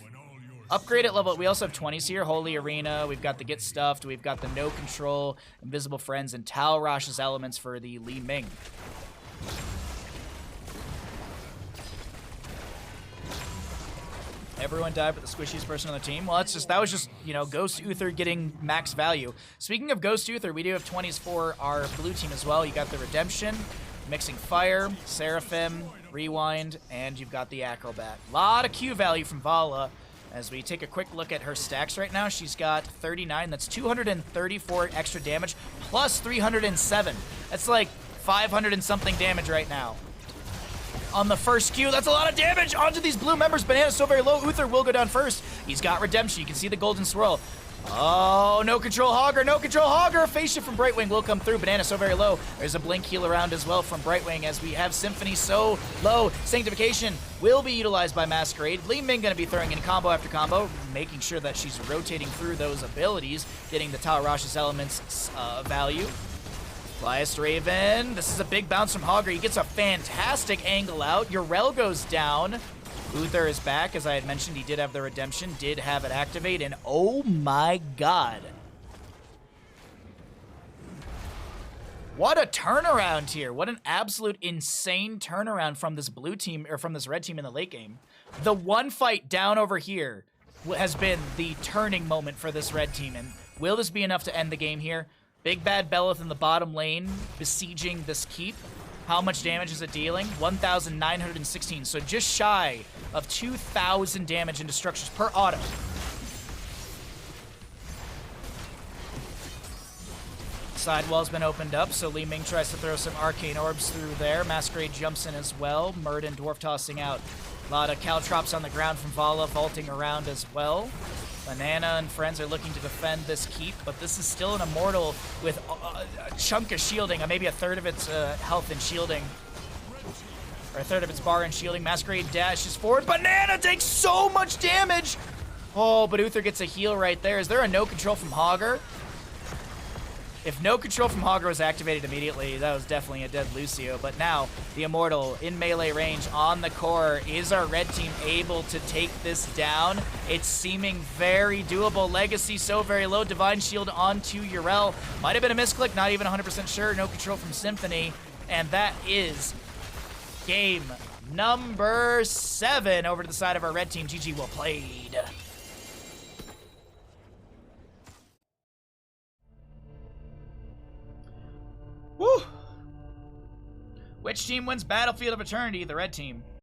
Upgrade at level. We also have 20s here. Holy Arena. We've got the Get Stuffed. We've got the No Control, Invisible Friends, and Tal Rosh's elements for the Li Ming. Everyone died but the squishiest person on the team. Well, that was just, you know, Ghost Uther getting max value. Speaking of Ghost Uther, we do have 20s for our blue team as well. You got the Redemption, Mixing Fire, Seraphim, Rewind, and you've got the Acrobat. A lot of Q value from Vala. As we take a quick look at her stacks right now, she's got 39. That's 234 extra damage, plus 307. That's like 500 and something damage right now. On the first Q, that's a lot of damage onto these blue members. Banana's so very low. Uther will go down first. He's got Redemption. You can see the golden swirl. Oh, no control Hogger, no control Hogger. Phase shift from Brightwing will come through. Banana so very low. There's a blink heal around as well from Brightwing as we have Symphony so low. Sanctification will be utilized by Masquerade. Li Ming going to be throwing in combo after combo, making sure that she's rotating through those abilities, getting the Tal Rosh's elements value. Flyest Raven. This is a big bounce from Hogger. He gets a fantastic angle out. Yrel goes down. Uther is back. As I had mentioned, he did have the Redemption, did have it activate, and oh my god. What a turnaround here. What an absolute insane turnaround from this blue team, or from this red team in the late game. The one fight down over here has been the turning moment for this red team, and will this be enough to end the game here? Big Bad Belith in the bottom lane, besieging this keep. How much damage is it dealing? 1,916, so just shy of 2,000 damage into structures per auto. Sidewall's been opened up, so Li Ming tries to throw some arcane orbs through there. Masquerade jumps in as well. Murden dwarf tossing out. A lot of caltrops on the ground from Vala, vaulting around as well. Banana and friends are looking to defend this keep, but this is still an Immortal with a chunk of shielding, maybe a third of its health and shielding. Or a third of its bar and shielding. Masquerade dashes forward. Banana takes so much damage! Oh, but Uther gets a heal right there. Is there a no control from Hogger? If no control from Hogger was activated immediately, that was definitely a dead Lucio. But now, the Immortal in melee range on the core. Is our red team able to take this down? It's seeming very doable. Legacy so very low. Divine Shield onto Urel. Might have been a misclick, not even 100% sure. No control from Symphony. And that is game number 7 over to the side of our red team. GG, well played. Woo! Which team wins Battlefield of Eternity? The red team.